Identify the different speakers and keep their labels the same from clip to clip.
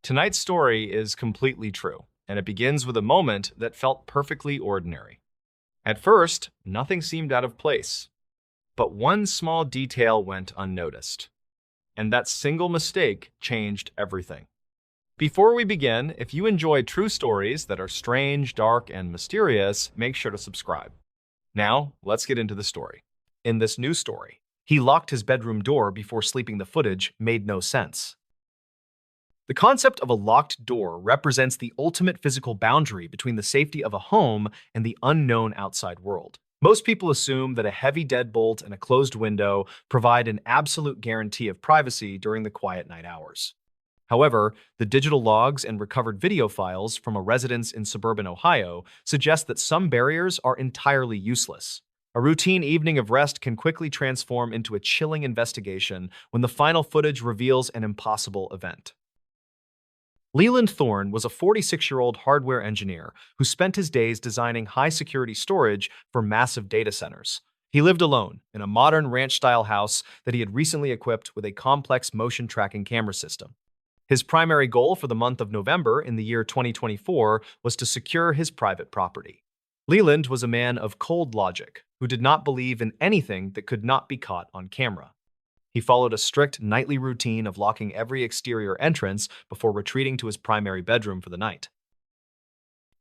Speaker 1: Tonight's story is completely true, and it begins with a moment that felt perfectly ordinary. At first, nothing seemed out of place, but one small detail went unnoticed, and that single mistake changed everything. Before we begin, if you enjoy true stories that are strange, dark, and mysterious, make sure to subscribe. Now, let's get into the story. In this new story, he locked his bedroom door before sleeping. The footage made no sense. The concept of a locked door represents the ultimate physical boundary between the safety of a home and the unknown outside world. Most people assume that a heavy deadbolt and a closed window provide an absolute guarantee of privacy during the quiet night hours. However, the digital logs and recovered video files from a residence in suburban Ohio suggest that some barriers are entirely useless. A routine evening of rest can quickly transform into a chilling investigation when the final footage reveals an impossible event. Leland Thorne was a 46-year-old hardware engineer who spent his days designing high-security storage for massive data centers. He lived alone in a modern ranch-style house that he had recently equipped with a complex motion tracking camera system. His primary goal for the month of November in the year 2024 was to secure his private property. Leland was a man of cold logic who did not believe in anything that could not be caught on camera. He followed a strict nightly routine of locking every exterior entrance before retreating to his primary bedroom for the night.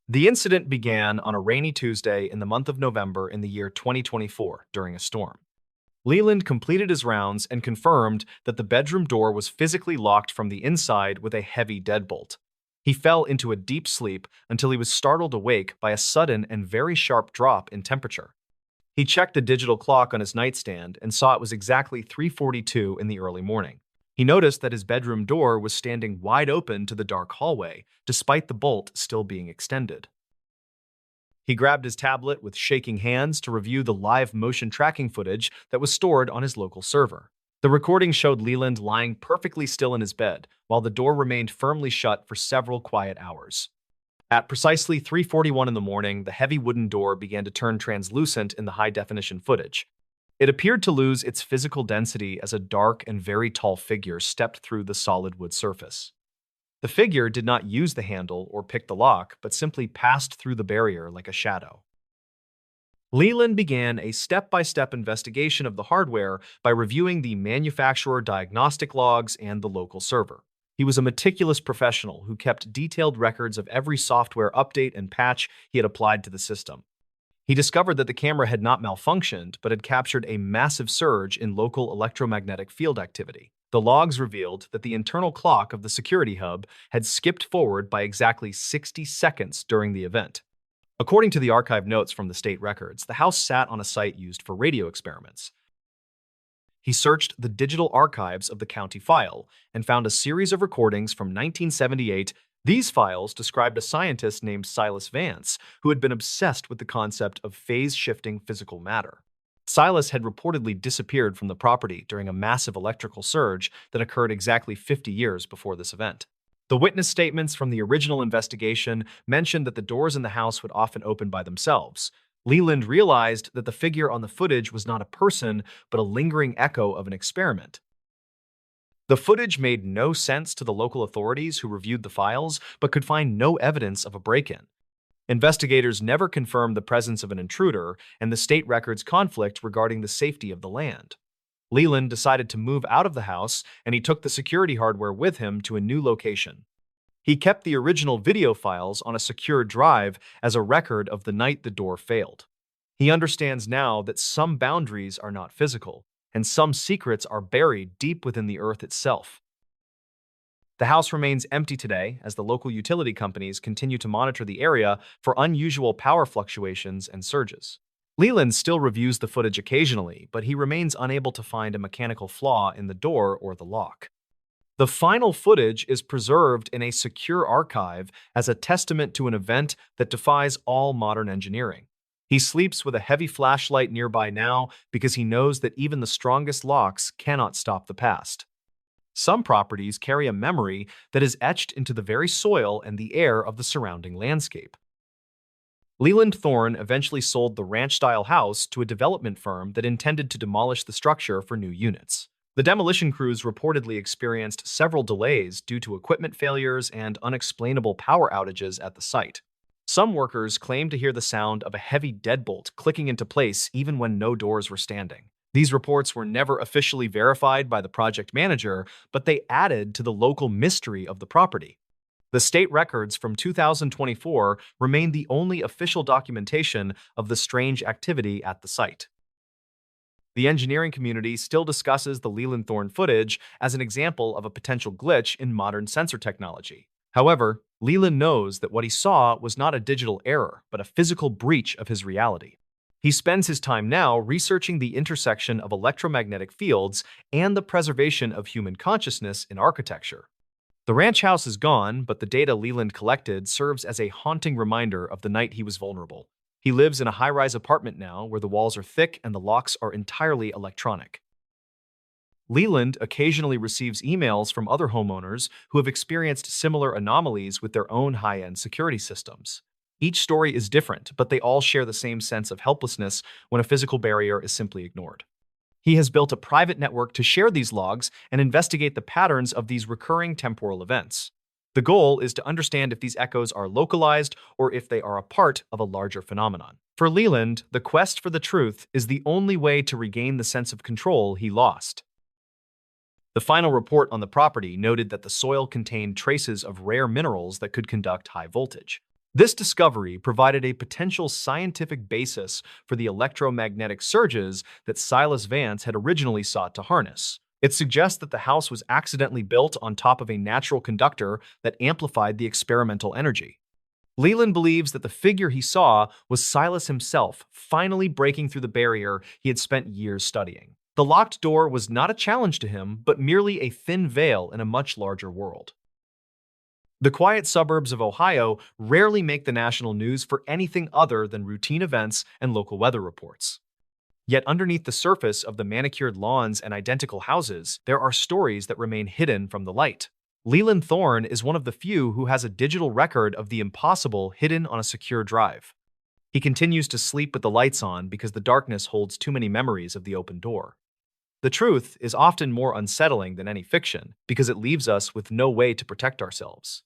Speaker 1: The incident began on a rainy Tuesday in the month of November in the year 2024 during a storm. Leland completed his rounds and confirmed that the bedroom door was physically locked from the inside with a heavy deadbolt. He fell into a deep sleep until he was startled awake by a sudden and very sharp drop in temperature. He checked the digital clock on his nightstand and saw it was exactly 3:42 in the early morning. He noticed that his bedroom door was standing wide open to the dark hallway, despite the bolt still being extended. He grabbed his tablet with shaking hands to review the live motion tracking footage that was stored on his local server. The recording showed Leland lying perfectly still in his bed, while the door remained firmly shut for several quiet hours. At precisely 3:41 in the morning, the heavy wooden door began to turn translucent in the high-definition footage. It appeared to lose its physical density as a dark and very tall figure stepped through the solid wood surface. The figure did not use the handle or pick the lock, but simply passed through the barrier like a shadow. Leland began a step-by-step investigation of the hardware by reviewing the manufacturer diagnostic logs and the local server. He was a meticulous professional who kept detailed records of every software update and patch he had applied to the system. He discovered that the camera had not malfunctioned, but had captured a massive surge in local electromagnetic field activity. The logs revealed that the internal clock of the security hub had skipped forward by exactly 60 seconds during the event. According to the archive notes from the state records, the house sat on a site used for radio experiments. He searched the digital archives of the county file and found a series of recordings from 1978. These files described a scientist named Silas Vance, who had been obsessed with the concept of phase-shifting physical matter. Silas had reportedly disappeared from the property during a massive electrical surge that occurred exactly 50 years before this event. The witness statements from the original investigation mentioned that the doors in the house would often open by themselves. Leland realized that the figure on the footage was not a person, but a lingering echo of an experiment. The footage made no sense to the local authorities who reviewed the files, but could find no evidence of a break-in. Investigators never confirmed the presence of an intruder, and the state records conflict regarding the safety of the land. Leland decided to move out of the house, and he took the security hardware with him to a new location. He kept the original video files on a secure drive as a record of the night the door failed. He understands now that some boundaries are not physical, and some secrets are buried deep within the earth itself. The house remains empty today as the local utility companies continue to monitor the area for unusual power fluctuations and surges. Leland still reviews the footage occasionally, but he remains unable to find a mechanical flaw in the door or the lock. The final footage is preserved in a secure archive as a testament to an event that defies all modern engineering. He sleeps with a heavy flashlight nearby now because he knows that even the strongest locks cannot stop the past. Some properties carry a memory that is etched into the very soil and the air of the surrounding landscape. Leland Thorne eventually sold the ranch-style house to a development firm that intended to demolish the structure for new units. The demolition crews reportedly experienced several delays due to equipment failures and unexplainable power outages at the site. Some workers claimed to hear the sound of a heavy deadbolt clicking into place even when no doors were standing. These reports were never officially verified by the project manager, but they added to the local mystery of the property. The state records from 2024 remain the only official documentation of the strange activity at the site. The engineering community still discusses the Leland Thorne footage as an example of a potential glitch in modern sensor technology. However, Leland knows that what he saw was not a digital error, but a physical breach of his reality. He spends his time now researching the intersection of electromagnetic fields and the preservation of human consciousness in architecture. The ranch house is gone, but the data Leland collected serves as a haunting reminder of the night he was vulnerable. He lives in a high-rise apartment now where the walls are thick and the locks are entirely electronic. Leland occasionally receives emails from other homeowners who have experienced similar anomalies with their own high-end security systems. Each story is different, but they all share the same sense of helplessness when a physical barrier is simply ignored. He has built a private network to share these logs and investigate the patterns of these recurring temporal events. The goal is to understand if these echoes are localized or if they are a part of a larger phenomenon. For Leland, the quest for the truth is the only way to regain the sense of control he lost. The final report on the property noted that the soil contained traces of rare minerals that could conduct high voltage. This discovery provided a potential scientific basis for the electromagnetic surges that Silas Vance had originally sought to harness. It suggests that the house was accidentally built on top of a natural conductor that amplified the experimental energy. Leland believes that the figure he saw was Silas himself, finally breaking through the barrier he had spent years studying. The locked door was not a challenge to him, but merely a thin veil in a much larger world. The quiet suburbs of Ohio rarely make the national news for anything other than routine events and local weather reports. Yet underneath the surface of the manicured lawns and identical houses, there are stories that remain hidden from the light. Leland Thorne is one of the few who has a digital record of the impossible hidden on a secure drive. He continues to sleep with the lights on because the darkness holds too many memories of the open door. The truth is often more unsettling than any fiction because it leaves us with no way to protect ourselves.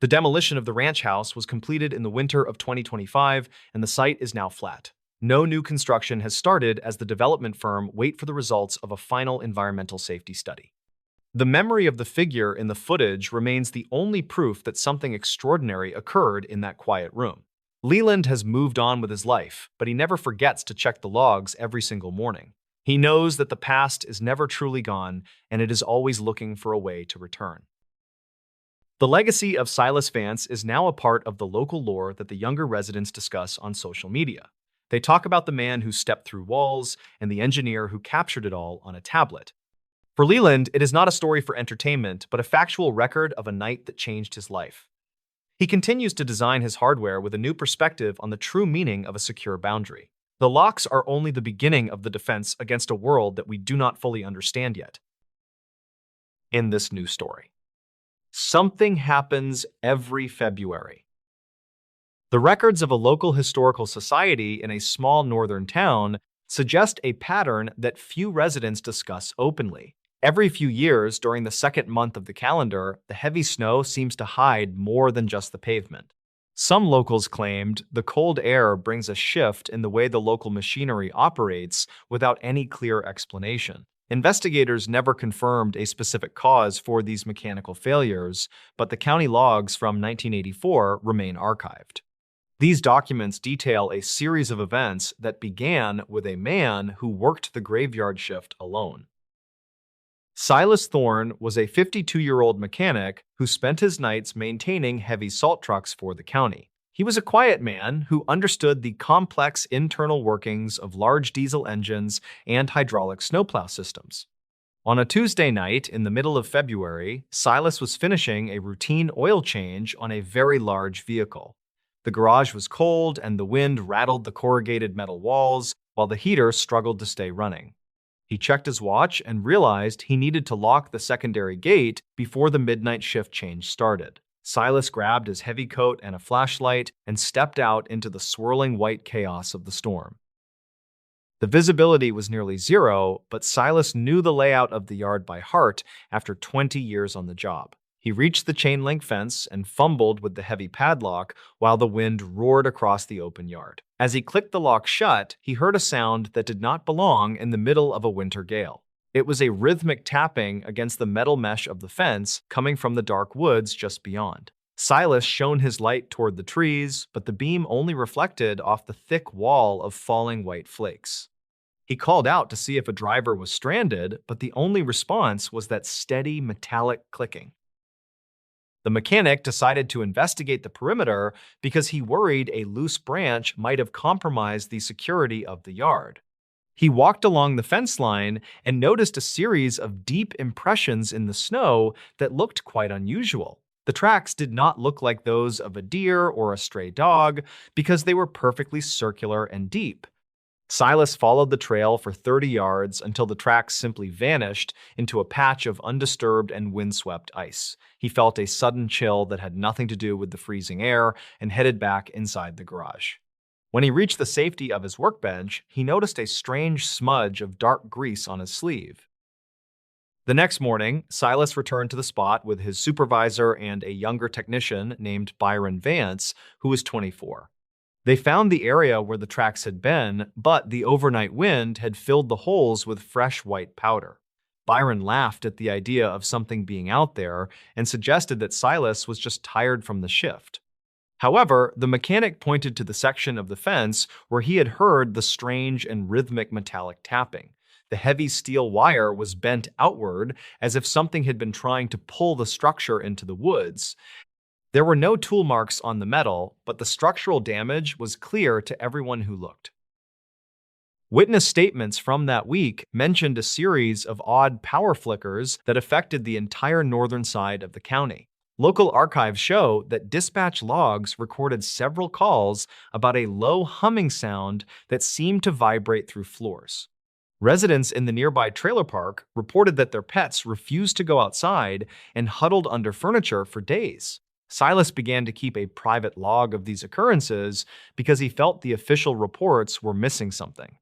Speaker 1: The demolition of the ranch house was completed in the winter of 2025, and the site is now flat. No new construction has started as the development firm wait for the results of a final environmental safety study. The memory of the figure in the footage remains the only proof that something extraordinary occurred in that quiet room. Leland has moved on with his life, but he never forgets to check the logs every single morning. He knows that the past is never truly gone, and it is always looking for a way to return. The legacy of Silas Vance is now a part of the local lore that the younger residents discuss on social media. They talk about the man who stepped through walls and the engineer who captured it all on a tablet. For Leland, it is not a story for entertainment, but a factual record of a night that changed his life. He continues to design his hardware with a new perspective on the true meaning of a secure boundary. The locks are only the beginning of the defense against a world that we do not fully understand yet. In this new story, something happens every February. The records of a local historical society in a small northern town suggest a pattern that few residents discuss openly. Every few years, during the second month of the calendar, the heavy snow seems to hide more than just the pavement. Some locals claimed the cold air brings a shift in the way the local machinery operates without any clear explanation. Investigators never confirmed a specific cause for these mechanical failures, but the county logs from 1984 remain archived. These documents detail a series of events that began with a man who worked the graveyard shift alone. Silas Thorne was a 52-year-old mechanic who spent his nights maintaining heavy salt trucks for the county. He was a quiet man who understood the complex internal workings of large diesel engines and hydraulic snowplow systems. On a Tuesday night in the middle of February, Silas was finishing a routine oil change on a very large vehicle. The garage was cold and the wind rattled the corrugated metal walls while the heater struggled to stay running. He checked his watch and realized he needed to lock the secondary gate before the midnight shift change started. Silas grabbed his heavy coat and a flashlight and stepped out into the swirling white chaos of the storm. The visibility was nearly zero, but Silas knew the layout of the yard by heart after 20 years on the job. He reached the chain link fence and fumbled with the heavy padlock while the wind roared across the open yard. As he clicked the lock shut, he heard a sound that did not belong in the middle of a winter gale. It was a rhythmic tapping against the metal mesh of the fence coming from the dark woods just beyond. Silas shone his light toward the trees, but the beam only reflected off the thick wall of falling white flakes. He called out to see if a driver was stranded, but the only response was that steady metallic clicking. The mechanic decided to investigate the perimeter because he worried a loose branch might have compromised the security of the yard. He walked along the fence line and noticed a series of deep impressions in the snow that looked quite unusual. The tracks did not look like those of a deer or a stray dog because they were perfectly circular and deep. Silas followed the trail for 30 yards until the tracks simply vanished into a patch of undisturbed and windswept ice. He felt a sudden chill that had nothing to do with the freezing air and headed back inside the garage. When he reached the safety of his workbench, he noticed a strange smudge of dark grease on his sleeve. The next morning, Silas returned to the spot with his supervisor and a younger technician named Byron Vance, who was 24. They found the area where the tracks had been, but the overnight wind had filled the holes with fresh white powder. Byron laughed at the idea of something being out there and suggested that Silas was just tired from the shift. However, the mechanic pointed to the section of the fence where he had heard the strange and rhythmic metallic tapping. The heavy steel wire was bent outward as if something had been trying to pull the structure into the woods. There were no tool marks on the metal, but the structural damage was clear to everyone who looked. Witness statements from that week mentioned a series of odd power flickers that affected the entire northern side of the county. Local archives show that dispatch logs recorded several calls about a low humming sound that seemed to vibrate through floors. Residents in the nearby trailer park reported that their pets refused to go outside and huddled under furniture for days. Silas began to keep a private log of these occurrences because he felt the official reports were missing something.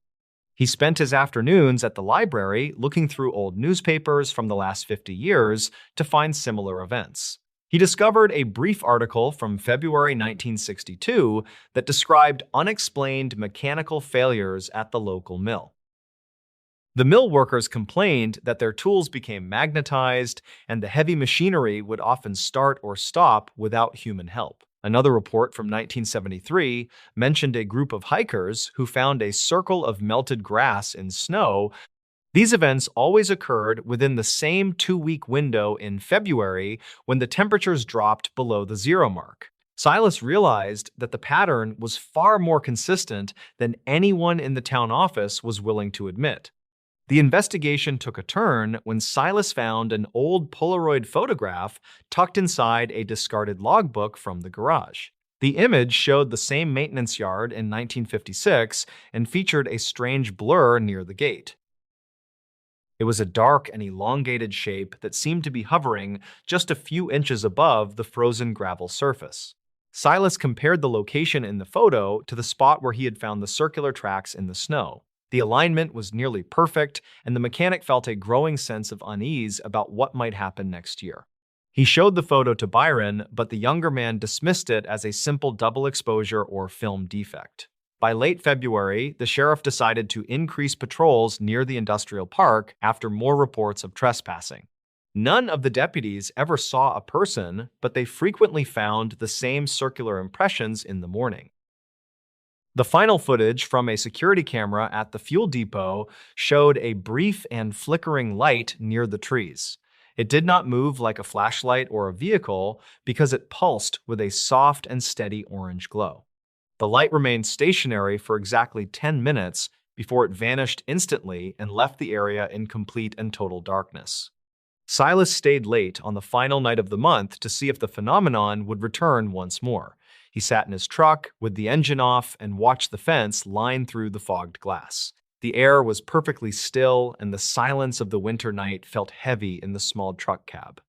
Speaker 1: He spent his afternoons at the library looking through old newspapers from the last 50 years to find similar events. He discovered a brief article from February 1962 that described unexplained mechanical failures at the local mill. The mill workers complained that their tools became magnetized and the heavy machinery would often start or stop without human help. Another report from 1973 mentioned a group of hikers who found a circle of melted grass in snow. These events always occurred within the same 2-week window in February when the temperatures dropped below the zero mark. Silas realized that the pattern was far more consistent than anyone in the town office was willing to admit. The investigation took a turn when Silas found an old Polaroid photograph tucked inside a discarded logbook from the garage. The image showed the same maintenance yard in 1956 and featured a strange blur near the gate. It was a dark and elongated shape that seemed to be hovering just a few inches above the frozen gravel surface. Silas compared the location in the photo to the spot where he had found the circular tracks in the snow. The alignment was nearly perfect, and the mechanic felt a growing sense of unease about what might happen next year. He showed the photo to Byron, but the younger man dismissed it as a simple double exposure or film defect. By late February, the sheriff decided to increase patrols near the industrial park after more reports of trespassing. None of the deputies ever saw a person, but they frequently found the same circular impressions in the morning. The final footage from a security camera at the fuel depot showed a brief and flickering light near the trees. It did not move like a flashlight or a vehicle because it pulsed with a soft and steady orange glow. The light remained stationary for exactly 10 minutes before it vanished instantly and left the area in complete and total darkness. Silas stayed late on the final night of the month to see if the phenomenon would return once more. He sat in his truck with the engine off and watched the fence line through the fogged glass. The air was perfectly still, and the silence of the winter night felt heavy in the small truck cab.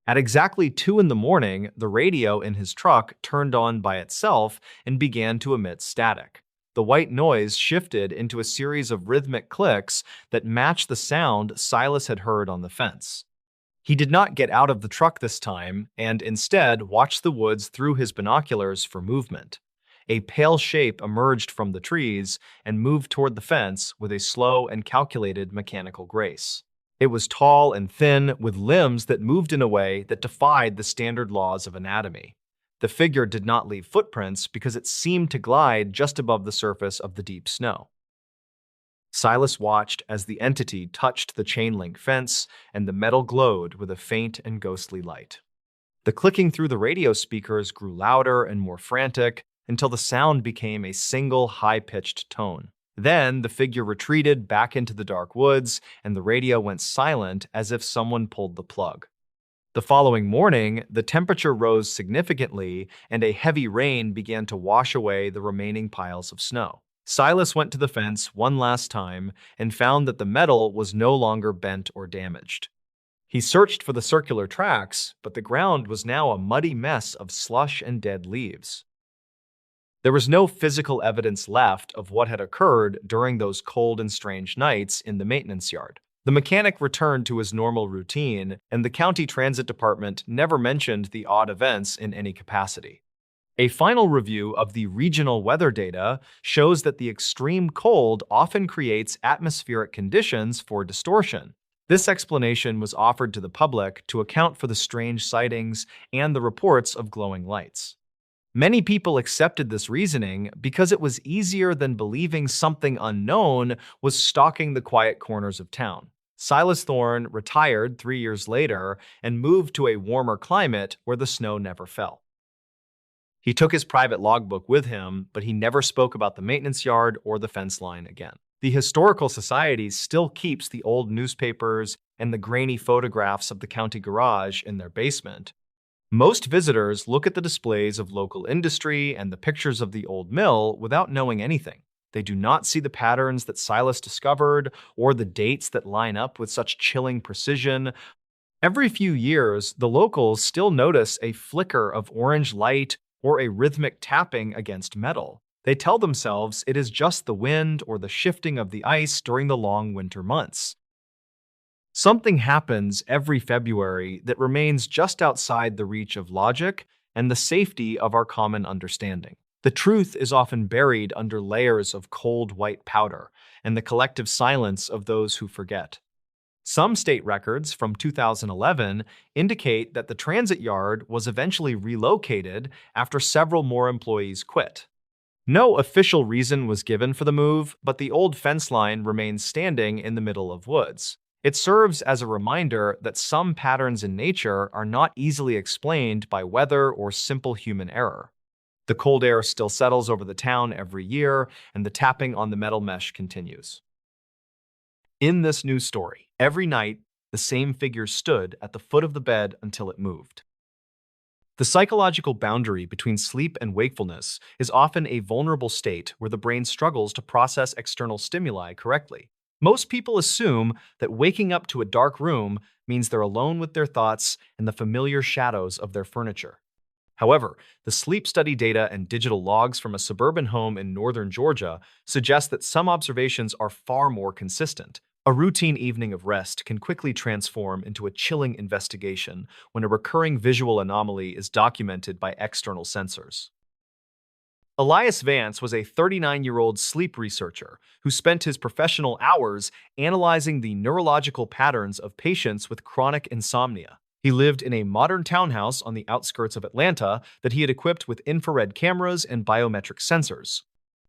Speaker 1: At exactly 2 in the morning, the radio in his truck turned on by itself and began to emit static. The white noise shifted into a series of rhythmic clicks that matched the sound Silas had heard on the fence. He did not get out of the truck this time and instead watched the woods through his binoculars for movement. A pale shape emerged from the trees and moved toward the fence with a slow and calculated mechanical grace. It was tall and thin, with limbs that moved in a way that defied the standard laws of anatomy. The figure did not leave footprints because it seemed to glide just above the surface of the deep snow. Silas watched as the entity touched the chain-link fence, and the metal glowed with a faint and ghostly light. The clicking through the radio speakers grew louder and more frantic until the sound became a single high-pitched tone. Then the figure retreated back into the dark woods, and the radio went silent as if someone pulled the plug. The following morning, the temperature rose significantly, and a heavy rain began to wash away the remaining piles of snow. Silas went to the fence one last time and found that the metal was no longer bent or damaged. He searched for the circular tracks, but the ground was now a muddy mess of slush and dead leaves. There was no physical evidence left of what had occurred during those cold and strange nights in the maintenance yard. The mechanic returned to his normal routine, and the county transit department never mentioned the odd events in any capacity. A final review of the regional weather data shows that the extreme cold often creates atmospheric conditions for distortion. This explanation was offered to the public to account for the strange sightings and the reports of glowing lights. Many people accepted this reasoning because it was easier than believing something unknown was stalking the quiet corners of town. Silas Thorne retired 3 years later and moved to a warmer climate where the snow never fell. He took his private logbook with him, but he never spoke about the maintenance yard or the fence line again. The Historical Society still keeps the old newspapers and the grainy photographs of the county garage in their basement. Most visitors look at the displays of local industry and the pictures of the old mill without knowing anything. They do not see the patterns that Silas discovered or the dates that line up with such chilling precision. Every few years, the locals still notice a flicker of orange light or a rhythmic tapping against metal. They tell themselves it is just the wind or the shifting of the ice during the long winter months. Something happens every February that remains just outside the reach of logic and the safety of our common understanding. The truth is often buried under layers of cold white powder and the collective silence of those who forget. Some state records from 2011 indicate that the transit yard was eventually relocated after several more employees quit. No official reason was given for the move, but the old fence line remains standing in the middle of woods. It serves as a reminder that some patterns in nature are not easily explained by weather or simple human error. The cold air still settles over the town every year, and the tapping on the metal mesh continues. In this news story, every night, the same figure stood at the foot of the bed until it moved. The psychological boundary between sleep and wakefulness is often a vulnerable state where the brain struggles to process external stimuli correctly. Most people assume that waking up to a dark room means they're alone with their thoughts and the familiar shadows of their furniture. However, the sleep study data and digital logs from a suburban home in northern Georgia suggest that some observations are far more consistent. A routine evening of rest can quickly transform into a chilling investigation when a recurring visual anomaly is documented by external sensors. Elias Vance was a 39-year-old sleep researcher who spent his professional hours analyzing the neurological patterns of patients with chronic insomnia. He lived in a modern townhouse on the outskirts of Atlanta that he had equipped with infrared cameras and biometric sensors.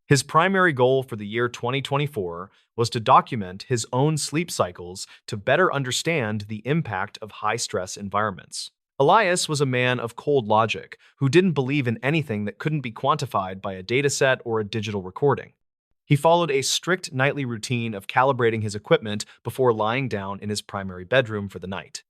Speaker 1: His primary goal for the year 2024 was to document his own sleep cycles to better understand the impact of high-stress environments. Elias was a man of cold logic who didn't believe in anything that couldn't be quantified by a dataset or a digital recording. He followed a strict nightly routine of calibrating his equipment before lying down in his primary bedroom for the night.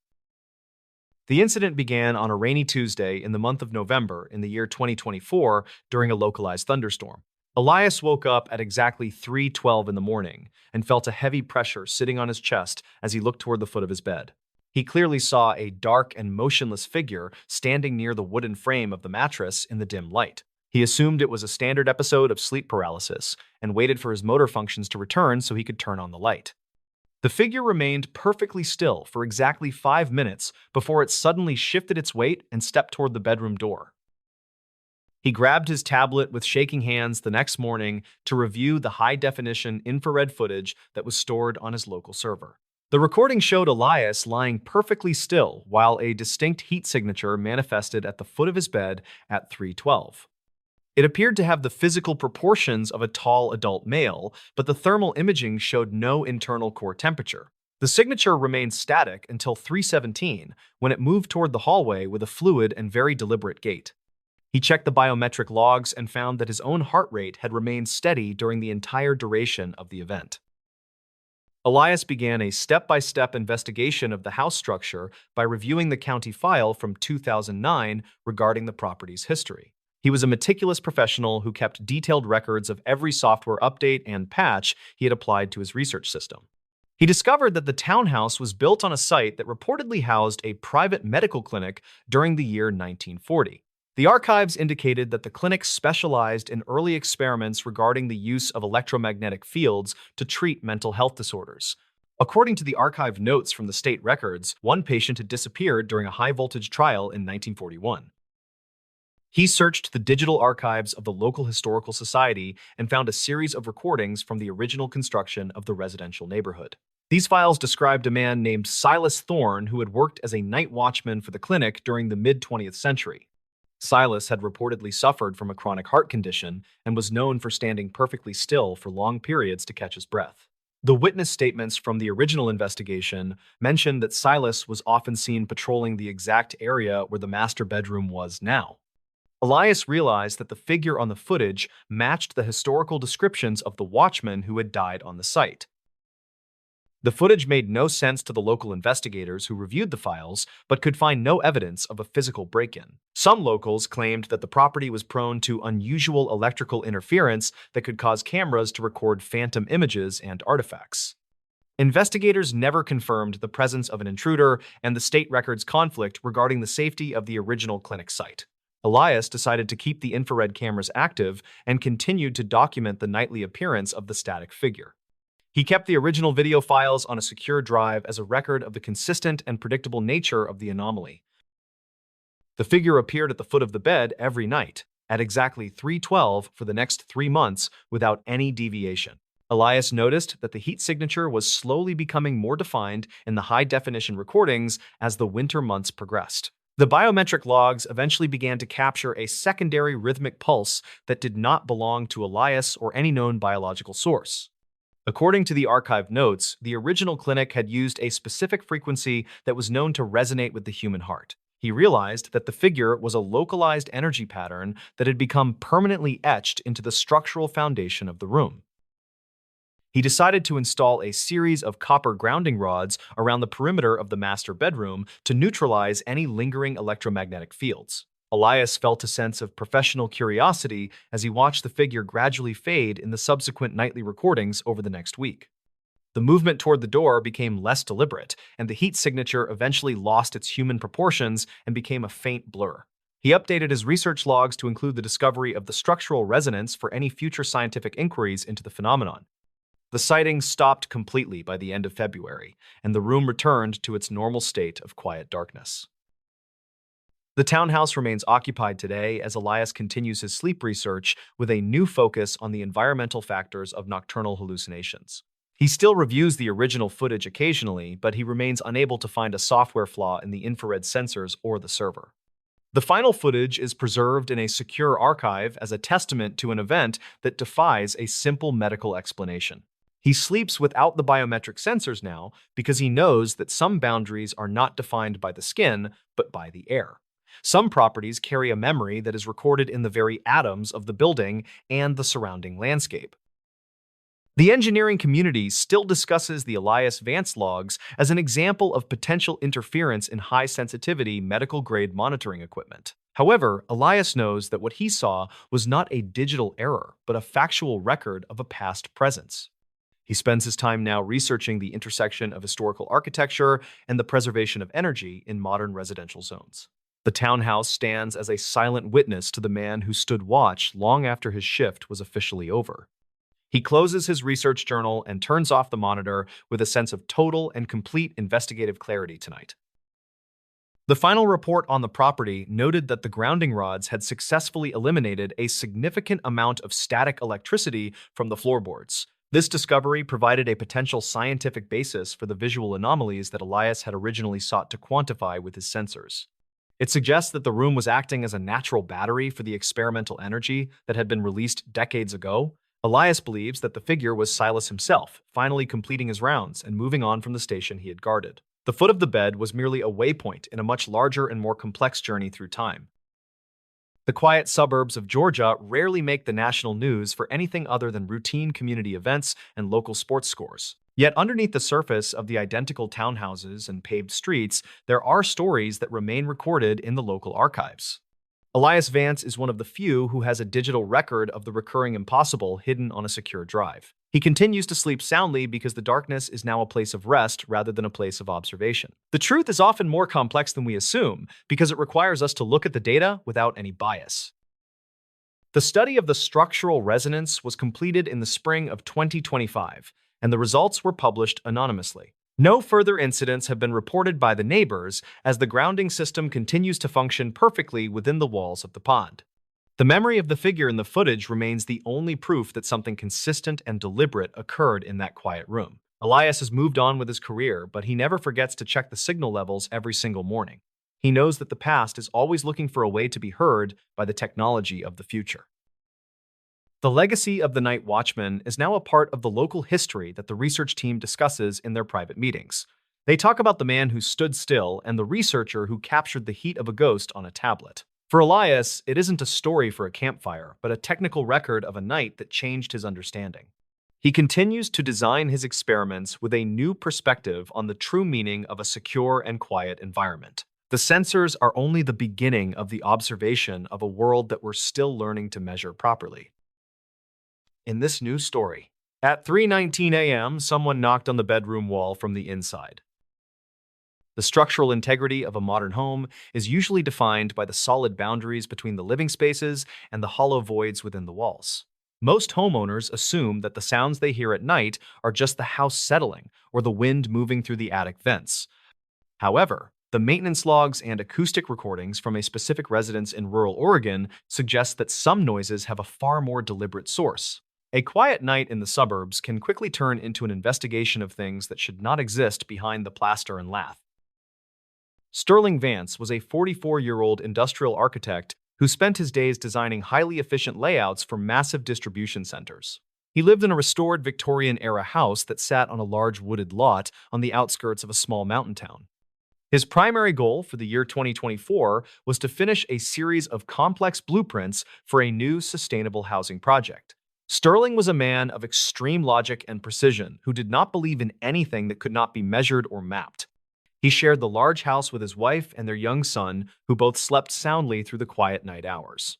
Speaker 1: The incident began on a rainy Tuesday in the month of November in the year 2024 during a localized thunderstorm. Elias woke up at exactly 3:12 in the morning and felt a heavy pressure sitting on his chest as he looked toward the foot of his bed. He clearly saw a dark and motionless figure standing near the wooden frame of the mattress in the dim light. He assumed it was a standard episode of sleep paralysis and waited for his motor functions to return so he could turn on the light. The figure remained perfectly still for exactly 5 minutes before it suddenly shifted its weight and stepped toward the bedroom door. He grabbed his tablet with shaking hands the next morning to review the high-definition infrared footage that was stored on his local server. The recording showed Elias lying perfectly still while a distinct heat signature manifested at the foot of his bed at 3:12. It appeared to have the physical proportions of a tall adult male, but the thermal imaging showed no internal core temperature. The signature remained static until 3:17, when it moved toward the hallway with a fluid and very deliberate gait. He checked the biometric logs and found that his own heart rate had remained steady during the entire duration of the event. Elias began a step-by-step investigation of the house structure by reviewing the county file from 2009 regarding the property's history. He was a meticulous professional who kept detailed records of every software update and patch he had applied to his research system. He discovered that the townhouse was built on a site that reportedly housed a private medical clinic during the year 1940. The archives indicated that the clinic specialized in early experiments regarding the use of electromagnetic fields to treat mental health disorders. According to the archive notes from the state records, one patient had disappeared during a high-voltage trial in 1941. He searched the digital archives of the local historical society and found a series of recordings from the original construction of the residential neighborhood. These files described a man named Silas Thorne who had worked as a night watchman for the clinic during the mid-20th century. Silas had reportedly suffered from a chronic heart condition and was known for standing perfectly still for long periods to catch his breath. The witness statements from the original investigation mentioned that Silas was often seen patrolling the exact area where the master bedroom was now. Elias realized that the figure on the footage matched the historical descriptions of the watchman who had died on the site. The footage made no sense to the local investigators who reviewed the files, but could find no evidence of a physical break-in. Some locals claimed that the property was prone to unusual electrical interference that could cause cameras to record phantom images and artifacts. Investigators never confirmed the presence of an intruder, and the state records conflict regarding the safety of the original clinic site. Elias decided to keep the infrared cameras active and continued to document the nightly appearance of the static figure. He kept the original video files on a secure drive as a record of the consistent and predictable nature of the anomaly. The figure appeared at the foot of the bed every night, at exactly 3:12 for the next 3 months without any deviation. Elias noticed that the heat signature was slowly becoming more defined in the high-definition recordings as the winter months progressed. The biometric logs eventually began to capture a secondary rhythmic pulse that did not belong to Elias or any known biological source. According to the archive notes, the original clinic had used a specific frequency that was known to resonate with the human heart. He realized that the figure was a localized energy pattern that had become permanently etched into the structural foundation of the room. He decided to install a series of copper grounding rods around the perimeter of the master bedroom to neutralize any lingering electromagnetic fields. Elias felt a sense of professional curiosity as he watched the figure gradually fade in the subsequent nightly recordings over the next week. The movement toward the door became less deliberate, and the heat signature eventually lost its human proportions and became a faint blur. He updated his research logs to include the discovery of the structural resonance for any future scientific inquiries into the phenomenon. The sighting stopped completely by the end of February, and the room returned to its normal state of quiet darkness. The townhouse remains occupied today as Elias continues his sleep research with a new focus on the environmental factors of nocturnal hallucinations. He still reviews the original footage occasionally, but he remains unable to find a software flaw in the infrared sensors or the server. The final footage is preserved in a secure archive as a testament to an event that defies a simple medical explanation. He sleeps without the biometric sensors now because he knows that some boundaries are not defined by the skin, but by the air. Some properties carry a memory that is recorded in the very atoms of the building and the surrounding landscape. The engineering community still discusses the Elias Vance logs as an example of potential interference in high-sensitivity medical-grade monitoring equipment. However, Elias knows that what he saw was not a digital error, but a factual record of a past presence. He spends his time now researching the intersection of historical architecture and the preservation of energy in modern residential zones. The townhouse stands as a silent witness to the man who stood watch long after his shift was officially over. He closes his research journal and turns off the monitor with a sense of total and complete investigative clarity tonight. The final report on the property noted that the grounding rods had successfully eliminated a significant amount of static electricity from the floorboards. This discovery provided a potential scientific basis for the visual anomalies that Elias had originally sought to quantify with his sensors. It suggests that the room was acting as a natural battery for the experimental energy that had been released decades ago. Elias believes that the figure was Silas himself, finally completing his rounds and moving on from the station he had guarded. The foot of the bed was merely a waypoint in a much larger and more complex journey through time. The quiet suburbs of Georgia rarely make the national news for anything other than routine community events and local sports scores. Yet underneath the surface of the identical townhouses and paved streets, there are stories that remain recorded in the local archives. Elias Vance is one of the few who has a digital record of the recurring impossible hidden on a secure drive. He continues to sleep soundly because the darkness is now a place of rest rather than a place of observation. The truth is often more complex than we assume because it requires us to look at the data without any bias. The study of the structural resonance was completed in the spring of 2025, and the results were published anonymously. No further incidents have been reported by the neighbors as the grounding system continues to function perfectly within the walls of the pond. The memory of the figure in the footage remains the only proof that something consistent and deliberate occurred in that quiet room. Elias has moved on with his career, but he never forgets to check the signal levels every single morning. He knows that the past is always looking for a way to be heard by the technology of the future. The legacy of the night watchman is now a part of the local history that the research team discusses in their private meetings. They talk about the man who stood still and the researcher who captured the heat of a ghost on a tablet. For Elias, it isn't a story for a campfire, but a technical record of a night that changed his understanding. He continues to design his experiments with a new perspective on the true meaning of a secure and quiet environment. The sensors are only the beginning of the observation of a world that we're still learning to measure properly. In this new story, at 3:19 a.m., someone knocked on the bedroom wall from the inside. The structural integrity of a modern home is usually defined by the solid boundaries between the living spaces and the hollow voids within the walls. Most homeowners assume that the sounds they hear at night are just the house settling or the wind moving through the attic vents. However, the maintenance logs and acoustic recordings from a specific residence in rural Oregon suggest that some noises have a far more deliberate source. A quiet night in the suburbs can quickly turn into an investigation of things that should not exist behind the plaster and lath. Sterling Vance was a 44-year-old industrial architect who spent his days designing highly efficient layouts for massive distribution centers. He lived in a restored Victorian-era house that sat on a large wooded lot on the outskirts of a small mountain town. His primary goal for the year 2024 was to finish a series of complex blueprints for a new sustainable housing project. Sterling was a man of extreme logic and precision who did not believe in anything that could not be measured or mapped. He shared the large house with his wife and their young son, who both slept soundly through the quiet night hours.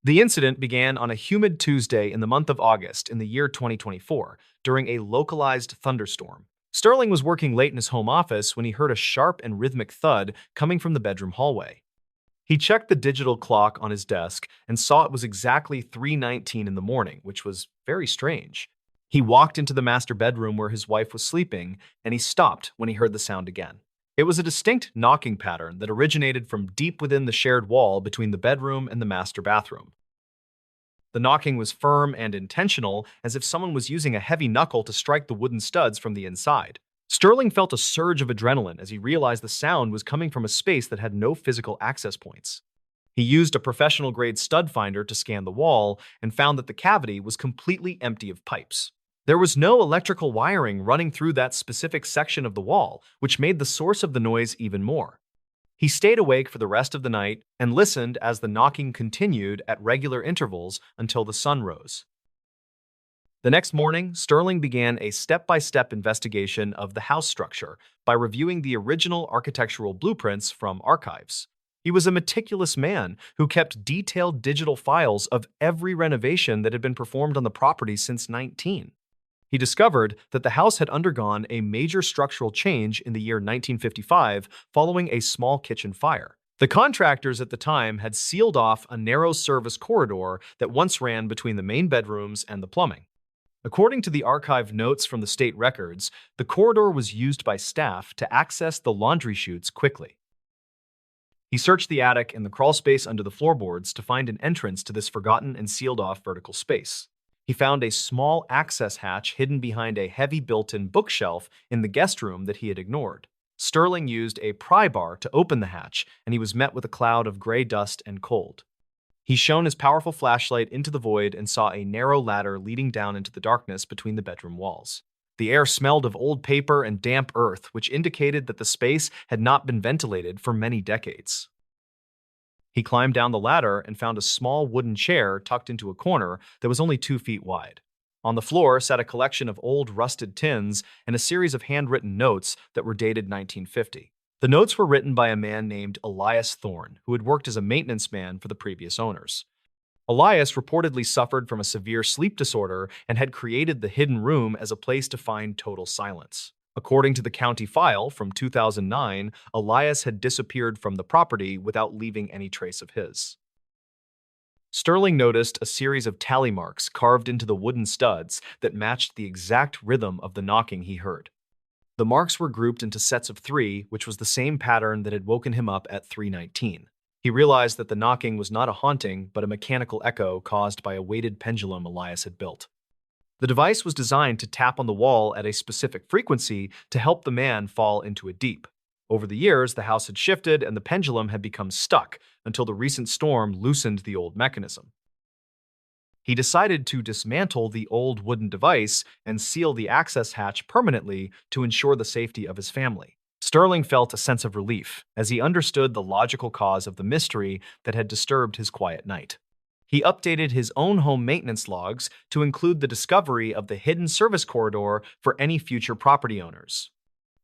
Speaker 1: The incident began on a humid Tuesday in the month of August in the year 2024, during a localized thunderstorm. Sterling was working late in his home office when he heard a sharp and rhythmic thud coming from the bedroom hallway. He checked the digital clock on his desk and saw it was exactly 3:19 in the morning, which was very strange. He walked into the master bedroom where his wife was sleeping, and he stopped when he heard the sound again. It was a distinct knocking pattern that originated from deep within the shared wall between the bedroom and the master bathroom. The knocking was firm and intentional, as if someone was using a heavy knuckle to strike the wooden studs from the inside. Sterling felt a surge of adrenaline as he realized the sound was coming from a space that had no physical access points. He used a professional-grade stud finder to scan the wall and found that the cavity was completely empty of pipes. There was no electrical wiring running through that specific section of the wall, which made the source of the noise even more. He stayed awake for the rest of the night and listened as the knocking continued at regular intervals until the sun rose. The next morning, Sterling began a step-by-step investigation of the house structure by reviewing the original architectural blueprints from archives. He was a meticulous man who kept detailed digital files of every renovation that had been performed on the property since 19. He discovered that the house had undergone a major structural change in the year 1955 following a small kitchen fire. The contractors at the time had sealed off a narrow service corridor that once ran between the main bedrooms and the plumbing. According to the archived notes from the state records, the corridor was used by staff to access the laundry chutes quickly. He searched the attic and the crawl space under the floorboards to find an entrance to this forgotten and sealed-off vertical space. He found a small access hatch hidden behind a heavy built-in bookshelf in the guest room that he had ignored. Sterling used a pry bar to open the hatch, and he was met with a cloud of gray dust and cold. He shone his powerful flashlight into the void and saw a narrow ladder leading down into the darkness between the bedroom walls. The air smelled of old paper and damp earth, which indicated that the space had not been ventilated for many decades. He climbed down the ladder and found a small wooden chair tucked into a corner that was only 2 feet wide. On the floor sat a collection of old rusted tins and a series of handwritten notes that were dated 1950. The notes were written by a man named Elias Thorne, who had worked as a maintenance man for the previous owners. Elias reportedly suffered from a severe sleep disorder and had created the hidden room as a place to find total silence. According to the county file from 2009, Elias had disappeared from the property without leaving any trace of his. Sterling noticed a series of tally marks carved into the wooden studs that matched the exact rhythm of the knocking he heard. The marks were grouped into sets of 3, which was the same pattern that had woken him up at 3:19. He realized that the knocking was not a haunting, but a mechanical echo caused by a weighted pendulum Elias had built. The device was designed to tap on the wall at a specific frequency to help the man fall into a deep. Over the years, the house had shifted and the pendulum had become stuck until the recent storm loosened the old mechanism. He decided to dismantle the old wooden device and seal the access hatch permanently to ensure the safety of his family. Sterling felt a sense of relief as he understood the logical cause of the mystery that had disturbed his quiet night. He updated his own home maintenance logs to include the discovery of the hidden service corridor for any future property owners.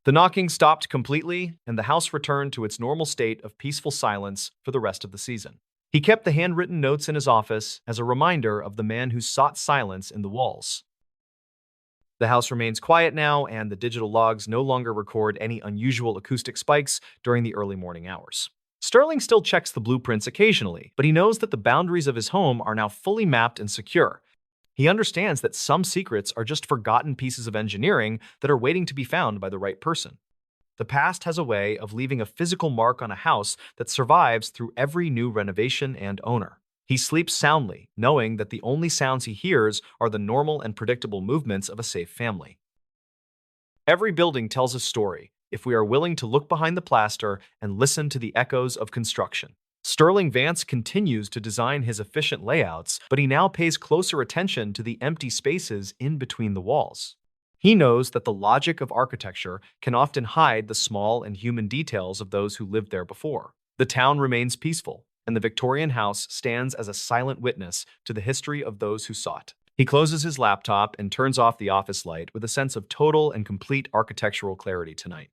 Speaker 1: The knocking stopped completely, and the house returned to its normal state of peaceful silence for the rest of the season. He kept the handwritten notes in his office as a reminder of the man who sought silence in the walls. The house remains quiet now, and the digital logs no longer record any unusual acoustic spikes during the early morning hours. Sterling still checks the blueprints occasionally, but he knows that the boundaries of his home are now fully mapped and secure. He understands that some secrets are just forgotten pieces of engineering that are waiting to be found by the right person. The past has a way of leaving a physical mark on a house that survives through every new renovation and owner. He sleeps soundly, knowing that the only sounds he hears are the normal and predictable movements of a safe family. Every building tells a story, if we are willing to look behind the plaster and listen to the echoes of construction. Sterling Vance continues to design his efficient layouts, but he now pays closer attention to the empty spaces in between the walls. He knows that the logic of architecture can often hide the small and human details of those who lived there before. The town remains peaceful, and the Victorian house stands as a silent witness to the history of those who saw it. He closes his laptop and turns off the office light with a sense of total and complete architectural clarity tonight.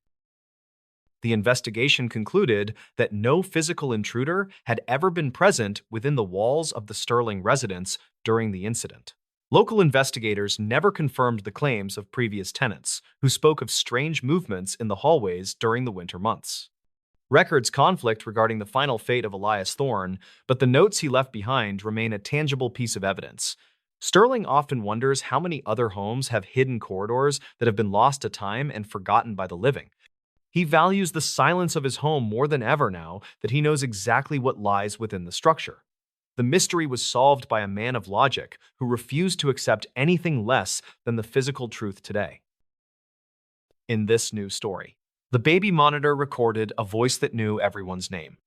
Speaker 1: The investigation concluded that no physical intruder had ever been present within the walls of the Sterling residence during the incident. Local investigators never confirmed the claims of previous tenants, who spoke of strange movements in the hallways during the winter months. Records conflict regarding the final fate of Elias Thorne, but the notes he left behind remain a tangible piece of evidence. Sterling often wonders how many other homes have hidden corridors that have been lost to time and forgotten by the living. He values the silence of his home more than ever now that he knows exactly what lies within the structure. The mystery was solved by a man of logic who refused to accept anything less than the physical truth today. In this new story, the baby monitor recorded a voice that knew everyone's name.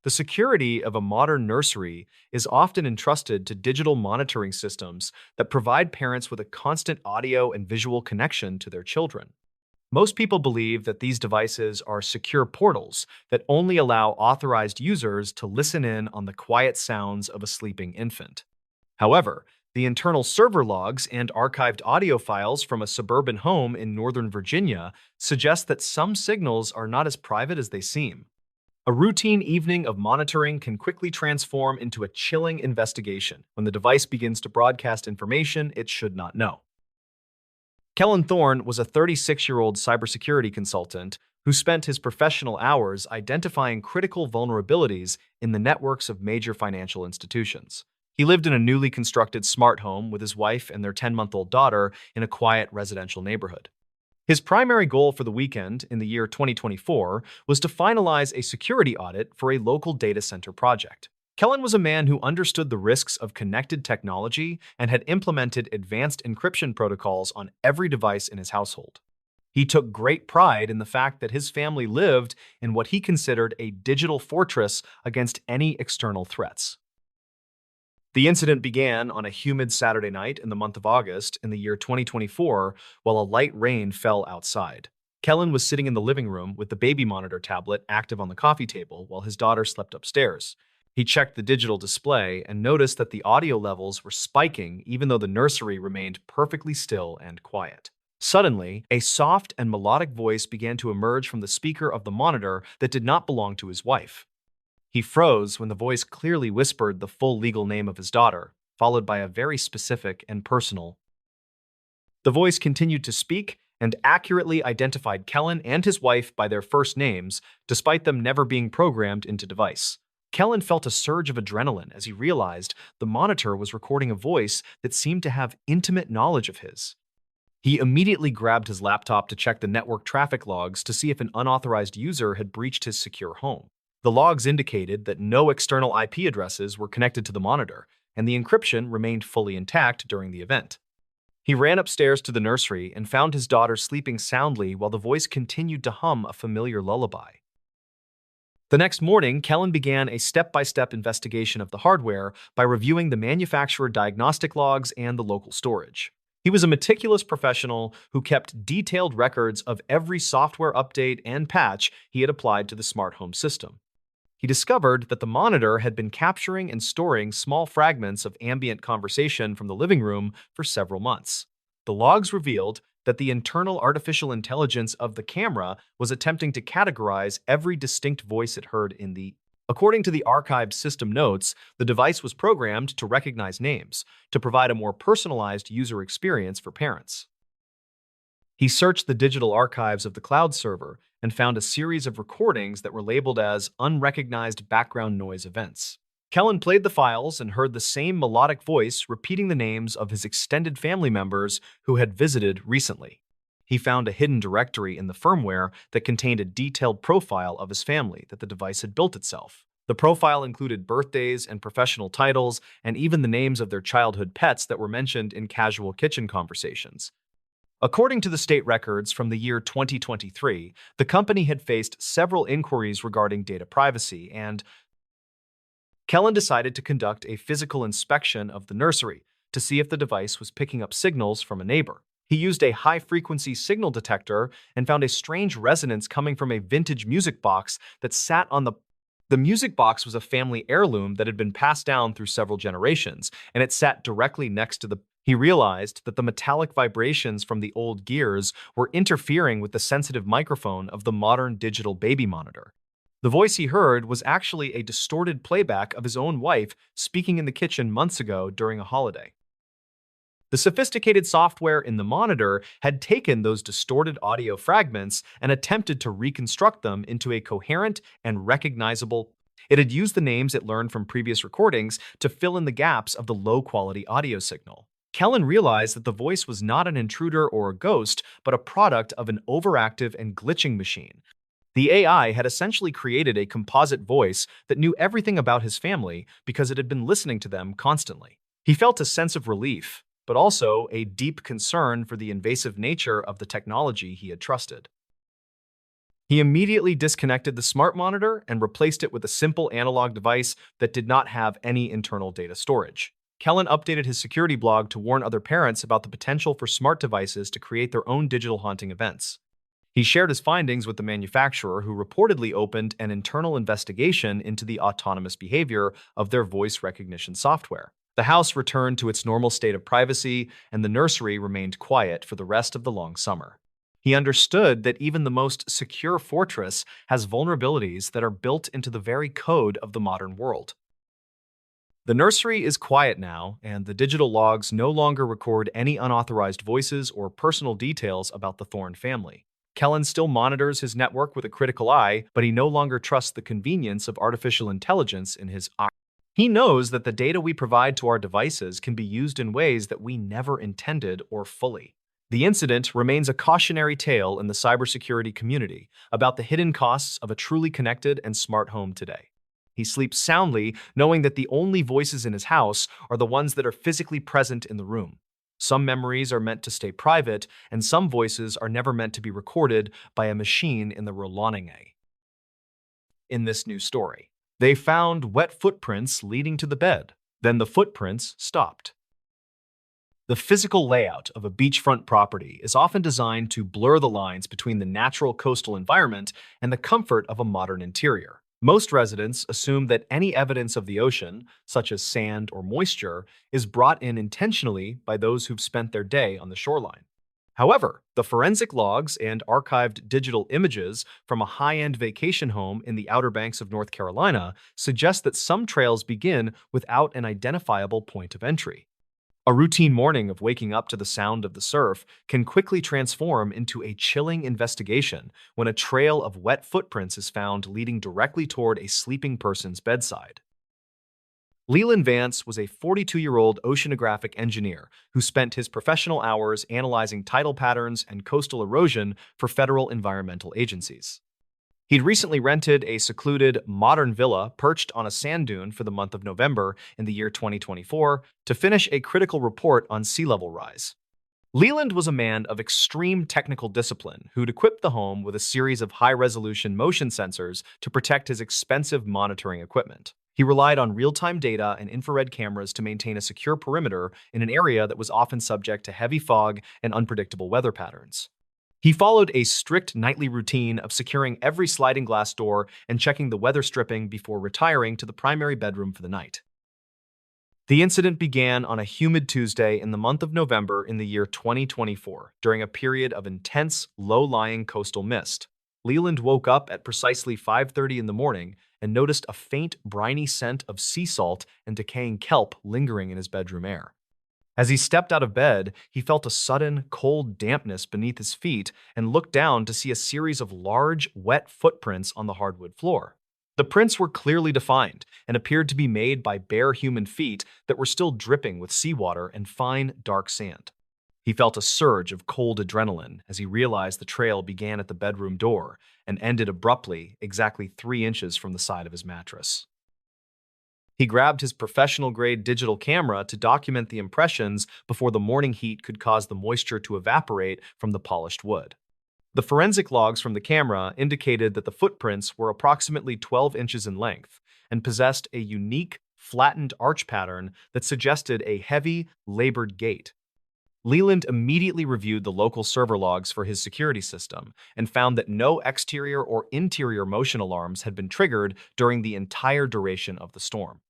Speaker 1: The security of a modern nursery is often entrusted to digital monitoring systems that provide parents with a constant audio and visual connection to their children. Most people believe that these devices are secure portals that only allow authorized users to listen in on the quiet sounds of a sleeping infant. However, the internal server logs and archived audio files from a suburban home in Northern Virginia suggest that some signals are not as private as they seem. A routine evening of monitoring can quickly transform into a chilling investigation when the device begins to broadcast information it should not know. Kellen Thorne was a 36-year-old cybersecurity consultant who spent his professional hours identifying critical vulnerabilities in the networks of major financial institutions. He lived in a newly constructed smart home with his wife and their 10-month-old daughter in a quiet residential neighborhood. His primary goal for the weekend in the year 2024 was to finalize a security audit for a local data center project. Kellen was a man who understood the risks of connected technology and had implemented advanced encryption protocols on every device in his household. He took great pride in the fact that his family lived in what he considered a digital fortress against any external threats. The incident began on a humid Saturday night in the month of August in the year 2024 while a light rain fell outside. Kellen was sitting in the living room with the baby monitor tablet active on the coffee table while his daughter slept upstairs. He checked the digital display and noticed that the audio levels were spiking even though the nursery remained perfectly still and quiet. Suddenly, a soft and melodic voice began to emerge from the speaker of the monitor that did not belong to his wife. He froze when the voice clearly whispered the full legal name of his daughter, followed by a very specific and personal. The voice continued to speak and accurately identified Kellen and his wife by their first names, despite them never being programmed into device. Kellen felt a surge of adrenaline as he realized the monitor was recording a voice that seemed to have intimate knowledge of his. He immediately grabbed his laptop to check the network traffic logs to see if an unauthorized user had breached his secure home. The logs indicated that no external IP addresses were connected to the monitor, and the encryption remained fully intact during the event. He ran upstairs to the nursery and found his daughter sleeping soundly while the voice continued to hum a familiar lullaby. The next morning, Kellen began a step-by-step investigation of the hardware by reviewing the manufacturer diagnostic logs and the local storage. He was a meticulous professional who kept detailed records of every software update and patch he had applied to the smart home system. He discovered that the monitor had been capturing and storing small fragments of ambient conversation from the living room for several months. The logs revealed that the internal artificial intelligence of the camera was attempting to categorize every distinct voice it heard in the. According to the archived system notes, the device was programmed to recognize names, to provide a more personalized user experience for parents. He searched the digital archives of the cloud server and found a series of recordings that were labeled as unrecognized background noise events. Kellen played the files and heard the same melodic voice repeating the names of his extended family members who had visited recently. He found a hidden directory in the firmware that contained a detailed profile of his family that the device had built itself. The profile included birthdays and professional titles, and even the names of their childhood pets that were mentioned in casual kitchen conversations. According to the state records from the year 2023, the company had faced several inquiries regarding data privacy, and Kellen decided to conduct a physical inspection of the nursery to see if the device was picking up signals from a neighbor. He used a high-frequency signal detector and found a strange resonance coming from a vintage music box that sat on the. The music box was a family heirloom that had been passed down through several generations, and it sat directly next to the. He realized that the metallic vibrations from the old gears were interfering with the sensitive microphone of the modern digital baby monitor. The voice he heard was actually a distorted playback of his own wife speaking in the kitchen months ago during a holiday. The sophisticated software in the monitor had taken those distorted audio fragments and attempted to reconstruct them into a coherent and recognizable. It had used the names it learned from previous recordings to fill in the gaps of the low-quality audio signal. Kellen realized that the voice was not an intruder or a ghost, but a product of an overactive and glitching machine. The AI had essentially created a composite voice that knew everything about his family because it had been listening to them constantly. He felt a sense of relief, but also a deep concern for the invasive nature of the technology he had trusted. He immediately disconnected the smart monitor and replaced it with a simple analog device that did not have any internal data storage. Kellen updated his security blog to warn other parents about the potential for smart devices to create their own digital haunting events. He shared his findings with the manufacturer, who reportedly opened an internal investigation into the autonomous behavior of their voice recognition software. The house returned to its normal state of privacy, and the nursery remained quiet for the rest of the long summer. He understood that even the most secure fortress has vulnerabilities that are built into the very code of the modern world. The nursery is quiet now, and the digital logs no longer record any unauthorized voices or personal details about the Thorne family. Kellen still monitors his network with a critical eye, but he no longer trusts the convenience of artificial intelligence in his eye. He knows that the data we provide to our devices can be used in ways that we never intended or fully. The incident remains a cautionary tale in the cybersecurity community about the hidden costs of a truly connected and smart home today. He sleeps soundly, knowing that the only voices in his house are the ones that are physically present in the room. Some memories are meant to stay private, and some voices are never meant to be recorded by a machine in the Roloningay. In this new story, they found wet footprints leading to the bed. Then the footprints stopped. The physical layout of a beachfront property is often designed to blur the lines between the natural coastal environment and the comfort of a modern interior. Most residents assume that any evidence of the ocean, such as sand or moisture, is brought in intentionally by those who've spent their day on the shoreline. However, the forensic logs and archived digital images from a high-end vacation home in the Outer Banks of North Carolina suggest that some trails begin without an identifiable point of entry. A routine morning of waking up to the sound of the surf can quickly transform into a chilling investigation when a trail of wet footprints is found leading directly toward a sleeping person's bedside. Leland Vance was a 42-year-old oceanographic engineer who spent his professional hours analyzing tidal patterns and coastal erosion for federal environmental agencies. He'd recently rented a secluded, modern villa perched on a sand dune for the month of November in the year 2024 to finish a critical report on sea level rise. Leland was a man of extreme technical discipline who'd equipped the home with a series of high-resolution motion sensors to protect his expensive monitoring equipment. He relied on real-time data and infrared cameras to maintain a secure perimeter in an area that was often subject to heavy fog and unpredictable weather patterns. He followed a strict nightly routine of securing every sliding glass door and checking the weather stripping before retiring to the primary bedroom for the night. The incident began on a humid Tuesday in the month of November in the year 2024, during a period of intense, low-lying coastal mist. Leland woke up at precisely 5:30 in the morning and noticed a faint, briny scent of sea salt and decaying kelp lingering in his bedroom air. As he stepped out of bed, he felt a sudden, cold dampness beneath his feet and looked down to see a series of large, wet footprints on the hardwood floor. The prints were clearly defined and appeared to be made by bare human feet that were still dripping with seawater and fine, dark sand. He felt a surge of cold adrenaline as he realized the trail began at the bedroom door and ended abruptly, exactly 3 inches from the side of his mattress. He grabbed his professional-grade digital camera to document the impressions before the morning heat could cause the moisture to evaporate from the polished wood. The forensic logs from the camera indicated that the footprints were approximately 12 inches in length and possessed a unique, flattened arch pattern that suggested a heavy, labored gait. Leland immediately reviewed the local server logs for his security system and found that no exterior or interior motion alarms had been triggered during the entire duration of the storm.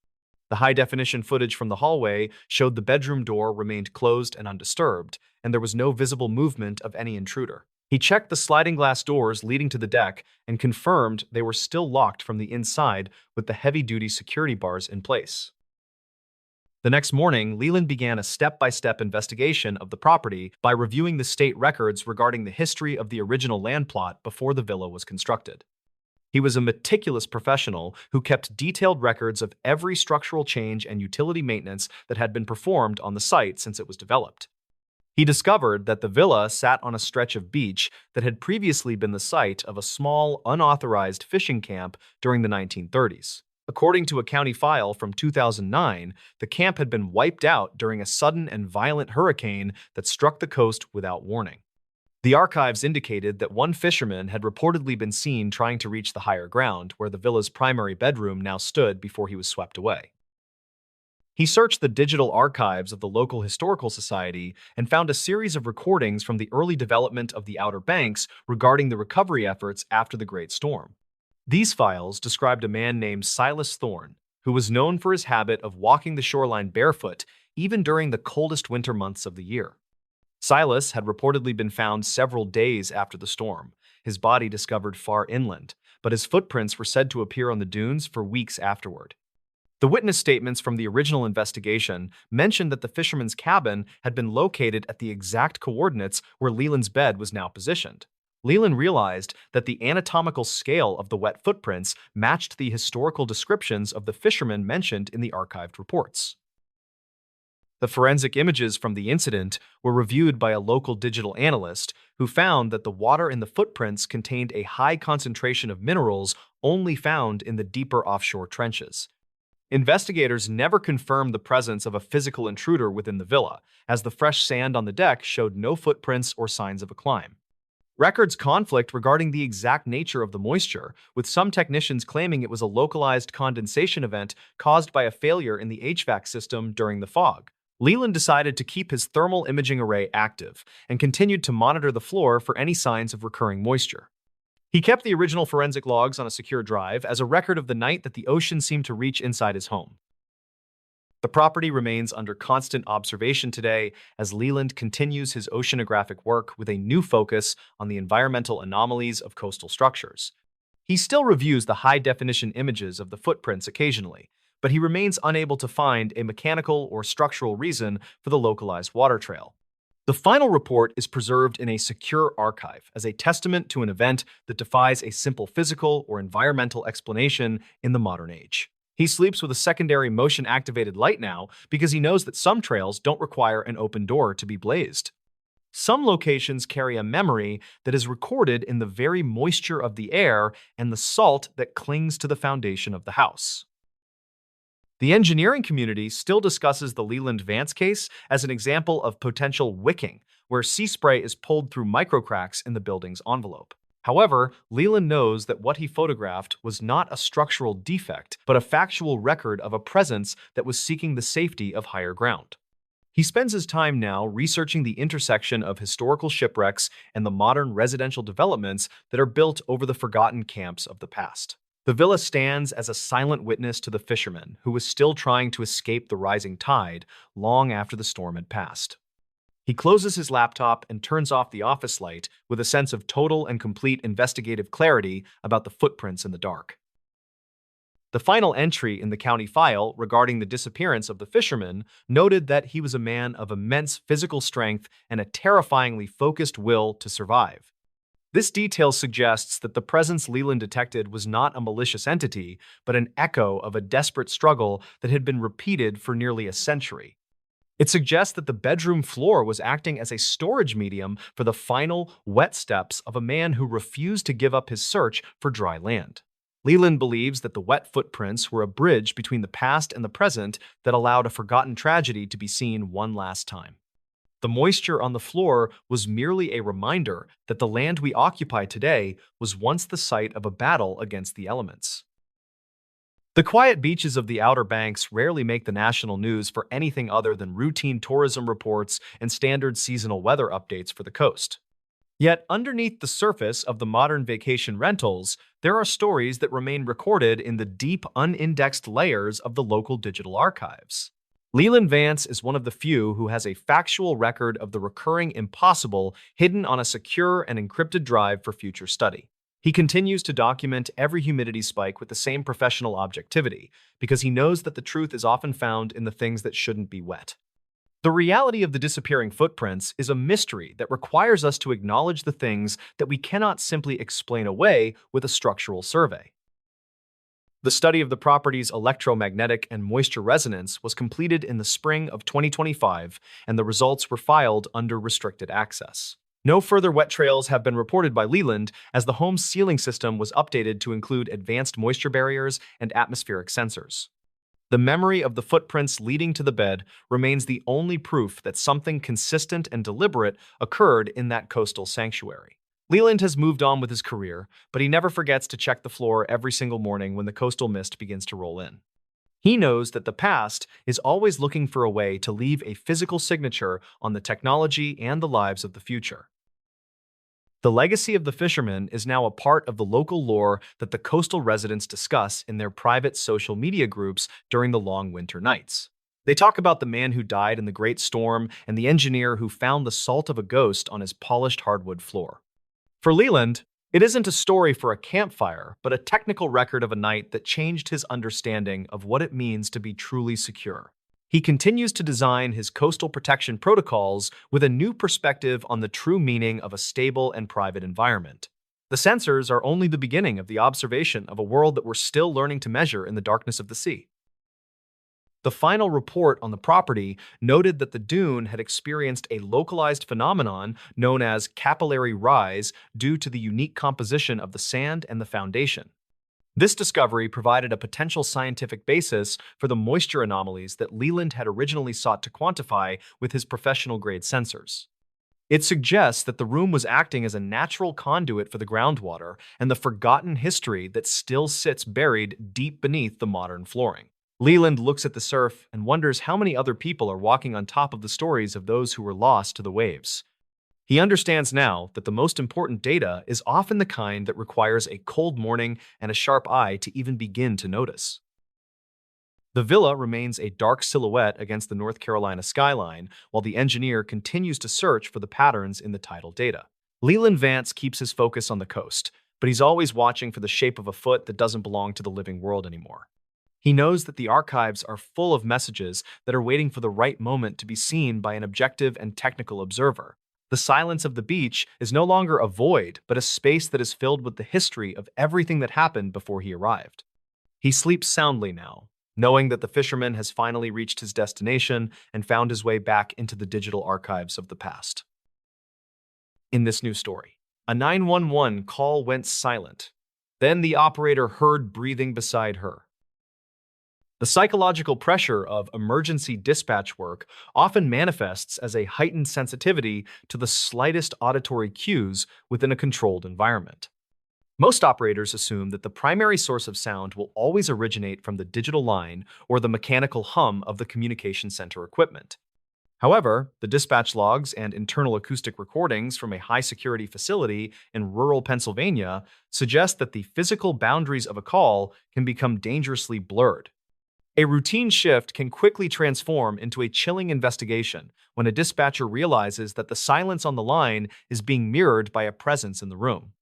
Speaker 1: The high-definition footage from the hallway showed the bedroom door remained closed and undisturbed, and there was no visible movement of any intruder. He checked the sliding glass doors leading to the deck and confirmed they were still locked from the inside with the heavy-duty security bars in place. The next morning, Leland began a step-by-step investigation of the property by reviewing the state records regarding the history of the original land plot before the villa was constructed. He was a meticulous professional who kept detailed records of every structural change and utility maintenance that had been performed on the site since it was developed. He discovered that the villa sat on a stretch of beach that had previously been the site of a small, unauthorized fishing camp during the 1930s. According to a county file from 2009, the camp had been wiped out during a sudden and violent hurricane that struck the coast without warning. The archives indicated that one fisherman had reportedly been seen trying to reach the higher ground where the villa's primary bedroom now stood before he was swept away. He searched the digital archives of the local historical society and found a series of recordings from the early development of the Outer Banks regarding the recovery efforts after the Great Storm. These files described a man named Silas Thorne, who was known for his habit of walking the shoreline barefoot even during the coldest winter months of the year. Silas had reportedly been found several days after the storm, his body discovered far inland, but his footprints were said to appear on the dunes for weeks afterward. The witness statements from the original investigation mentioned that the fisherman's cabin had been located at the exact coordinates where Leland's bed was now positioned. Leland realized that the anatomical scale of the wet footprints matched the historical descriptions of the fishermen mentioned in the archived reports. The forensic images from the incident were reviewed by a local digital analyst who found that the water in the footprints contained a high concentration of minerals only found in the deeper offshore trenches. Investigators never confirmed the presence of a physical intruder within the villa, as the fresh sand on the deck showed no footprints or signs of a climb. Records conflict regarding the exact nature of the moisture, with some technicians claiming it was a localized condensation event caused by a failure in the HVAC system during the fog. Leland decided to keep his thermal imaging array active and continued to monitor the floor for any signs of recurring moisture. He kept the original forensic logs on a secure drive as a record of the night that the ocean seemed to reach inside his home. The property remains under constant observation today as Leland continues his oceanographic work with a new focus on the environmental anomalies of coastal structures. He still reviews the high-definition images of the footprints occasionally, but he remains unable to find a mechanical or structural reason for the localized water trail. The final report is preserved in a secure archive as a testament to an event that defies a simple physical or environmental explanation in the modern age. He sleeps with a secondary motion-activated light now because he knows that some trails don't require an open door to be blazed. Some locations carry a memory that is recorded in the very moisture of the air and the salt that clings to the foundation of the house. The engineering community still discusses the Leland Vance case as an example of potential wicking, where sea spray is pulled through microcracks in the building's envelope. However, Leland knows that what he photographed was not a structural defect, but a factual record of a presence that was seeking the safety of higher ground. He spends his time now researching the intersection of historical shipwrecks and the modern residential developments that are built over the forgotten camps of the past. The villa stands as a silent witness to the fisherman who was still trying to escape the rising tide long after the storm had passed. He closes his laptop and turns off the office light with a sense of total and complete investigative clarity about the footprints in the dark. The final entry in the county file regarding the disappearance of the fisherman noted that he was a man of immense physical strength and a terrifyingly focused will to survive. This detail suggests that the presence Leland detected was not a malicious entity, but an echo of a desperate struggle that had been repeated for nearly a century. It suggests that the bedroom floor was acting as a storage medium for the final, wet steps of a man who refused to give up his search for dry land. Leland believes that the wet footprints were a bridge between the past and the present that allowed a forgotten tragedy to be seen one last time. The moisture on the floor was merely a reminder that the land we occupy today was once the site of a battle against the elements. The quiet beaches of the Outer Banks rarely make the national news for anything other than routine tourism reports and standard seasonal weather updates for the coast. Yet, underneath the surface of the modern vacation rentals, there are stories that remain recorded in the deep, unindexed layers of the local digital archives. Leland Vance is one of the few who has a factual record of the recurring impossible hidden on a secure and encrypted drive for future study. He continues to document every humidity spike with the same professional objectivity because he knows that the truth is often found in the things that shouldn't be wet. The reality of the disappearing footprints is a mystery that requires us to acknowledge the things that we cannot simply explain away with a structural survey. The study of the property's electromagnetic and moisture resonance was completed in the spring of 2025, and the results were filed under restricted access. No further wet trails have been reported by Leland, as the home's ceiling system was updated to include advanced moisture barriers and atmospheric sensors. The memory of the footprints leading to the bed remains the only proof that something consistent and deliberate occurred in that coastal sanctuary. Leland has moved on with his career, but he never forgets to check the floor every single morning when the coastal mist begins to roll in. He knows that the past is always looking for a way to leave a physical signature on the technology and the lives of the future. The legacy of the fisherman is now a part of the local lore that the coastal residents discuss in their private social media groups during the long winter nights. They talk about the man who died in the Great Storm and the engineer who found the salt of a ghost on his polished hardwood floor. For Leland, it isn't a story for a campfire, but a technical record of a night that changed his understanding of what it means to be truly secure. He continues to design his coastal protection protocols with a new perspective on the true meaning of a stable and private environment. The sensors are only the beginning of the observation of a world that we're still learning to measure in the darkness of the sea. The final report on the property noted that the dune had experienced a localized phenomenon known as capillary rise due to the unique composition of the sand and the foundation. This discovery provided a potential scientific basis for the moisture anomalies that Leland had originally sought to quantify with his professional-grade sensors. It suggests that the room was acting as a natural conduit for the groundwater and the forgotten history that still sits buried deep beneath the modern flooring. Leland looks at the surf and wonders how many other people are walking on top of the stories of those who were lost to the waves. He understands now that the most important data is often the kind that requires a cold morning and a sharp eye to even begin to notice. The villa remains a dark silhouette against the North Carolina skyline, while the engineer continues to search for the patterns in the tidal data. Leland Vance keeps his focus on the coast, but he's always watching for the shape of a foot that doesn't belong to the living world anymore. He knows that the archives are full of messages that are waiting for the right moment to be seen by an objective and technical observer. The silence of the beach is no longer a void, but a space that is filled with the history of everything that happened before he arrived. He sleeps soundly now, knowing that the fisherman has finally reached his destination and found his way back into the digital archives of the past. In this new story, a 911 call went silent. Then the operator heard breathing beside her. The psychological pressure of emergency dispatch work often manifests as a heightened sensitivity to the slightest auditory cues within a controlled environment. Most operators assume that the primary source of sound will always originate from the digital line or the mechanical hum of the communication center equipment. However, the dispatch logs and internal acoustic recordings from a high-security facility in rural Pennsylvania suggest that the physical boundaries of a call can become dangerously blurred. A routine shift can quickly transform into a chilling investigation when a dispatcher realizes that the silence on the line is being mirrored by a presence in the room.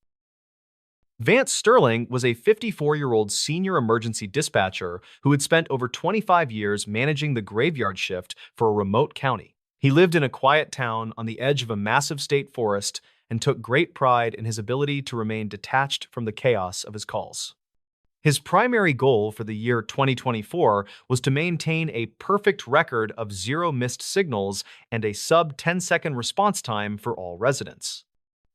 Speaker 1: Vance Sterling was a 54-year-old senior emergency dispatcher who had spent over 25 years managing the graveyard shift for a remote county. He lived in a quiet town on the edge of a massive state forest and took great pride in his ability to remain detached from the chaos of his calls. His primary goal for the year 2024 was to maintain a perfect record of zero missed signals and a sub-10-second response time for all residents.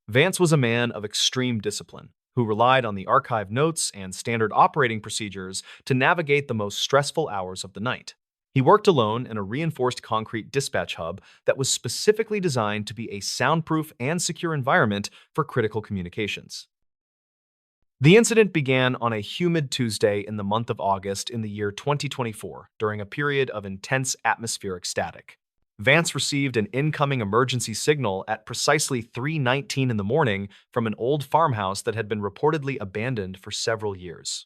Speaker 1: Vance was a man of extreme discipline, who relied on the archive notes and standard operating procedures to navigate the most stressful hours of the night. He worked alone in a reinforced concrete dispatch hub that was specifically designed to be a soundproof and secure environment for critical communications. The incident began on a humid Tuesday in the month of August in the year 2024 during a period of intense atmospheric static. Vance received an incoming emergency signal at precisely 3:19 in the morning from an old farmhouse that had been reportedly abandoned for several years.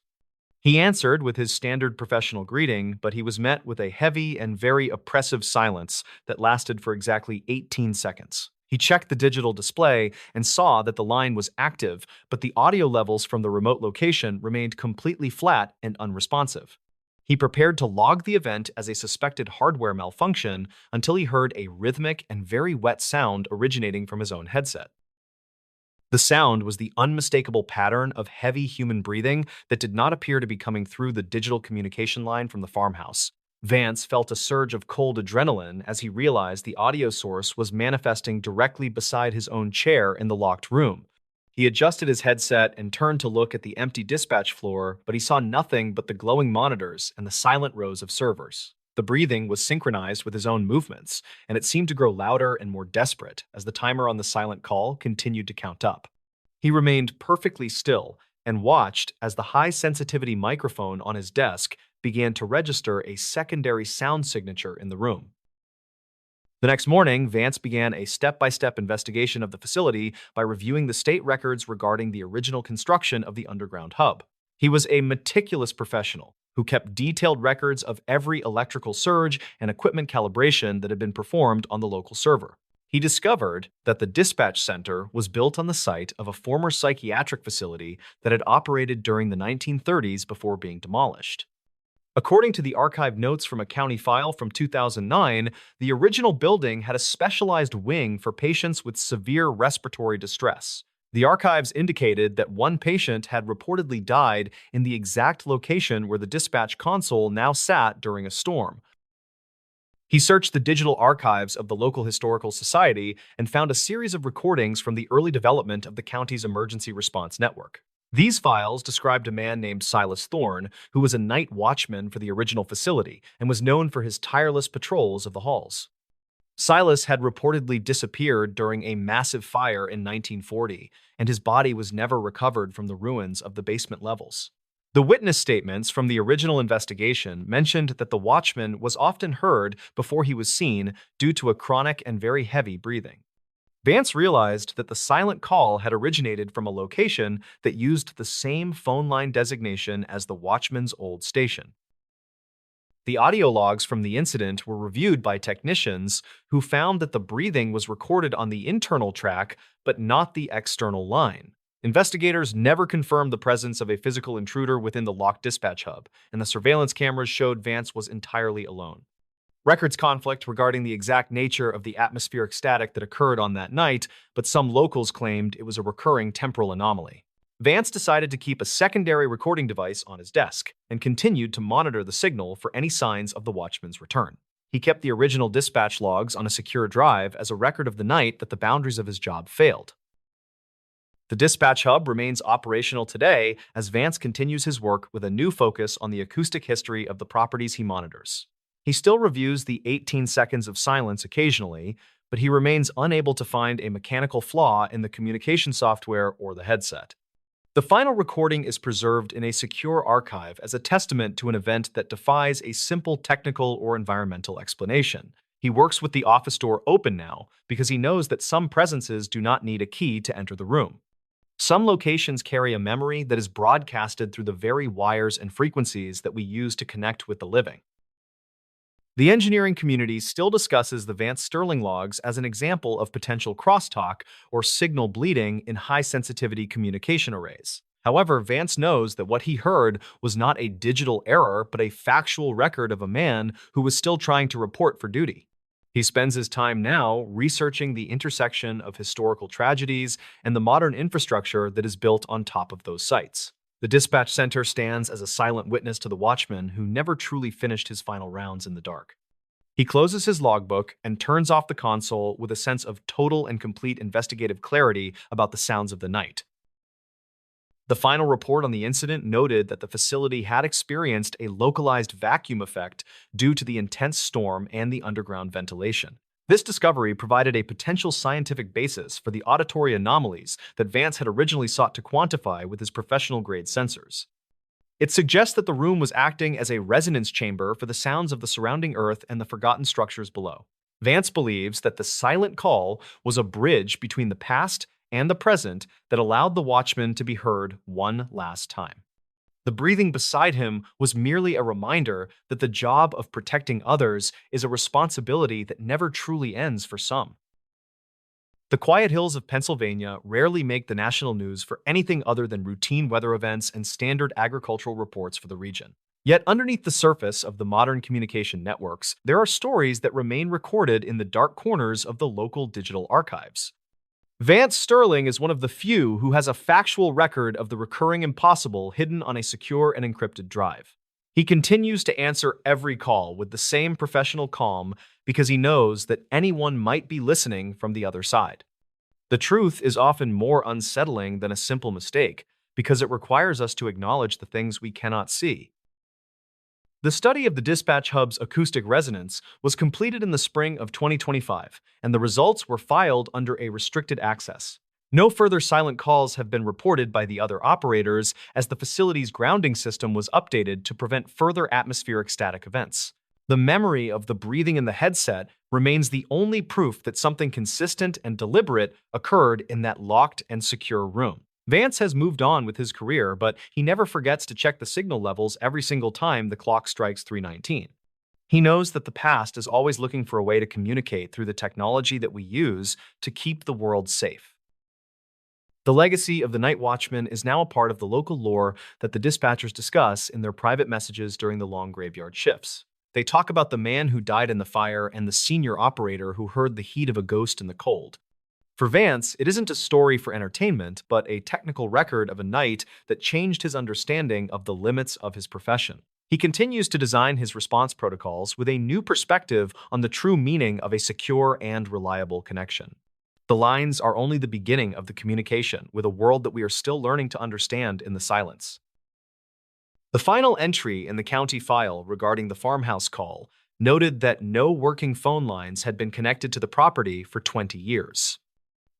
Speaker 1: He answered with his standard professional greeting, but he was met with a heavy and very oppressive silence that lasted for exactly 18 seconds. He checked the digital display and saw that the line was active, but the audio levels from the remote location remained completely flat and unresponsive. He prepared to log the event as a suspected hardware malfunction until he heard a rhythmic and very wet sound originating from his own headset. The sound was the unmistakable pattern of heavy human breathing that did not appear to be coming through the digital communication line from the farmhouse. Vance felt a surge of cold adrenaline as he realized the audio source was manifesting directly beside his own chair in the locked room. He adjusted his headset and turned to look at the empty dispatch floor, but he saw nothing but the glowing monitors and the silent rows of servers. The breathing was synchronized with his own movements, and it seemed to grow louder and more desperate as the timer on the silent call continued to count up. He remained perfectly still and watched as the high-sensitivity microphone on his desk began to register a secondary sound signature in the room. The next morning, Vance began a step-by-step investigation of the facility by reviewing the state records regarding the original construction of the underground hub. He was a meticulous professional who kept detailed records of every electrical surge and equipment calibration that had been performed on the local server. He discovered that the dispatch center was built on the site of a former psychiatric facility that had operated during the 1930s before being demolished. According to the archive notes from a county file from 2009, the original building had a specialized wing for patients with severe respiratory distress. The archives indicated that one patient had reportedly died in the exact location where the dispatch console now sat during a storm. He searched the digital archives of the local historical society and found a series of recordings from the early development of the county's emergency response network. These files described a man named Silas Thorne, who was a night watchman for the original facility and was known for his tireless patrols of the halls. Silas had reportedly disappeared during a massive fire in 1940, and his body was never recovered from the ruins of the basement levels. The witness statements from the original investigation mentioned that the watchman was often heard before he was seen due to a chronic and very heavy breathing. Vance realized that the silent call had originated from a location that used the same phone line designation as the watchman's old station. The audio logs from the incident were reviewed by technicians who found that the breathing was recorded on the internal track but not the external line. Investigators never confirmed the presence of a physical intruder within the locked dispatch hub, and the surveillance cameras showed Vance was entirely alone. Records conflict regarding the exact nature of the atmospheric static that occurred on that night, but some locals claimed it was a recurring temporal anomaly. Vance decided to keep a secondary recording device on his desk and continued to monitor the signal for any signs of the watchman's return. He kept the original dispatch logs on a secure drive as a record of the night that the boundaries of his job failed. The dispatch hub remains operational today as Vance continues his work with a new focus on the acoustic history of the properties he monitors. He still reviews the 18 seconds of silence occasionally, but he remains unable to find a mechanical flaw in the communication software or the headset. The final recording is preserved in a secure archive as a testament to an event that defies a simple technical or environmental explanation. He works with the office door open now because he knows that some presences do not need a key to enter the room. Some locations carry a memory that is broadcasted through the very wires and frequencies that we use to connect with the living. The engineering community still discusses the Vance Sterling logs as an example of potential crosstalk or signal bleeding in high-sensitivity communication arrays. However, Vance knows that what he heard was not a digital error but a factual record of a man who was still trying to report for duty. He spends his time now researching the intersection of historical tragedies and the modern infrastructure that is built on top of those sites. The dispatch center stands as a silent witness to the watchman who never truly finished his final rounds in the dark. He closes his logbook and turns off the console with a sense of total and complete investigative clarity about the sounds of the night. The final report on the incident noted that the facility had experienced a localized vacuum effect due to the intense storm and the underground ventilation. This discovery provided a potential scientific basis for the auditory anomalies that Vance had originally sought to quantify with his professional-grade sensors. It suggests that the room was acting as a resonance chamber for the sounds of the surrounding earth and the forgotten structures below. Vance believes that the silent call was a bridge between the past and the present that allowed the watchman to be heard one last time. The breathing beside him was merely a reminder that the job of protecting others is a responsibility that never truly ends for some. The quiet hills of Pennsylvania rarely make the national news for anything other than routine weather events and standard agricultural reports for the region. Yet underneath the surface of the modern communication networks, there are stories that remain recorded in the dark corners of the local digital archives. Vance Sterling is one of the few who has a factual record of the recurring impossible hidden on a secure and encrypted drive. He continues to answer every call with the same professional calm because he knows that anyone might be listening from the other side. The truth is often more unsettling than a simple mistake because it requires us to acknowledge the things we cannot see. The study of the dispatch hub's acoustic resonance was completed in the spring of 2025, and the results were filed under a restricted access. No further silent calls have been reported by the other operators as the facility's grounding system was updated to prevent further atmospheric static events. The memory of the breathing in the headset remains the only proof that something consistent and deliberate occurred in that locked and secure room. Vance has moved on with his career, but he never forgets to check the signal levels every single time the clock strikes 3:19. He knows that the past is always looking for a way to communicate through the technology that we use to keep the world safe. The legacy of the night watchman is now a part of the local lore that the dispatchers discuss in their private messages during the long graveyard shifts. They talk about the man who died in the fire and the senior operator who heard the heat of a ghost in the cold. For Vance, it isn't a story for entertainment, but a technical record of a night that changed his understanding of the limits of his profession. He continues to design his response protocols with a new perspective on the true meaning of a secure and reliable connection. The lines are only the beginning of the communication with a world that we are still learning to understand in the silence. The final entry in the county file regarding the farmhouse call noted that no working phone lines had been connected to the property for 20 years.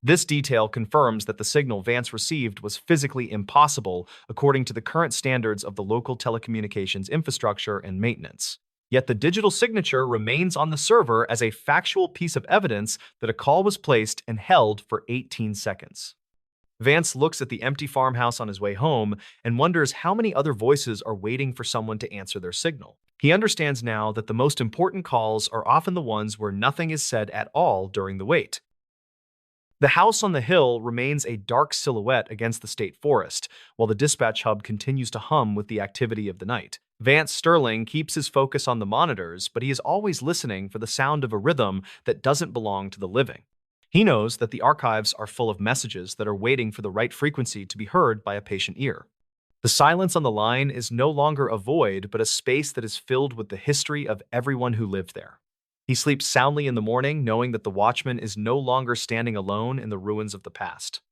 Speaker 1: This detail confirms that the signal Vance received was physically impossible according to the current standards of the local telecommunications infrastructure and maintenance. Yet the digital signature remains on the server as a factual piece of evidence that a call was placed and held for 18 seconds. Vance looks at the empty farmhouse on his way home and wonders how many other voices are waiting for someone to answer their signal. He understands now that the most important calls are often the ones where nothing is said at all during the wait. The house on the hill remains a dark silhouette against the state forest, while the dispatch hub continues to hum with the activity of the night. Vance Sterling keeps his focus on the monitors, but he is always listening for the sound of a rhythm that doesn't belong to the living. He knows that the archives are full of messages that are waiting for the right frequency to be heard by a patient ear. The silence on the line is no longer a void, but a space that is filled with the history of everyone who lived there. He sleeps soundly in the morning, knowing that the watchman is no longer standing alone in the ruins of the past.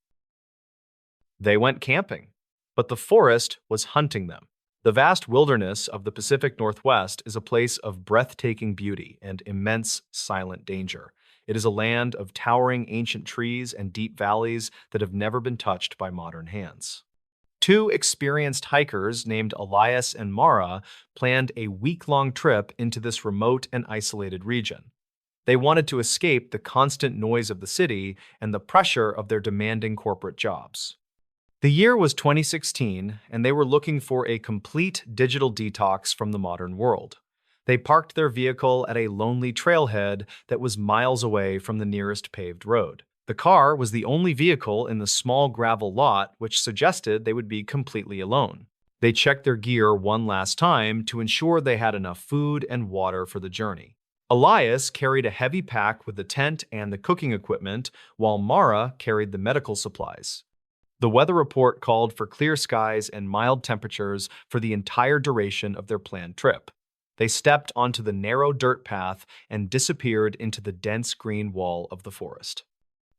Speaker 1: They went camping, but the forest was hunting them. The vast wilderness of the Pacific Northwest is a place of breathtaking beauty and immense silent danger. It is a land of towering ancient trees and deep valleys that have never been touched by modern hands. Two experienced hikers named Elias and Mara planned a week-long trip into this remote and isolated region. They wanted to escape the constant noise of the city and the pressure of their demanding corporate jobs. The year was 2016, and they were looking for a complete digital detox from the modern world. They parked their vehicle at a lonely trailhead that was miles away from the nearest paved road. The car was the only vehicle in the small gravel lot, which suggested they would be completely alone. They checked their gear one last time to ensure they had enough food and water for the journey. Elias carried a heavy pack with the tent and the cooking equipment, while Mara carried the medical supplies. The weather report called for clear skies and mild temperatures for the entire duration of their planned trip. They stepped onto the narrow dirt path and disappeared into the dense green wall of the forest.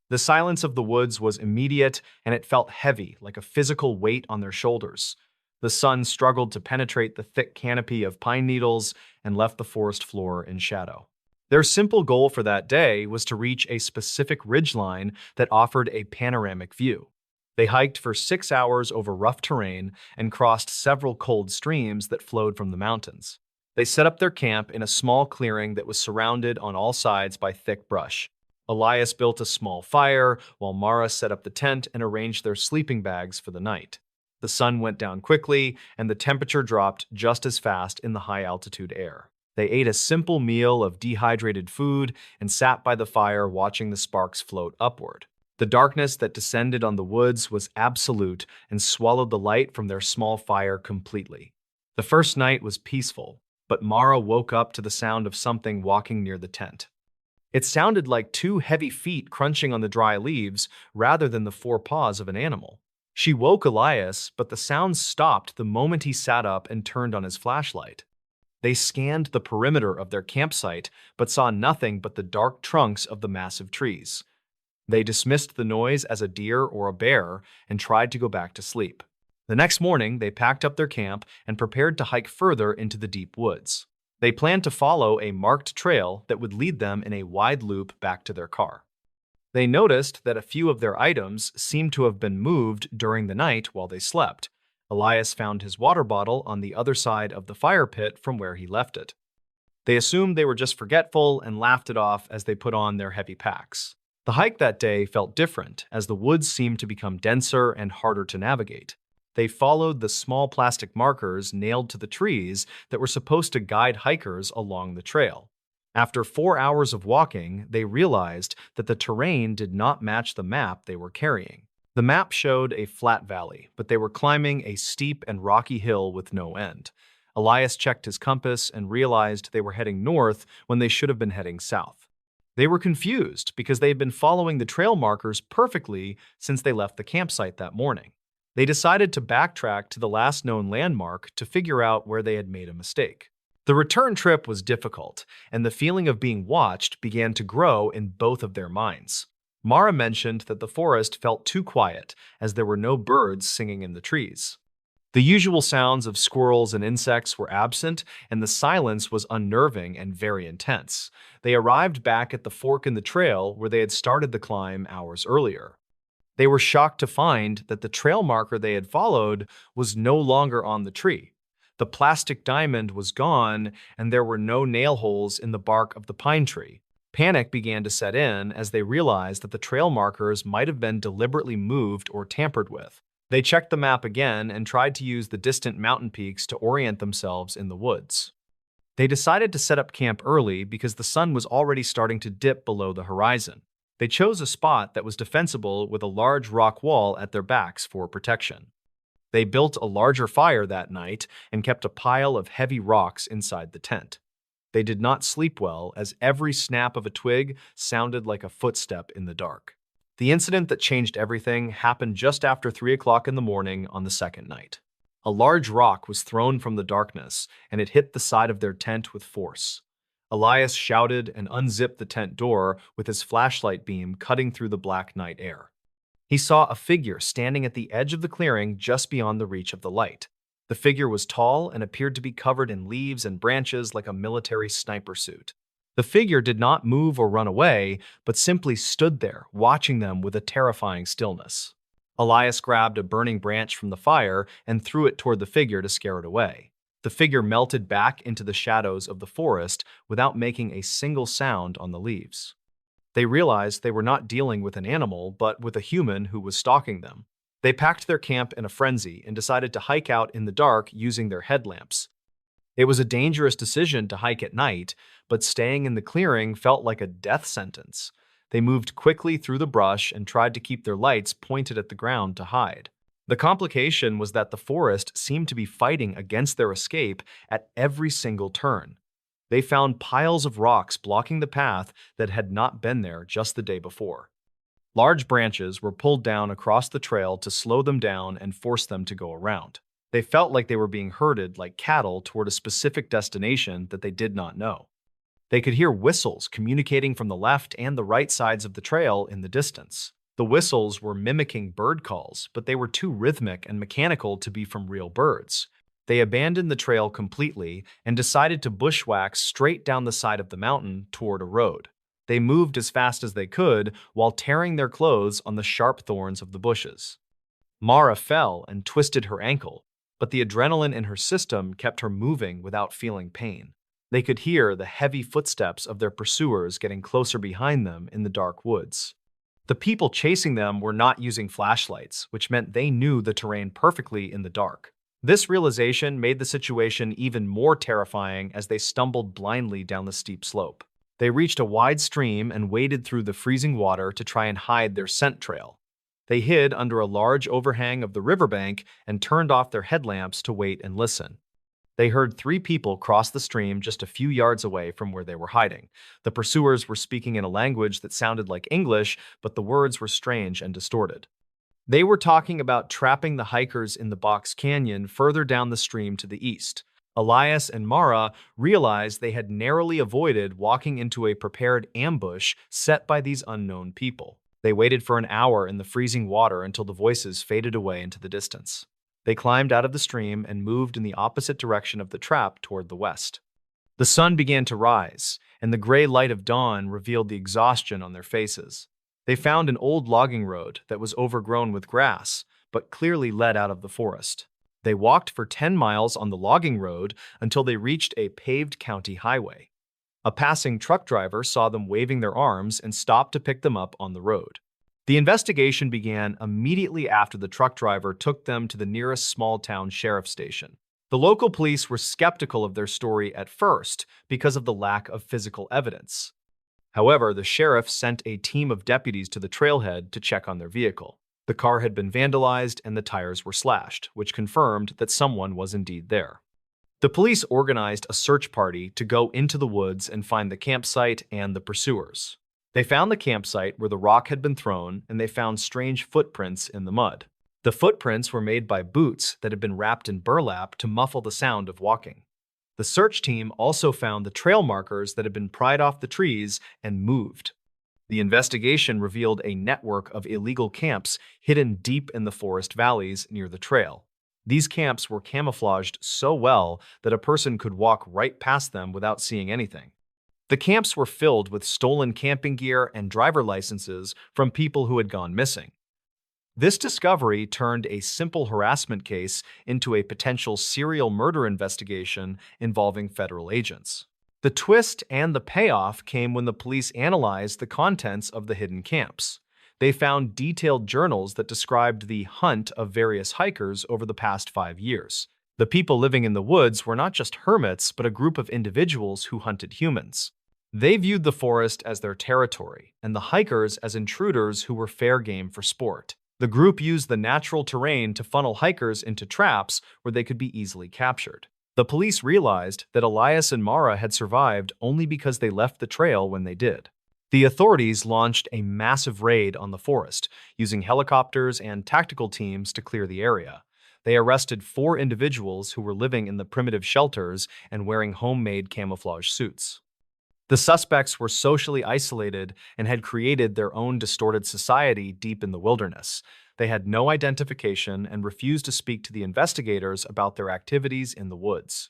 Speaker 1: The silence of the woods was immediate, and it felt heavy, like a physical weight on their shoulders. The sun struggled to penetrate the thick canopy of pine needles and left the forest floor in shadow. Their simple goal for that day was to reach a specific ridgeline that offered a panoramic view. They hiked for 6 hours over rough terrain and crossed several cold streams that flowed from the mountains. They set up their camp in a small clearing that was surrounded on all sides by thick brush. Elias built a small fire, while Mara set up the tent and arranged their sleeping bags for the night. The sun went down quickly, and the temperature dropped just as fast in the high-altitude air. They ate a simple meal of dehydrated food and sat by the fire watching the sparks float upward. The darkness that descended on the woods was absolute and swallowed the light from their small fire completely. The first night was peaceful, but Mara woke up to the sound of something walking near the tent. It sounded like 2 heavy feet crunching on the dry leaves rather than the 4 paws of an animal. She woke Elias, but the sound stopped the moment he sat up and turned on his flashlight. They scanned the perimeter of their campsite, but saw nothing but the dark trunks of the massive trees. They dismissed the noise as a deer or a bear and tried to go back to sleep. The next morning, they packed up their camp and prepared to hike further into the deep woods. They planned to follow a marked trail that would lead them in a wide loop back to their car. They noticed that a few of their items seemed to have been moved during the night while they slept. Elias found his water bottle on the other side of the fire pit from where he left it. They assumed they were just forgetful and laughed it off as they put on their heavy packs. The hike that day felt different, as the woods seemed to become denser and harder to navigate. They followed the small plastic markers nailed to the trees that were supposed to guide hikers along the trail. After 4 hours of walking, they realized that the terrain did not match the map they were carrying. The map showed a flat valley, but they were climbing a steep and rocky hill with no end. Elias checked his compass and realized they were heading north when they should have been heading south. They were confused because they had been following the trail markers perfectly since they left the campsite that morning. They decided to backtrack to the last known landmark to figure out where they had made a mistake. The return trip was difficult, and the feeling of being watched began to grow in both of their minds. Mara mentioned that the forest felt too quiet as there were no birds singing in the trees. The usual sounds of squirrels and insects were absent, and the silence was unnerving and very intense. They arrived back at the fork in the trail where they had started the climb hours earlier. They were shocked to find that the trail marker they had followed was no longer on the tree. The plastic diamond was gone, and there were no nail holes in the bark of the pine tree. Panic began to set in as they realized that the trail markers might have been deliberately moved or tampered with. They checked the map again and tried to use the distant mountain peaks to orient themselves in the woods. They decided to set up camp early because the sun was already starting to dip below the horizon. They chose a spot that was defensible with a large rock wall at their backs for protection. They built a larger fire that night and kept a pile of heavy rocks inside the tent. They did not sleep well as every snap of a twig sounded like a footstep in the dark. The incident that changed everything happened just after 3 o'clock in the morning on the second night. A large rock was thrown from the darkness, and it hit the side of their tent with force. Elias shouted and unzipped the tent door with his flashlight beam cutting through the black night air. He saw a figure standing at the edge of the clearing just beyond the reach of the light. The figure was tall and appeared to be covered in leaves and branches like a military sniper suit. The figure did not move or run away, but simply stood there, watching them with a terrifying stillness. Elias grabbed a burning branch from the fire and threw it toward the figure to scare it away. The figure melted back into the shadows of the forest without making a single sound on the leaves. They realized they were not dealing with an animal, but with a human who was stalking them. They packed their camp in a frenzy and decided to hike out in the dark using their headlamps. It was a dangerous decision to hike at night, but staying in the clearing felt like a death sentence. They moved quickly through the brush and tried to keep their lights pointed at the ground to hide. The complication was that the forest seemed to be fighting against their escape at every single turn. They found piles of rocks blocking the path that had not been there just the day before. Large branches were pulled down across the trail to slow them down and force them to go around. They felt like they were being herded like cattle toward a specific destination that they did not know. They could hear whistles communicating from the left and the right sides of the trail in the distance. The whistles were mimicking bird calls, but they were too rhythmic and mechanical to be from real birds. They abandoned the trail completely and decided to bushwhack straight down the side of the mountain toward a road. They moved as fast as they could while tearing their clothes on the sharp thorns of the bushes. Mara fell and twisted her ankle, but the adrenaline in her system kept her moving without feeling pain. They could hear the heavy footsteps of their pursuers getting closer behind them in the dark woods. The people chasing them were not using flashlights, which meant they knew the terrain perfectly in the dark. This realization made the situation even more terrifying as they stumbled blindly down the steep slope. They reached a wide stream and waded through the freezing water to try and hide their scent trail. They hid under a large overhang of the riverbank and turned off their headlamps to wait and listen. They heard 3 people cross the stream just a few yards away from where they were hiding. The pursuers were speaking in a language that sounded like English, but the words were strange and distorted. They were talking about trapping the hikers in the Box Canyon further down the stream to the east. Elias and Mara realized they had narrowly avoided walking into a prepared ambush set by these unknown people. They waited for an hour in the freezing water until the voices faded away into the distance. They climbed out of the stream and moved in the opposite direction of the trap toward the west. The sun began to rise, and the gray light of dawn revealed the exhaustion on their faces. They found an old logging road that was overgrown with grass, but clearly led out of the forest. They walked for 10 miles on the logging road until they reached a paved county highway. A passing truck driver saw them waving their arms and stopped to pick them up on the road. The investigation began immediately after the truck driver took them to the nearest small-town sheriff's station. The local police were skeptical of their story at first because of the lack of physical evidence. However, the sheriff sent a team of deputies to the trailhead to check on their vehicle. The car had been vandalized and the tires were slashed, which confirmed that someone was indeed there. The police organized a search party to go into the woods and find the campsite and the pursuers. They found the campsite where the rock had been thrown, and they found strange footprints in the mud. The footprints were made by boots that had been wrapped in burlap to muffle the sound of walking. The search team also found the trail markers that had been pried off the trees and moved. The investigation revealed a network of illegal camps hidden deep in the forest valleys near the trail. These camps were camouflaged so well that a person could walk right past them without seeing anything. The camps were filled with stolen camping gear and driver licenses from people who had gone missing. This discovery turned a simple harassment case into a potential serial murder investigation involving federal agents. The twist and the payoff came when the police analyzed the contents of the hidden camps. They found detailed journals that described the hunt of various hikers over the past 5 years. The people living in the woods were not just hermits, but a group of individuals who hunted humans. They viewed the forest as their territory, and the hikers as intruders who were fair game for sport. The group used the natural terrain to funnel hikers into traps where they could be easily captured. The police realized that Elias and Mara had survived only because they left the trail when they did. The authorities launched a massive raid on the forest, using helicopters and tactical teams to clear the area. They arrested 4 individuals who were living in the primitive shelters and wearing homemade camouflage suits. The suspects were socially isolated and had created their own distorted society deep in the wilderness. They had no identification and refused to speak to the investigators about their activities in the woods.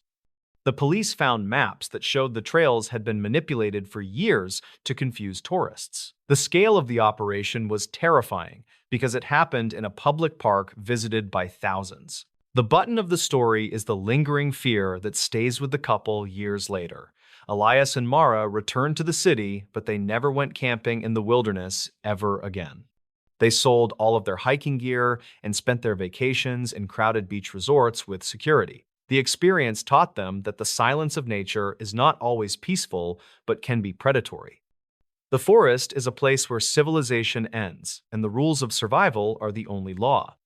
Speaker 1: The police found maps that showed the trails had been manipulated for years to confuse tourists. The scale of the operation was terrifying because it happened in a public park visited by thousands. The button of the story is the lingering fear that stays with the couple years later. Elias and Mara returned to the city, but they never went camping in the wilderness ever again. They sold all of their hiking gear and spent their vacations in crowded beach resorts with security. The experience taught them that the silence of nature is not always peaceful, but can be predatory. The forest is a place where civilization ends, and the rules of survival are the only law.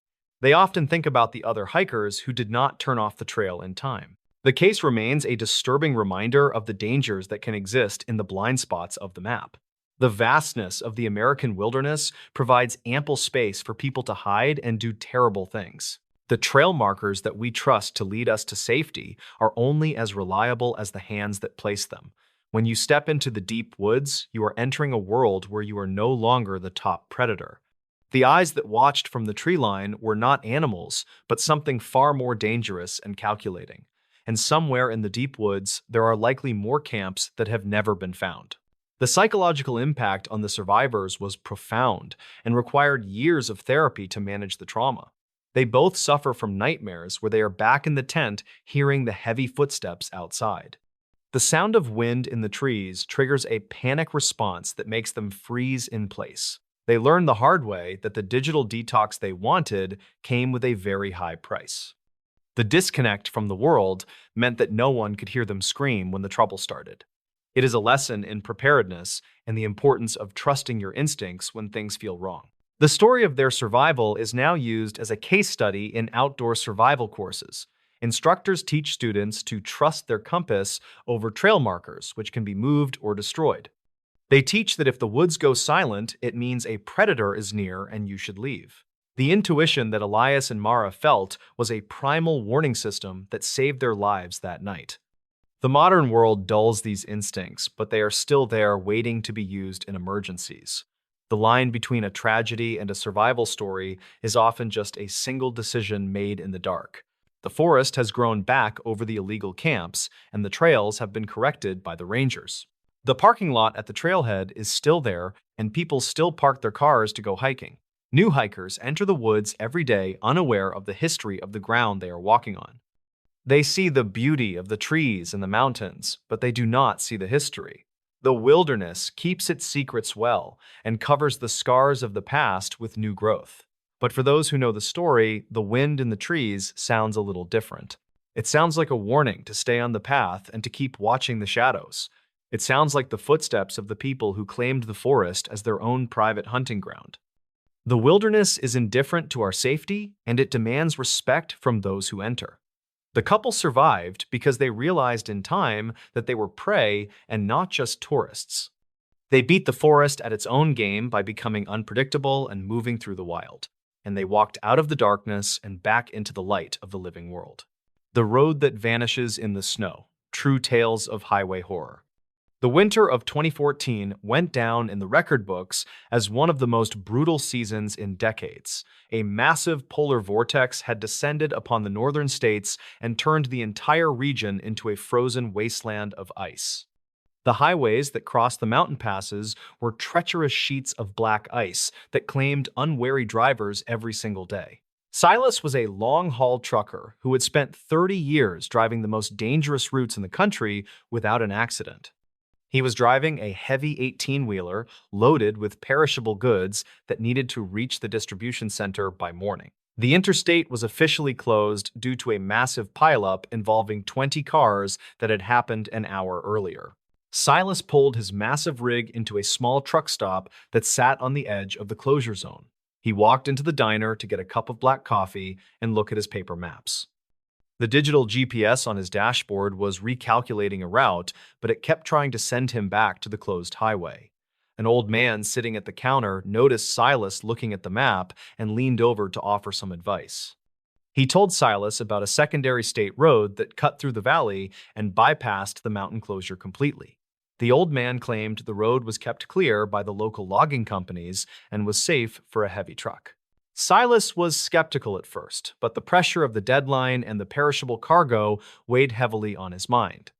Speaker 1: They often think about the other hikers who did not turn off the trail in time. The case remains a disturbing reminder of the dangers that can exist in the blind spots of the map. The vastness of the American wilderness provides ample space for people to hide and do terrible things. The trail markers that we trust to lead us to safety are only as reliable as the hands that place them. When you step into the deep woods, you are entering a world where you are no longer the top predator. The eyes that watched from the tree line were not animals, but something far more dangerous and calculating. And somewhere in the deep woods, there are likely more camps that have never been found. The psychological impact on the survivors was profound and required years of therapy to manage the trauma. They both suffer from nightmares where they are back in the tent hearing the heavy footsteps outside. The sound of wind in the trees triggers a panic response that makes them freeze in place. They learn the hard way that the digital detox they wanted came with a very high price. The disconnect from the world meant that no one could hear them scream when the trouble started. It is a lesson in preparedness and the importance of trusting your instincts when things feel wrong. The story of their survival is now used as a case study in outdoor survival courses. Instructors teach students to trust their compass over trail markers, which can be moved or destroyed. They teach that if the woods go silent, it means a predator is near and you should leave. The intuition that Elias and Mara felt was a primal warning system that saved their lives that night. The modern world dulls these instincts, but they are still there waiting to be used in emergencies. The line between a tragedy and a survival story is often just a single decision made in the dark. The forest has grown back over the illegal camps, and the trails have been corrected by the rangers. The parking lot at the trailhead is still there, and people still park their cars to go hiking. New hikers enter the woods every day unaware of the history of the ground they are walking on. They see the beauty of the trees and the mountains, but they do not see the history. The wilderness keeps its secrets well and covers the scars of the past with new growth. But for those who know the story, the wind in the trees sounds a little different. It sounds like a warning to stay on the path and to keep watching the shadows. It sounds like the footsteps of the people who claimed the forest as their own private hunting ground. The wilderness is indifferent to our safety, and it demands respect from those who enter. The couple survived because they realized in time that they were prey and not just tourists. They beat the forest at its own game by becoming unpredictable and moving through the wild, and they walked out of the darkness and back into the light of the living world. The road that vanishes in the snow. True tales of highway horror. The winter of 2014 went down in the record books as one of the most brutal seasons in decades. A massive polar vortex had descended upon the northern states and turned the entire region into a frozen wasteland of ice. The highways that crossed the mountain passes were treacherous sheets of black ice that claimed unwary drivers every single day. Silas was a long-haul trucker who had spent 30 years driving the most dangerous routes in the country without an accident. He was driving a heavy 18-wheeler loaded with perishable goods that needed to reach the distribution center by morning. The interstate was officially closed due to a massive pileup involving 20 cars that had happened an hour earlier. Silas pulled his massive rig into a small truck stop that sat on the edge of the closure zone. He walked into the diner to get a cup of black coffee and look at his paper maps. The digital GPS on his dashboard was recalculating a route, but it kept trying to send him back to the closed highway. An old man sitting at the counter noticed Silas looking at the map and leaned over to offer some advice. He told Silas about a secondary state road that cut through the valley and bypassed the mountain closure completely. The old man claimed the road was kept clear by the local logging companies and was safe for a heavy truck. Silas was skeptical at first, but the pressure of the deadline and the perishable cargo weighed heavily on his mind.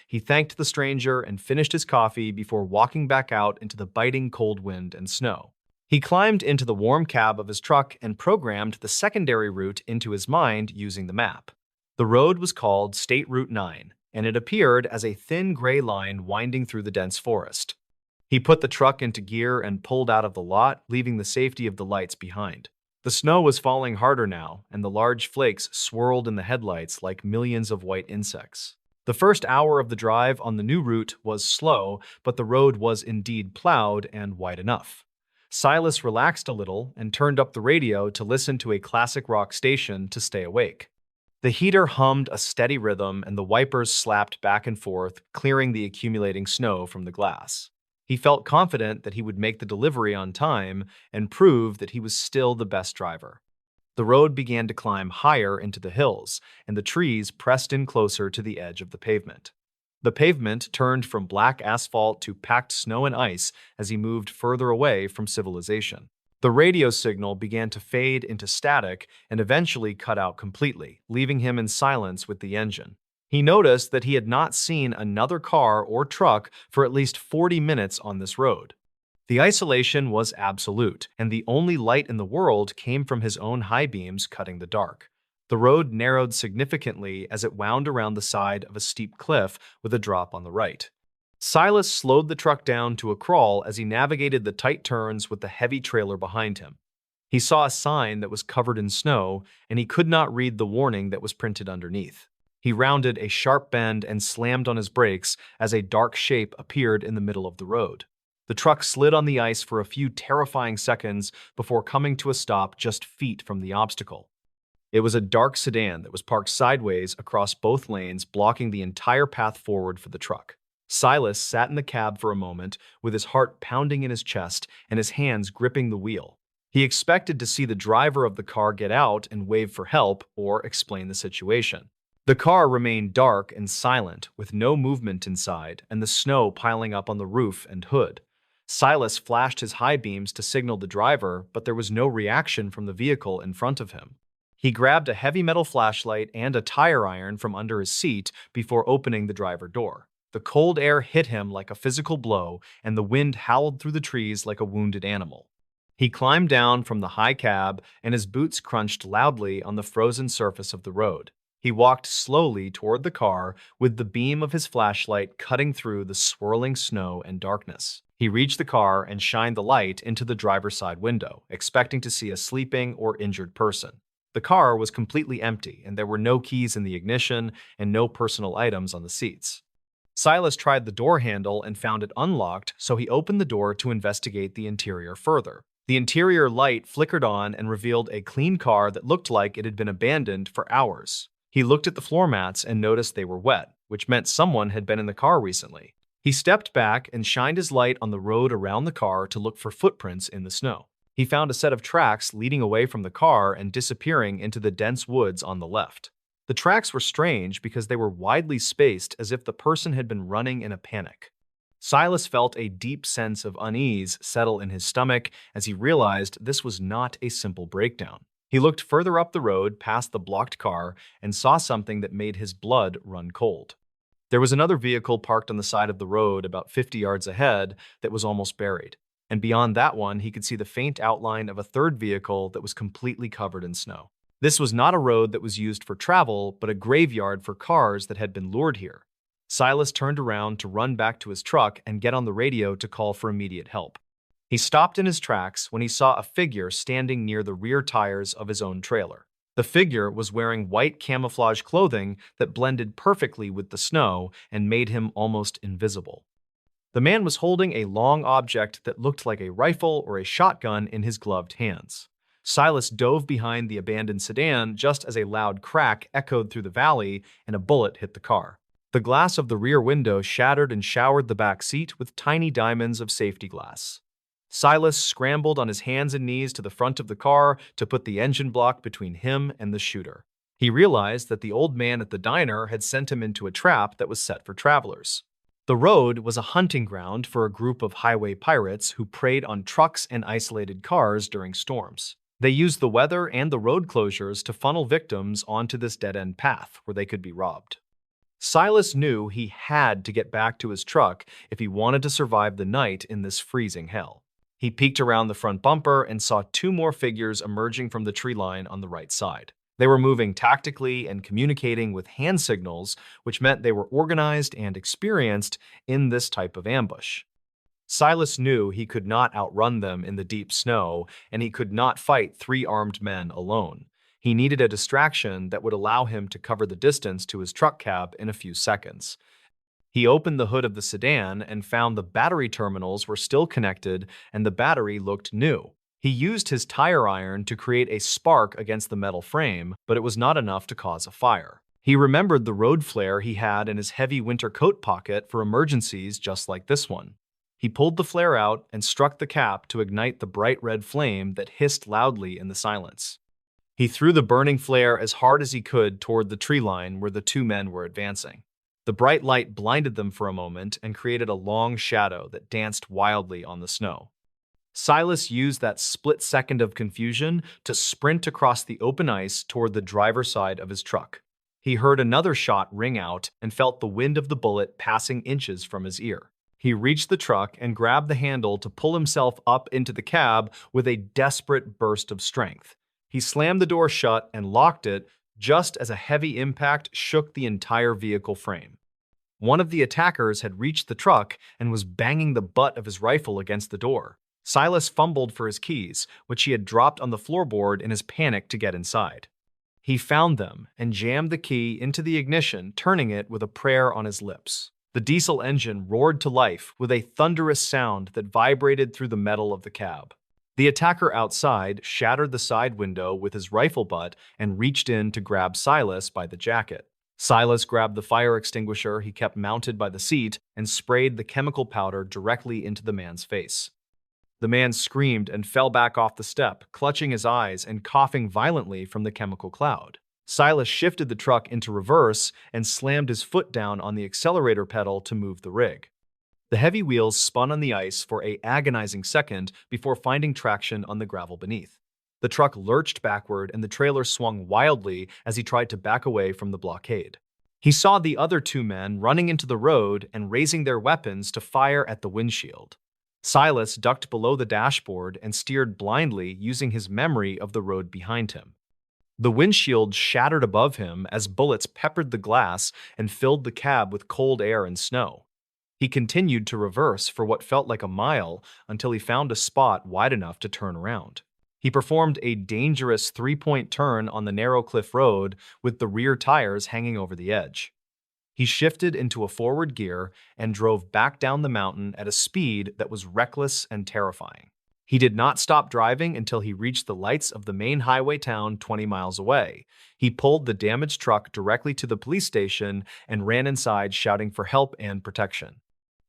Speaker 1: He thanked the stranger and finished his coffee before walking back out into the biting cold wind and snow. He climbed into the warm cab of his truck and programmed the secondary route into his mind using the map. The road was called State Route 9, and it appeared as a thin gray line winding through the dense forest. He put the truck into gear and pulled out of the lot, leaving the safety of the lights behind. The snow was falling harder now, and the large flakes swirled in the headlights like millions of white insects. The first hour of the drive on the new route was slow, but the road was indeed plowed and wide enough. Silas relaxed a little and turned up the radio to listen to a classic rock station to stay awake. The heater hummed a steady rhythm and the wipers slapped back and forth, clearing the accumulating snow from the glass. He felt confident that he would make the delivery on time and prove that he was still the best driver. The road began to climb higher into the hills, and the trees pressed in closer to the edge of the pavement. The pavement turned from black asphalt to packed snow and ice as he moved further away from civilization. The radio signal began to fade into static and eventually cut out completely, leaving him in silence with the engine. He noticed that he had not seen another car or truck for at least 40 minutes on this road. The isolation was absolute, and the only light in the world came from his own high beams cutting the dark. The road narrowed significantly as it wound around the side of a steep cliff with a drop on the right. Silas slowed the truck down to a crawl as he navigated the tight turns with the heavy trailer behind him. He saw a sign that was covered in snow, and he could not read the warning that was printed underneath. He rounded a sharp bend and slammed on his brakes as a dark shape appeared in the middle of the road. The truck slid on the ice for a few terrifying seconds before coming to a stop just feet from the obstacle. It was a dark sedan that was parked sideways across both lanes, blocking the entire path forward for the truck. Silas sat in the cab for a moment, with his heart pounding in his chest and his hands gripping the wheel. He expected to see the driver of the car get out and wave for help or explain the situation. The car remained dark and silent, with no movement inside and the snow piling up on the roof and hood. Silas flashed his high beams to signal the driver, but there was no reaction from the vehicle in front of him. He grabbed a heavy metal flashlight and a tire iron from under his seat before opening the driver door. The cold air hit him like a physical blow, and the wind howled through the trees like a wounded animal. He climbed down from the high cab, and his boots crunched loudly on the frozen surface of the road. He walked slowly toward the car, with the beam of his flashlight cutting through the swirling snow and darkness. He reached the car and shined the light into the driver's side window, expecting to see a sleeping or injured person. The car was completely empty, and there were no keys in the ignition and no personal items on the seats. Silas tried the door handle and found it unlocked, so he opened the door to investigate the interior further. The interior light flickered on and revealed a clean car that looked like it had been abandoned for hours. He looked at the floor mats and noticed they were wet, which meant someone had been in the car recently. He stepped back and shined his light on the road around the car to look for footprints in the snow. He found a set of tracks leading away from the car and disappearing into the dense woods on the left. The tracks were strange because they were widely spaced as if the person had been running in a panic. Silas felt a deep sense of unease settle in his stomach as he realized this was not a simple breakdown. He looked further up the road past the blocked car and saw something that made his blood run cold. There was another vehicle parked on the side of the road about 50 yards ahead that was almost buried. And beyond that one, he could see the faint outline of a third vehicle that was completely covered in snow. This was not a road that was used for travel, but a graveyard for cars that had been lured here. Silas turned around to run back to his truck and get on the radio to call for immediate help. He stopped in his tracks when he saw a figure standing near the rear tires of his own trailer. The figure was wearing white camouflage clothing that blended perfectly with the snow and made him almost invisible. The man was holding a long object that looked like a rifle or a shotgun in his gloved hands. Silas dove behind the abandoned sedan just as a loud crack echoed through the valley and a bullet hit the car. The glass of the rear window shattered and showered the back seat with tiny diamonds of safety glass. Silas scrambled on his hands and knees to the front of the car to put the engine block between him and the shooter. He realized that the old man at the diner had sent him into a trap that was set for travelers. The road was a hunting ground for a group of highway pirates who preyed on trucks and isolated cars during storms. They used the weather and the road closures to funnel victims onto this dead-end path where they could be robbed. Silas knew he had to get back to his truck if he wanted to survive the night in this freezing hell. He peeked around the front bumper and saw two more figures emerging from the tree line on the right side. They were moving tactically and communicating with hand signals, which meant they were organized and experienced in this type of ambush. Silas knew he could not outrun them in the deep snow, and he could not fight three armed men alone. He needed a distraction that would allow him to cover the distance to his truck cab in a few seconds. He opened the hood of the sedan and found the battery terminals were still connected and the battery looked new. He used his tire iron to create a spark against the metal frame, but it was not enough to cause a fire. He remembered the road flare he had in his heavy winter coat pocket for emergencies just like this one. He pulled the flare out and struck the cap to ignite the bright red flame that hissed loudly in the silence. He threw the burning flare as hard as he could toward the tree line where the two men were advancing. The bright light blinded them for a moment and created a long shadow that danced wildly on the snow. Silas used that split second of confusion to sprint across the open ice toward the driver's side of his truck. He heard another shot ring out and felt the wind of the bullet passing inches from his ear. He reached the truck and grabbed the handle to pull himself up into the cab with a desperate burst of strength. He slammed the door shut and locked it just as a heavy impact shook the entire vehicle frame. One of the attackers had reached the truck and was banging the butt of his rifle against the door. Silas fumbled for his keys, which he had dropped on the floorboard in his panic to get inside. He found them and jammed the key into the ignition, turning it with a prayer on his lips. The diesel engine roared to life with a thunderous sound that vibrated through the metal of the cab. The attacker outside shattered the side window with his rifle butt and reached in to grab Silas by the jacket. Silas grabbed the fire extinguisher he kept mounted by the seat and sprayed the chemical powder directly into the man's face. The man screamed and fell back off the step, clutching his eyes and coughing violently from the chemical cloud. Silas shifted the truck into reverse and slammed his foot down on the accelerator pedal to move the rig. The heavy wheels spun on the ice for an agonizing second before finding traction on the gravel beneath. The truck lurched backward and the trailer swung wildly as he tried to back away from the blockade. He saw the other two men running into the road and raising their weapons to fire at the windshield. Silas ducked below the dashboard and steered blindly using his memory of the road behind him. The windshield shattered above him as bullets peppered the glass and filled the cab with cold air and snow. He continued to reverse for what felt like a mile until he found a spot wide enough to turn around. He performed a dangerous three-point turn on the narrow cliff road with the rear tires hanging over the edge. He shifted into a forward gear and drove back down the mountain at a speed that was reckless and terrifying. He did not stop driving until he reached the lights of the main highway town 20 miles away. He pulled the damaged truck directly to the police station and ran inside shouting for help and protection.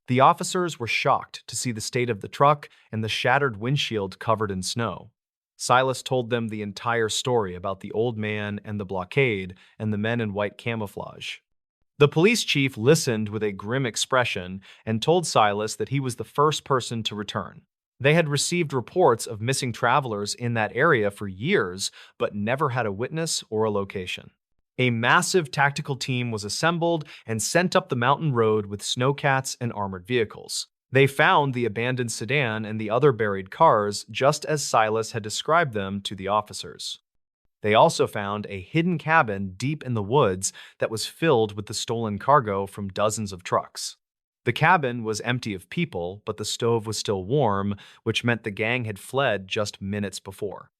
Speaker 1: The officers were shocked to see the state of the truck and the shattered windshield covered in snow. Silas told them the entire story about the old man and the blockade and the men in white camouflage. The police chief listened with a grim expression and told Silas that he was the first person to return. They had received reports of missing travelers in that area for years, but never had a witness or a location. A massive tactical team was assembled and sent up the mountain road with snowcats and armored vehicles. They found the abandoned sedan and the other buried cars just as Silas had described them to the officers. They also found a hidden cabin deep in the woods that was filled with the stolen cargo from dozens of trucks. The cabin was empty of people, but the stove was still warm, which meant the gang had fled just minutes before.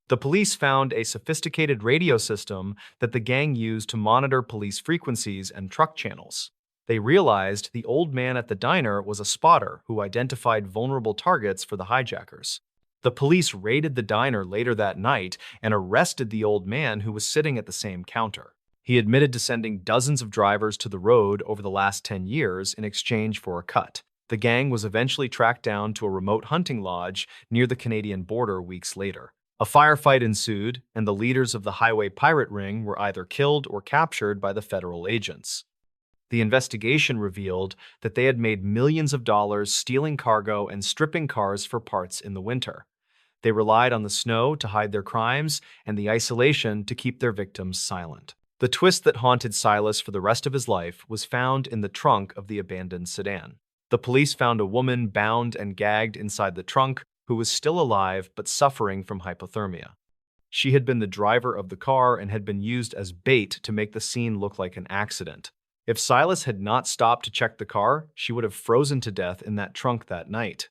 Speaker 1: The police found a sophisticated radio system that the gang used to monitor police frequencies and truck channels. They realized the old man at the diner was a spotter who identified vulnerable targets for the hijackers. The police raided the diner later that night and arrested the old man who was sitting at the same counter. He admitted to sending dozens of drivers to the road over the last 10 years in exchange for a cut. The gang was eventually tracked down to a remote hunting lodge near the Canadian border weeks later. A firefight ensued, and the leaders of the highway pirate ring were either killed or captured by the federal agents. The investigation revealed that they had made millions of dollars stealing cargo and stripping cars for parts in the winter. They relied on the snow to hide their crimes and the isolation to keep their victims silent. The twist that haunted Silas for the rest of his life was found in the trunk of the abandoned sedan. The police found a woman bound and gagged inside the trunk who was still alive but suffering from hypothermia. She had been the driver of the car and had been used as bait to make the scene look like an accident. If Silas had not stopped to check the car, she would have frozen to death in that trunk that night.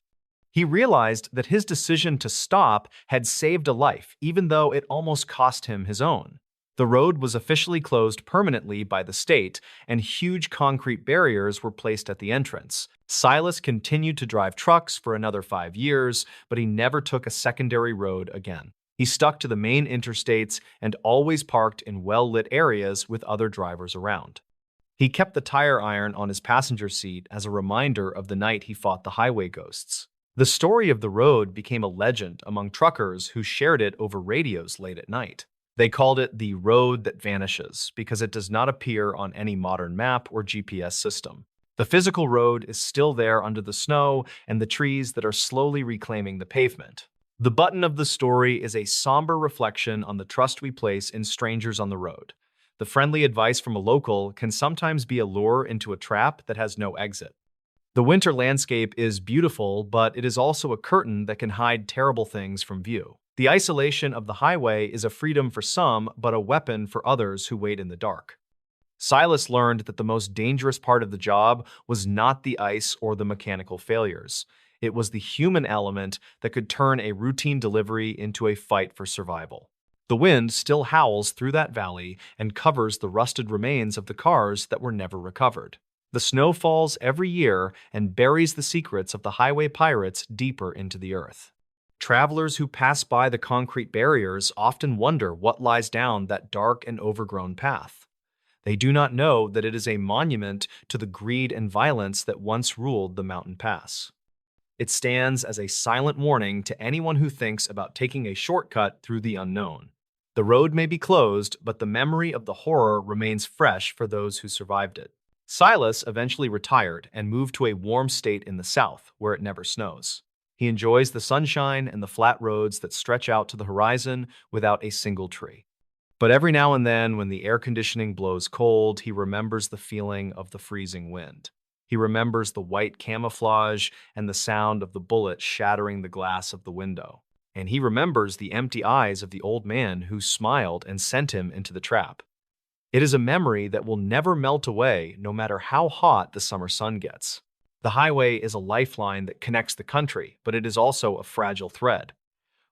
Speaker 1: He realized that his decision to stop had saved a life, even though it almost cost him his own. The road was officially closed permanently by the state, and huge concrete barriers were placed at the entrance. Silas continued to drive trucks for another 5 years, but he never took a secondary road again. He stuck to the main interstates and always parked in well-lit areas with other drivers around. He kept the tire iron on his passenger seat as a reminder of the night he fought the highway ghosts. The story of the road became a legend among truckers who shared it over radios late at night. They called it the road that vanishes because it does not appear on any modern map or GPS system. The physical road is still there under the snow and the trees that are slowly reclaiming the pavement. The button of the story is a somber reflection on the trust we place in strangers on the road. The friendly advice from a local can sometimes be a lure into a trap that has no exit. The winter landscape is beautiful, but it is also a curtain that can hide terrible things from view. The isolation of the highway is a freedom for some, but a weapon for others who wait in the dark. Silas learned that the most dangerous part of the job was not the ice or the mechanical failures. It was the human element that could turn a routine delivery into a fight for survival. The wind still howls through that valley and covers the rusted remains of the cars that were never recovered. The snow falls every year and buries the secrets of the highway pirates deeper into the earth. Travelers who pass by the concrete barriers often wonder what lies down that dark and overgrown path. They do not know that it is a monument to the greed and violence that once ruled the mountain pass. It stands as a silent warning to anyone who thinks about taking a shortcut through the unknown. The road may be closed, but the memory of the horror remains fresh for those who survived it. Silas eventually retired and moved to a warm state in the south, where it never snows. He enjoys the sunshine and the flat roads that stretch out to the horizon without a single tree. But every now and then, when the air conditioning blows cold, he remembers the feeling of the freezing wind. He remembers the white camouflage and the sound of the bullet shattering the glass of the window. And he remembers the empty eyes of the old man who smiled and sent him into the trap. It is a memory that will never melt away, no matter how hot the summer sun gets. The highway is a lifeline that connects the country, but it is also a fragile thread.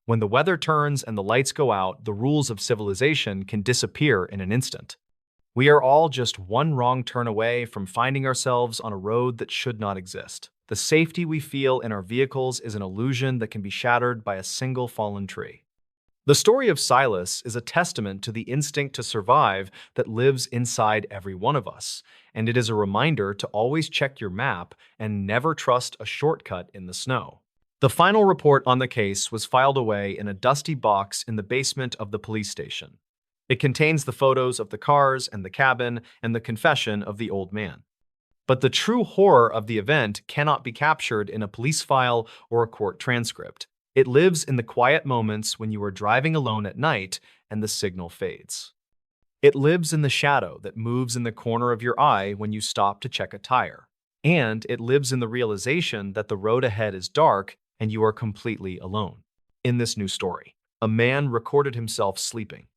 Speaker 1: When the weather turns and the lights go out, the rules of civilization can disappear in an instant. We are all just one wrong turn away from finding ourselves on a road that should not exist. The safety we feel in our vehicles is an illusion that can be shattered by a single fallen tree. The story of Silas is a testament to the instinct to survive that lives inside every one of us, and it is a reminder to always check your map and never trust a shortcut in the snow. The final report on the case was filed away in a dusty box in the basement of the police station. It contains the photos of the cars and the cabin and the confession of the old man. But the true horror of the event cannot be captured in a police file or a court transcript. It lives in the quiet moments when you are driving alone at night and the signal fades. It lives in the shadow that moves in the corner of your eye when you stop to check a tire. And it lives in the realization that the road ahead is dark and you are completely alone. In this new story, a man recorded himself sleeping.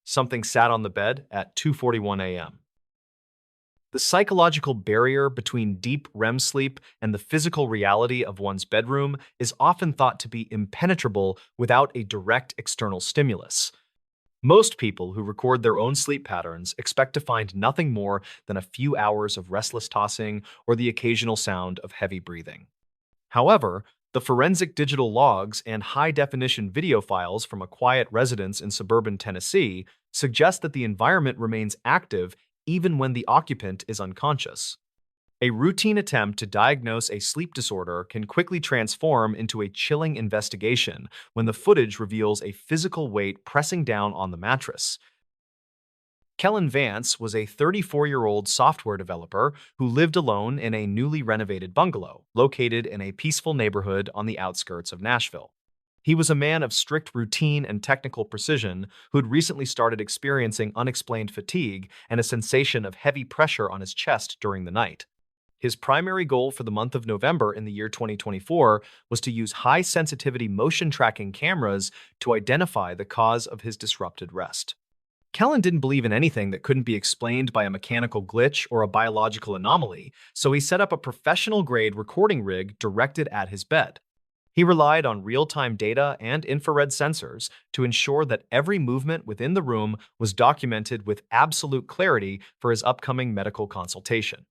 Speaker 1: Something sat on the bed at 2:41 a.m. The psychological barrier between deep REM sleep and the physical reality of one's bedroom is often thought to be impenetrable without a direct external stimulus. Most people who record their own sleep patterns expect to find nothing more than a few hours of restless tossing or the occasional sound of heavy breathing. However, the forensic digital logs and high-definition video files from a quiet residence in suburban Tennessee suggest that the environment remains active even when the occupant is unconscious. A routine attempt to diagnose a sleep disorder can quickly transform into a chilling investigation when the footage reveals a physical weight pressing down on the mattress. Kellen Vance was a 34-year-old software developer who lived alone in a newly renovated bungalow located in a peaceful neighborhood on the outskirts of Nashville. He was a man of strict routine and technical precision who had recently started experiencing unexplained fatigue and a sensation of heavy pressure on his chest during the night. His primary goal for the month of November in the year 2024 was to use high-sensitivity motion tracking cameras to identify the cause of his disrupted rest. Kellen didn't believe in anything that couldn't be explained by a mechanical glitch or a biological anomaly, so he set up a professional-grade recording rig directed at his bed. He relied on real-time data and infrared sensors to ensure that every movement within the room was documented with absolute clarity for his upcoming medical consultation.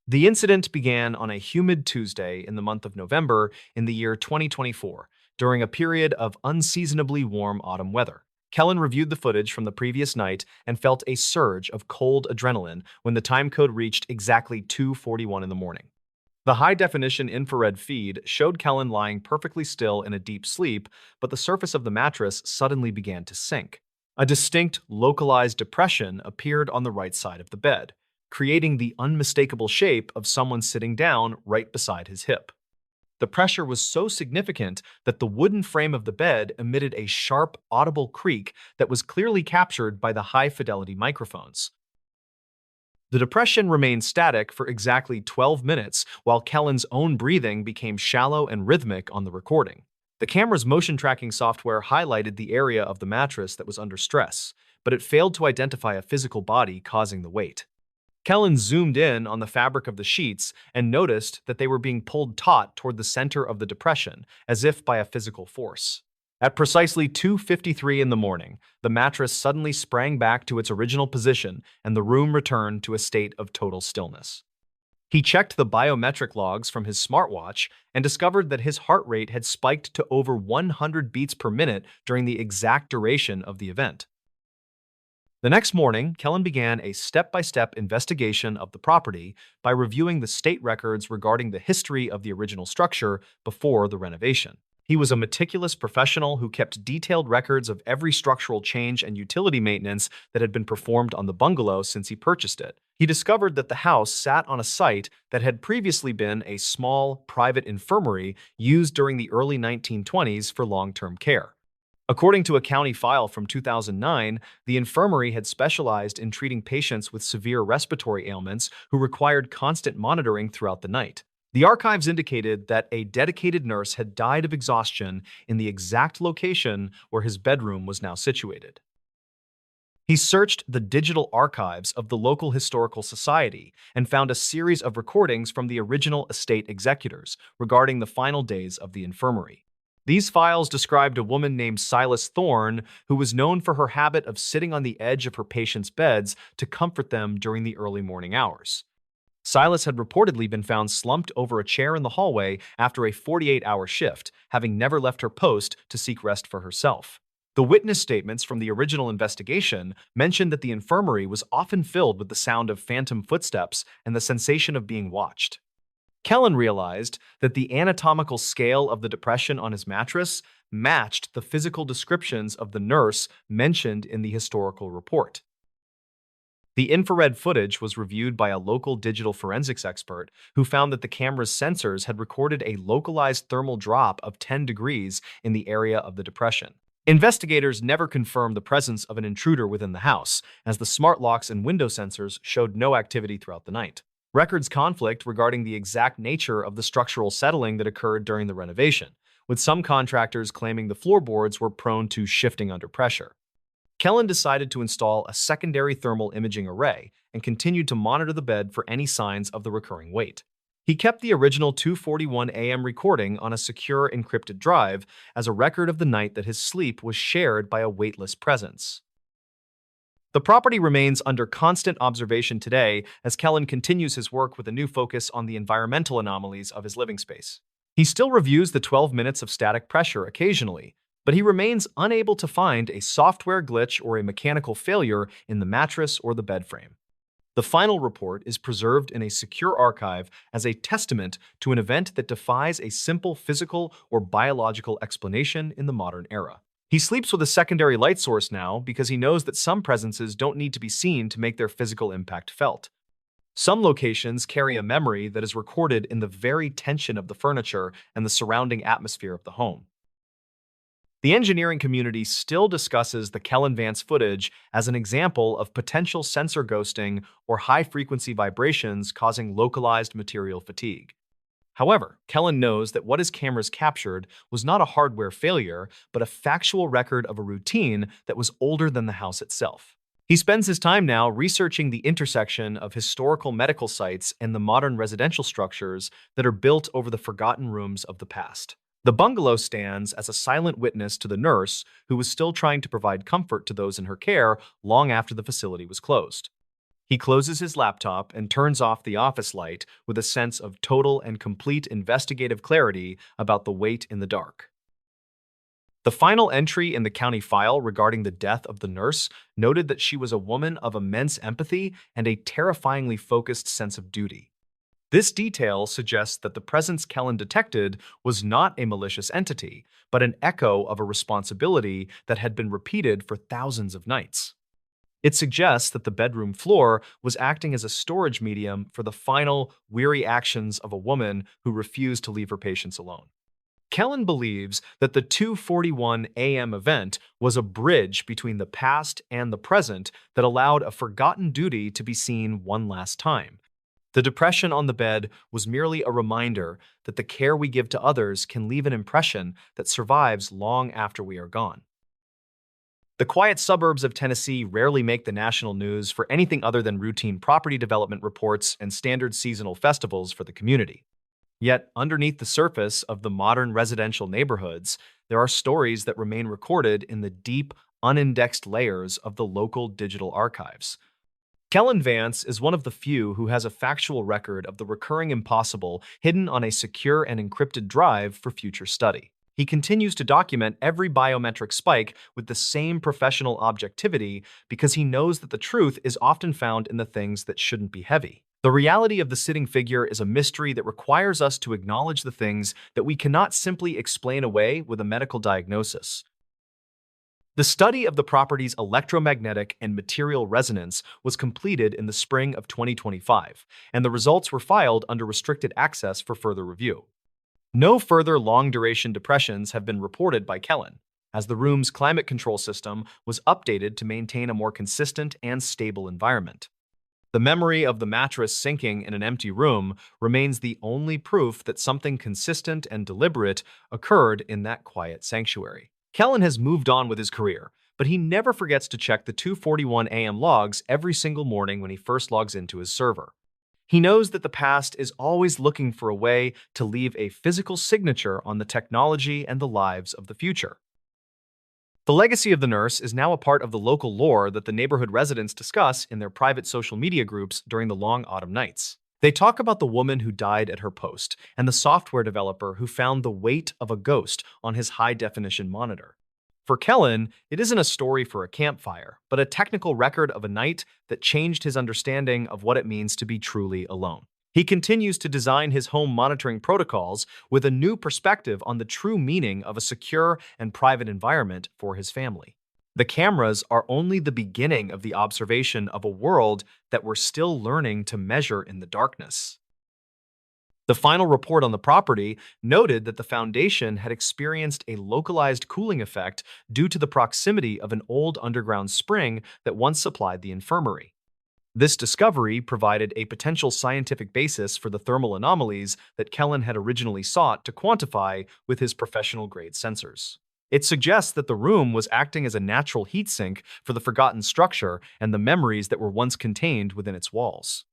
Speaker 1: The incident began on a humid Tuesday in the month of November in the year 2024, during a period of unseasonably warm autumn weather. Kellen reviewed the footage from the previous night and felt a surge of cold adrenaline when the time code reached exactly 2:41 in the morning. The high-definition infrared feed showed Kellen lying perfectly still in a deep sleep, but the surface of the mattress suddenly began to sink. A distinct, localized depression appeared on the right side of the bed, creating the unmistakable shape of someone sitting down right beside his hip. The pressure was so significant that the wooden frame of the bed emitted a sharp, audible creak that was clearly captured by the high-fidelity microphones. The depression remained static for exactly 12 minutes while Kellen's own breathing became shallow and rhythmic on the recording. The camera's motion tracking software highlighted the area of the mattress that was under stress, but it failed to identify a physical body causing the weight. Kellen zoomed in on the fabric of the sheets and noticed that they were being pulled taut toward the center of the depression, as if by a physical force. At precisely 2:53 in the morning, the mattress suddenly sprang back to its original position and the room returned to a state of total stillness. He checked the biometric logs from his smartwatch and discovered that his heart rate had spiked to over 100 beats per minute during the exact duration of the event. The next morning, Kellen began a step-by-step investigation of the property by reviewing the state records regarding the history of the original structure before the renovation. He was a meticulous professional who kept detailed records of every structural change and utility maintenance that had been performed on the bungalow since he purchased it. He discovered that the house sat on a site that had previously been a small, private infirmary used during the early 1920s for long-term care. According to a county file from 2009, the infirmary had specialized in treating patients with severe respiratory ailments who required constant monitoring throughout the night. The archives indicated that a dedicated nurse had died of exhaustion in the exact location where his bedroom was now situated. He searched the digital archives of the local historical society and found a series of recordings from the original estate executors regarding the final days of the infirmary. These files described a woman named Silas Thorne, who was known for her habit of sitting on the edge of her patients' beds to comfort them during the early morning hours. Silas had reportedly been found slumped over a chair in the hallway after a 48-hour shift, having never left her post to seek rest for herself. The witness statements from the original investigation mentioned that the infirmary was often filled with the sound of phantom footsteps and the sensation of being watched. Kellen realized that the anatomical scale of the depression on his mattress matched the physical descriptions of the nurse mentioned in the historical report. The infrared footage was reviewed by a local digital forensics expert who found that the camera's sensors had recorded a localized thermal drop of 10 degrees in the area of the depression. Investigators never confirmed the presence of an intruder within the house, as the smart locks and window sensors showed no activity throughout the night. Records conflict regarding the exact nature of the structural settling that occurred during the renovation, with some contractors claiming the floorboards were prone to shifting under pressure. Kellen decided to install a secondary thermal imaging array and continued to monitor the bed for any signs of the recurring weight. He kept the original 2:41 a.m. recording on a secure encrypted drive as a record of the night that his sleep was shared by a weightless presence. The property remains under constant observation today as Kellen continues his work with a new focus on the environmental anomalies of his living space. He still reviews the 12 minutes of static pressure occasionally, but he remains unable to find a software glitch or a mechanical failure in the mattress or the bed frame. The final report is preserved in a secure archive as a testament to an event that defies a simple physical or biological explanation in the modern era. He sleeps with a secondary light source now because he knows that some presences don't need to be seen to make their physical impact felt. Some locations carry a memory that is recorded in the very tension of the furniture and the surrounding atmosphere of the home. The engineering community still discusses the Kellen Vance footage as an example of potential sensor ghosting or high-frequency vibrations causing localized material fatigue. However, Kellen knows that what his cameras captured was not a hardware failure, but a factual record of a routine that was older than the house itself. He spends his time now researching the intersection of historical medical sites and the modern residential structures that are built over the forgotten rooms of the past. The bungalow stands as a silent witness to the nurse who was still trying to provide comfort to those in her care long after the facility was closed. He closes his laptop and turns off the office light with a sense of total and complete investigative clarity about the weight in the dark. The final entry in the county file regarding the death of the nurse noted that she was a woman of immense empathy and a terrifyingly focused sense of duty. This detail suggests that the presence Kellen detected was not a malicious entity, but an echo of a responsibility that had been repeated for thousands of nights. It suggests that the bedroom floor was acting as a storage medium for the final, weary actions of a woman who refused to leave her patients alone. Kellen believes that the 2:41 a.m. event was a bridge between the past and the present that allowed a forgotten duty to be seen one last time. The depression on the bed was merely a reminder that the care we give to others can leave an impression that survives long after we are gone. The quiet suburbs of Tennessee rarely make the national news for anything other than routine property development reports and standard seasonal festivals for the community. Yet, underneath the surface of the modern residential neighborhoods, there are stories that remain recorded in the deep, unindexed layers of the local digital archives. Kellen Vance is one of the few who has a factual record of the recurring impossible hidden on a secure and encrypted drive for future study. He continues to document every biometric spike with the same professional objectivity because he knows that the truth is often found in the things that shouldn't be heavy. The reality of the sitting figure is a mystery that requires us to acknowledge the things that we cannot simply explain away with a medical diagnosis. The study of the property's electromagnetic and material resonance was completed in the spring of 2025, and the results were filed under restricted access for further review. No further long-duration depressions have been reported by Kellen, as the room's climate control system was updated to maintain a more consistent and stable environment. The memory of the mattress sinking in an empty room remains the only proof that something consistent and deliberate occurred in that quiet sanctuary. Kellen has moved on with his career, but he never forgets to check the 2:41 a.m. logs every single morning when he first logs into his server. He knows that the past is always looking for a way to leave a physical signature on the technology and the lives of the future. The legacy of the nurse is now a part of the local lore that the neighborhood residents discuss in their private social media groups during the long autumn nights. They talk about the woman who died at her post and the software developer who found the weight of a ghost on his high-definition monitor. For Kellen, it isn't a story for a campfire, but a technical record of a night that changed his understanding of what it means to be truly alone. He continues to design his home monitoring protocols with a new perspective on the true meaning of a secure and private environment for his family. The cameras are only the beginning of the observation of a world that we're still learning to measure in the darkness. The final report on the property noted that the foundation had experienced a localized cooling effect due to the proximity of an old underground spring that once supplied the infirmary. This discovery provided a potential scientific basis for the thermal anomalies that Kellen had originally sought to quantify with his professional-grade sensors. It suggests that the room was acting as a natural heat sink for the forgotten structure and the memories that were once contained within its walls.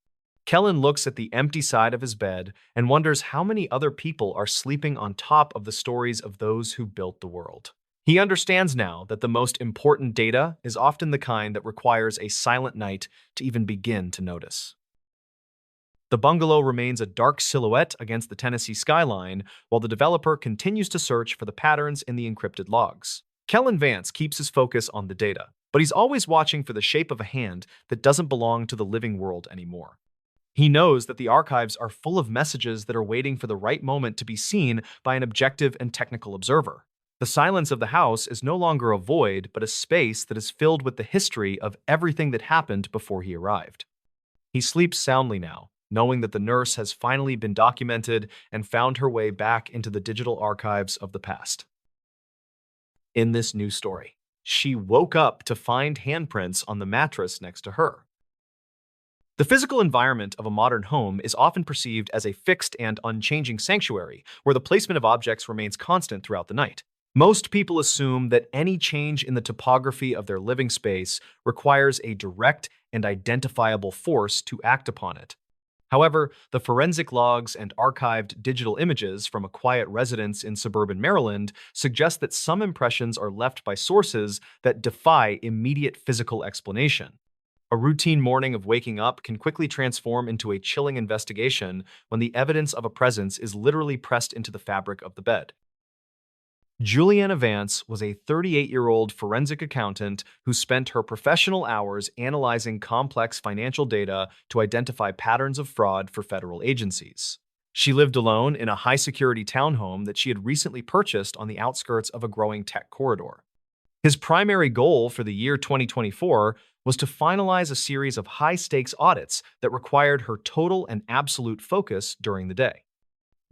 Speaker 1: Kellen looks at the empty side of his bed and wonders how many other people are sleeping on top of the stories of those who built the world. He understands now that the most important data is often the kind that requires a silent night to even begin to notice. The bungalow remains a dark silhouette against the Tennessee skyline while the developer continues to search for the patterns in the encrypted logs. Kellen Vance keeps his focus on the data, but he's always watching for the shape of a hand that doesn't belong to the living world anymore. He knows that the archives are full of messages that are waiting for the right moment to be seen by an objective and technical observer. The silence of the house is no longer a void, but a space that is filled with the history of everything that happened before he arrived. He sleeps soundly now, knowing that the nurse has finally been documented and found her way back into the digital archives of the past. In this new story, she woke up to find handprints on the mattress next to her. The physical environment of a modern home is often perceived as a fixed and unchanging sanctuary, where the placement of objects remains constant throughout the night. Most people assume that any change in the topography of their living space requires a direct and identifiable force to act upon it. However, the forensic logs and archived digital images from a quiet residence in suburban Maryland suggest that some impressions are left by sources that defy immediate physical explanation. A routine morning of waking up can quickly transform into a chilling investigation when the evidence of a presence is literally pressed into the fabric of the bed. Juliana Vance was a 38-year-old forensic accountant who spent her professional hours analyzing complex financial data to identify patterns of fraud for federal agencies. She lived alone in a high-security townhome that she had recently purchased on the outskirts of a growing tech corridor. His primary goal for the year 2024 was to finalize a series of high-stakes audits that required her total and absolute focus during the day.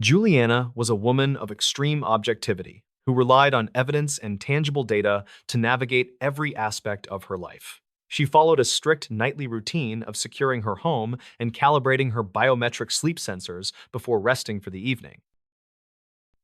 Speaker 1: Juliana was a woman of extreme objectivity who relied on evidence and tangible data to navigate every aspect of her life. She followed a strict nightly routine of securing her home and calibrating her biometric sleep sensors before resting for the evening.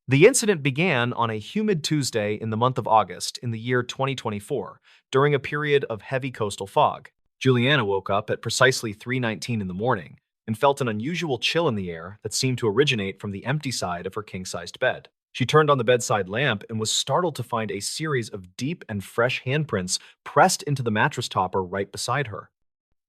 Speaker 1: The incident began on a humid Tuesday in the month of August in the year 2024, during a period of heavy coastal fog. Juliana woke up at precisely 3:19 in the morning and felt an unusual chill in the air that seemed to originate from the empty side of her king-sized bed. She turned on the bedside lamp and was startled to find a series of deep and fresh handprints pressed into the mattress topper right beside her.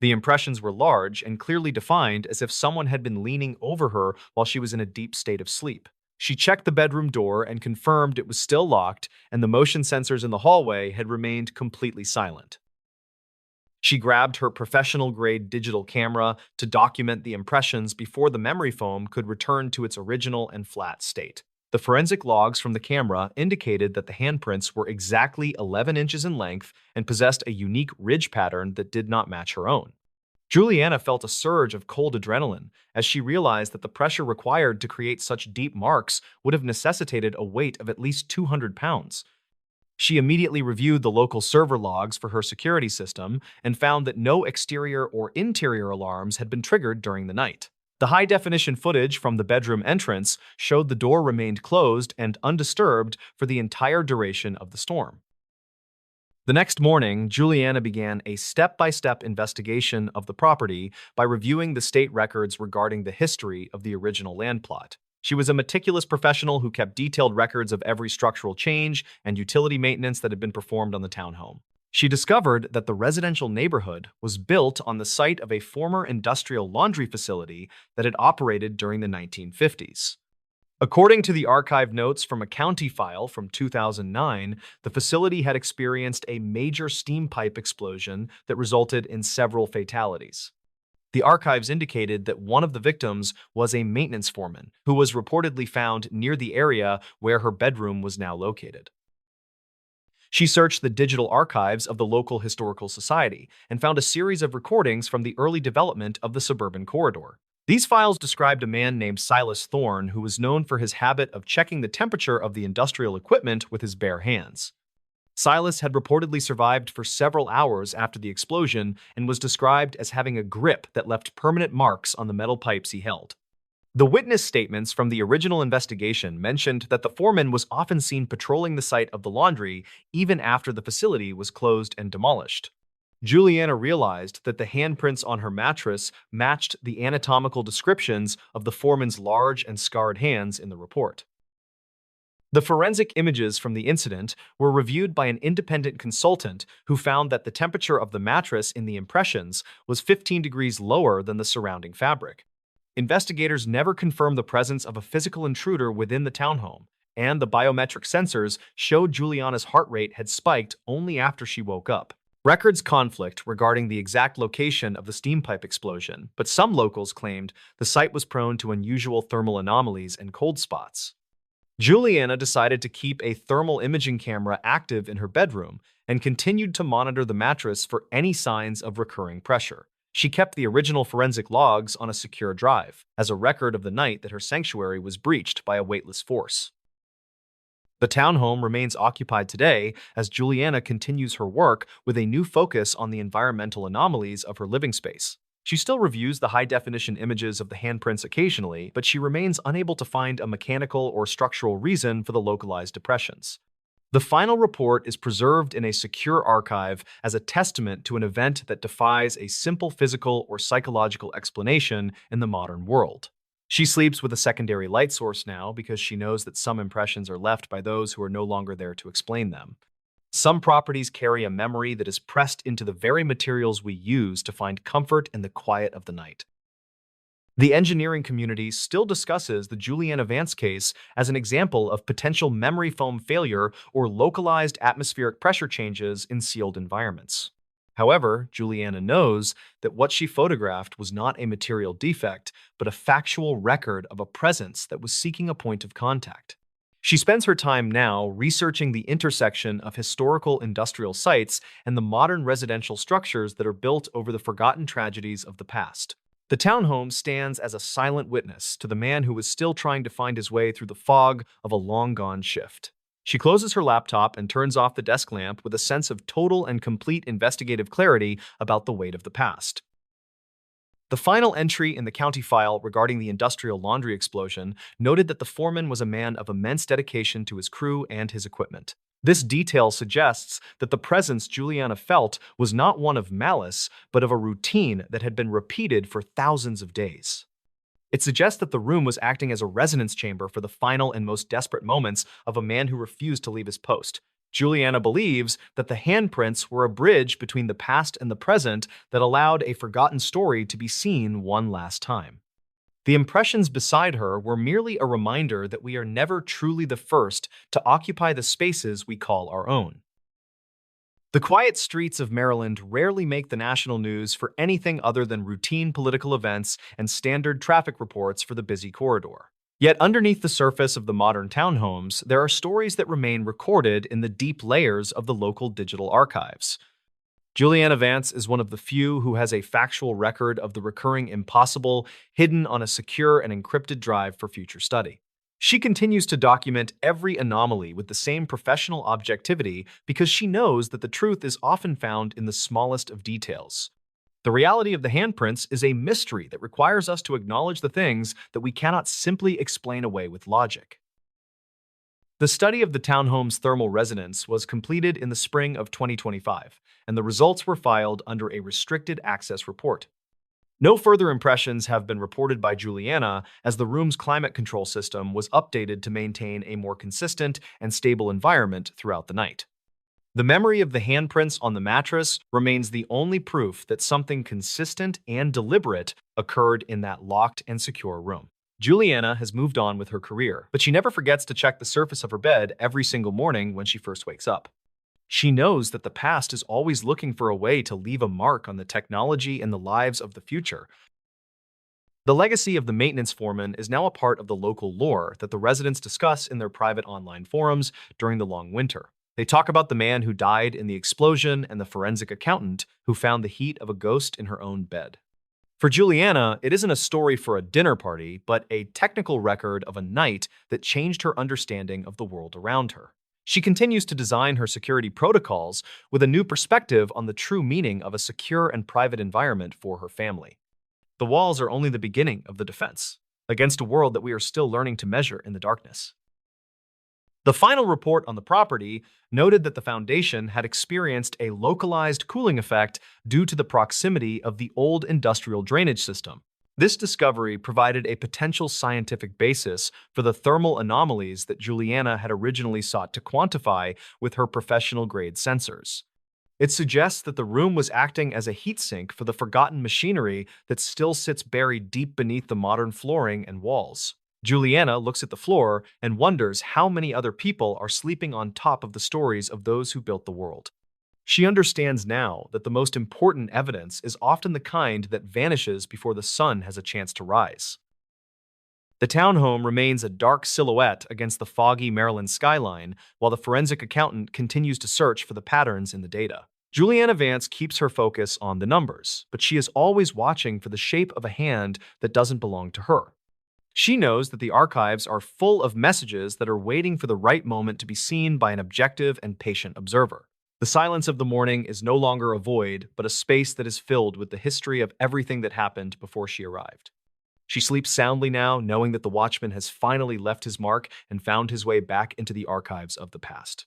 Speaker 1: The impressions were large and clearly defined, as if someone had been leaning over her while she was in a deep state of sleep. She checked the bedroom door and confirmed it was still locked, and the motion sensors in the hallway had remained completely silent. She grabbed her professional-grade digital camera to document the impressions before the memory foam could return to its original and flat state. The forensic logs from the camera indicated that the handprints were exactly 11 inches in length and possessed a unique ridge pattern that did not match her own. Juliana felt a surge of cold adrenaline as she realized that the pressure required to create such deep marks would have necessitated a weight of at least 200 pounds. She immediately reviewed the local server logs for her security system and found that no exterior or interior alarms had been triggered during the night. The high-definition footage from the bedroom entrance showed the door remained closed and undisturbed for the entire duration of the storm. The next morning, Juliana began a step-by-step investigation of the property by reviewing the state records regarding the history of the original land plot. She was a meticulous professional who kept detailed records of every structural change and utility maintenance that had been performed on the townhome. She discovered that the residential neighborhood was built on the site of a former industrial laundry facility that had operated during the 1950s. According to the archive notes from a county file from 2009, the facility had experienced a major steam pipe explosion that resulted in several fatalities. The archives indicated that one of the victims was a maintenance foreman who was reportedly found near the area where her bedroom was now located. She searched the digital archives of the local historical society and found a series of recordings from the early development of the suburban corridor. These files described a man named Silas Thorne who was known for his habit of checking the temperature of the industrial equipment with his bare hands. Silas had reportedly survived for several hours after the explosion and was described as having a grip that left permanent marks on the metal pipes he held. The witness statements from the original investigation mentioned that the foreman was often seen patrolling the site of the laundry even after the facility was closed and demolished. Juliana realized that the handprints on her mattress matched the anatomical descriptions of the foreman's large and scarred hands in the report. The forensic images from the incident were reviewed by an independent consultant who found that the temperature of the mattress in the impressions was 15 degrees lower than the surrounding fabric. Investigators never confirmed the presence of a physical intruder within the townhome, and the biometric sensors showed Juliana's heart rate had spiked only after she woke up. Records conflict regarding the exact location of the steam pipe explosion, but some locals claimed the site was prone to unusual thermal anomalies and cold spots. Juliana decided to keep a thermal imaging camera active in her bedroom and continued to monitor the mattress for any signs of recurring pressure. She kept the original forensic logs on a secure drive as a record of the night that her sanctuary was breached by a weightless force. The townhome remains occupied today as Juliana continues her work with a new focus on the environmental anomalies of her living space. She still reviews the high-definition images of the handprints occasionally, but she remains unable to find a mechanical or structural reason for the localized depressions. The final report is preserved in a secure archive as a testament to an event that defies a simple physical or psychological explanation in the modern world. She sleeps with a secondary light source now because she knows that some impressions are left by those who are no longer there to explain them. Some properties carry a memory that is pressed into the very materials we use to find comfort in the quiet of the night. The engineering community still discusses the Juliana Vance case as an example of potential memory foam failure or localized atmospheric pressure changes in sealed environments. However, Juliana knows that what she photographed was not a material defect, but a factual record of a presence that was seeking a point of contact. She spends her time now researching the intersection of historical industrial sites and the modern residential structures that are built over the forgotten tragedies of the past. The townhome stands as a silent witness to the man who was still trying to find his way through the fog of a long-gone shift. She closes her laptop and turns off the desk lamp with a sense of total and complete investigative clarity about the weight of the past. The final entry in the county file regarding the industrial laundry explosion noted that the foreman was a man of immense dedication to his crew and his equipment. This detail suggests that the presence Juliana felt was not one of malice, but of a routine that had been repeated for thousands of days. It suggests that the room was acting as a resonance chamber for the final and most desperate moments of a man who refused to leave his post. Juliana believes that the handprints were a bridge between the past and the present that allowed a forgotten story to be seen one last time. The impressions beside her were merely a reminder that we are never truly the first to occupy the spaces we call our own. The quiet streets of Maryland rarely make the national news for anything other than routine political events and standard traffic reports for the busy corridor. Yet underneath the surface of the modern townhomes, there are stories that remain recorded in the deep layers of the local digital archives. Juliana Vance is one of the few who has a factual record of the recurring impossible hidden on a secure and encrypted drive for future study. She continues to document every anomaly with the same professional objectivity because she knows that the truth is often found in the smallest of details. The reality of the handprints is a mystery that requires us to acknowledge the things that we cannot simply explain away with logic. The study of the townhome's thermal resonance was completed in the spring of 2025, and the results were filed under a restricted access report. No further impressions have been reported by Juliana, as the room's climate control system was updated to maintain a more consistent and stable environment throughout the night. The memory of the handprints on the mattress remains the only proof that something consistent and deliberate occurred in that locked and secure room. Juliana has moved on with her career, but she never forgets to check the surface of her bed every single morning when she first wakes up. She knows that the past is always looking for a way to leave a mark on the technology and the lives of the future. The legacy of the maintenance foreman is now a part of the local lore that the residents discuss in their private online forums during the long winter. They talk about the man who died in the explosion and the forensic accountant who found the heat of a ghost in her own bed. For Juliana, it isn't a story for a dinner party, but a technical record of a night that changed her understanding of the world around her. She continues to design her security protocols with a new perspective on the true meaning of a secure and private environment for her family. The walls are only the beginning of the defense against a world that we are still learning to measure in the darkness. The final report on the property noted that the foundation had experienced a localized cooling effect due to the proximity of the old industrial drainage system. This discovery provided a potential scientific basis for the thermal anomalies that Juliana had originally sought to quantify with her professional-grade sensors. It suggests that the room was acting as a heat sink for the forgotten machinery that still sits buried deep beneath the modern flooring and walls. Juliana looks at the floor and wonders how many other people are sleeping on top of the stories of those who built the world. She understands now that the most important evidence is often the kind that vanishes before the sun has a chance to rise. The townhome remains a dark silhouette against the foggy Maryland skyline, while the forensic accountant continues to search for the patterns in the data. Juliana Vance keeps her focus on the numbers, but she is always watching for the shape of a hand that doesn't belong to her. She knows that the archives are full of messages that are waiting for the right moment to be seen by an objective and patient observer. The silence of the morning is no longer a void, but a space that is filled with the history of everything that happened before she arrived. She sleeps soundly now, knowing that the watchman has finally left his mark and found his way back into the archives of the past.